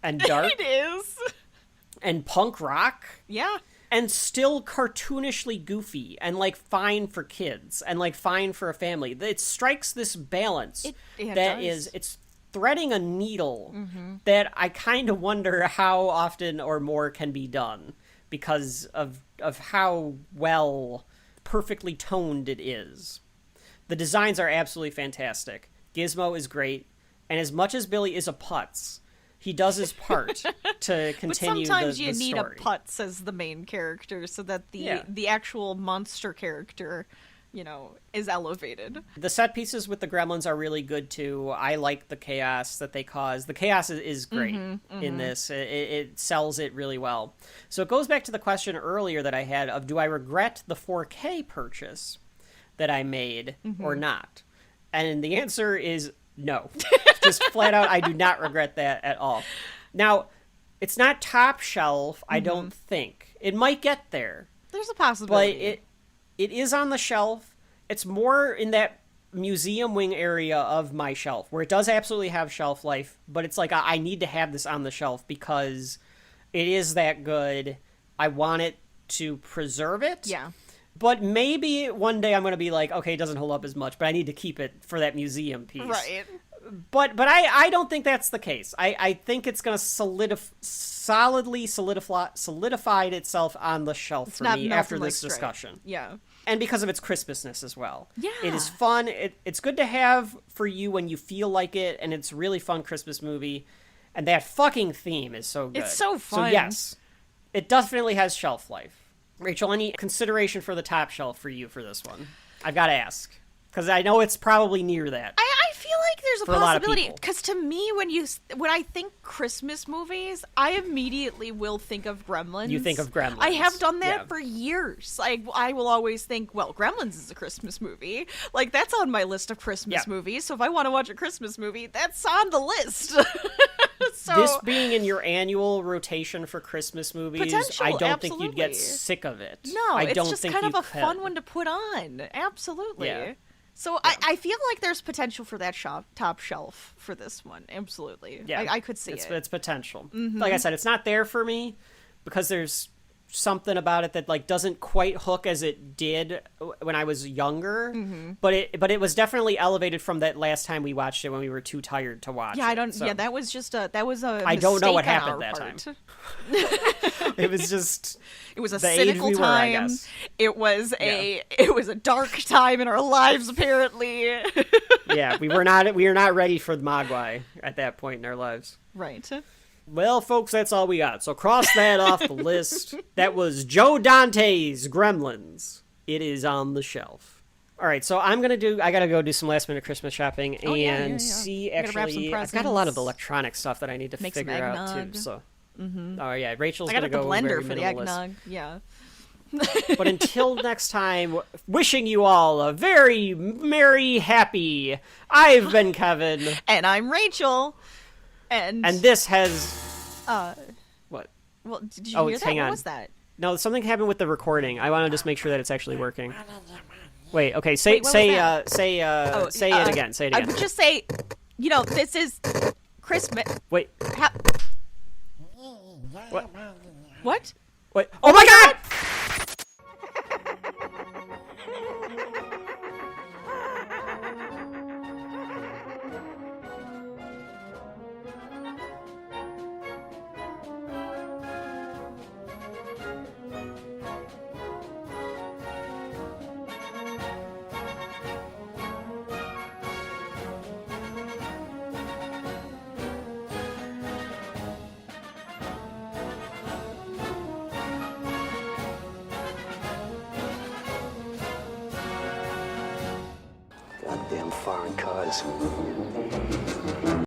and dark. It is. And punk rock. Yeah. And still cartoonishly goofy and fine for kids and fine for a family. It strikes this balance it's threading a needle that I kind of wonder how often or more can be done because of how well perfectly toned it is. The designs are absolutely fantastic. Gizmo is great, and as much as Billy is a putz, he does his part to continue but sometimes the you need story. a putz as the main character so that the actual monster character, is elevated. The set pieces with the gremlins are really good too. I like the chaos that they cause. The chaos is great in this. It sells it really well. So it goes back to the question earlier that I had of, do I regret the 4K purchase that I made or not? And the answer is no. Just flat out, I do not regret that at all. Now, it's not top shelf, I don't think. It might get there. There's a possibility. But it is on the shelf. It's more in that museum wing area of my shelf, where it does absolutely have shelf life, but it's like, I need to have this on the shelf because it is that good. I want it to preserve it. Yeah. But maybe one day I'm going to be like, okay, it doesn't hold up as much, but I need to keep it for that museum piece. Right. But I don't think that's the case. I think it's going to solidly solidify itself on the shelf for me after this discussion. Yeah. And because of its crispness as well. Yeah. It is fun. It's good to have for you when you feel like it, and it's a really fun Christmas movie. And that fucking theme is so good. It's so fun. So yes, it definitely has shelf life. Rachel, any consideration for the top shelf for you for this one? I've got to ask. Because I know it's probably near that. I feel like there's a for possibility. Because to me, when I think Christmas movies, I immediately will think of Gremlins. You think of Gremlins. I have done that for years. I will always think, well, Gremlins is a Christmas movie. Like, that's on my list of Christmas movies. So if I want to watch a Christmas movie, that's on the list. So, this being in your annual rotation for Christmas movies, I don't think you'd get sick of it. No, I it's don't just think kind of you a could. fun one to put on. Absolutely. Yeah. So I feel like there's potential for that top shelf for this one. Absolutely. Yeah, I could see it. It's potential. Like I said, it's not there for me because there's something about it that like doesn't quite hook as it did when I was younger. But it was definitely elevated from that last time we watched it when we were too tired to watch. Yeah, it. So, that was just a I don't know what mistake on happened our that part. time. It was just. It was a the age cynical we were, I time. guess. It was a dark time in our lives, apparently. Yeah, we are not ready for the Mogwai at that point in our lives. Right. Well, folks, that's all we got. So cross that off the list. That was Joe Dante's Gremlins. It is on the shelf. All right, so I gotta go do some last minute Christmas shopping see. Actually, I've got a lot of electronic stuff that I need to figure out too. So, oh yeah, Rachel's I got gonna the go blender very for the minimalist. eggnog. Yeah. But until next time, wishing you all a very merry, happy. I've been Kevin, and I'm Rachel, and this has what? Well, did you hear that? Hang on. What was that? No, something happened with the recording. I want to just make sure that it's actually working. Wait, okay, say it again. Say it again. I would just say, this is Christmas. Wait. What? What? Oh my God! Goddamn foreign cars.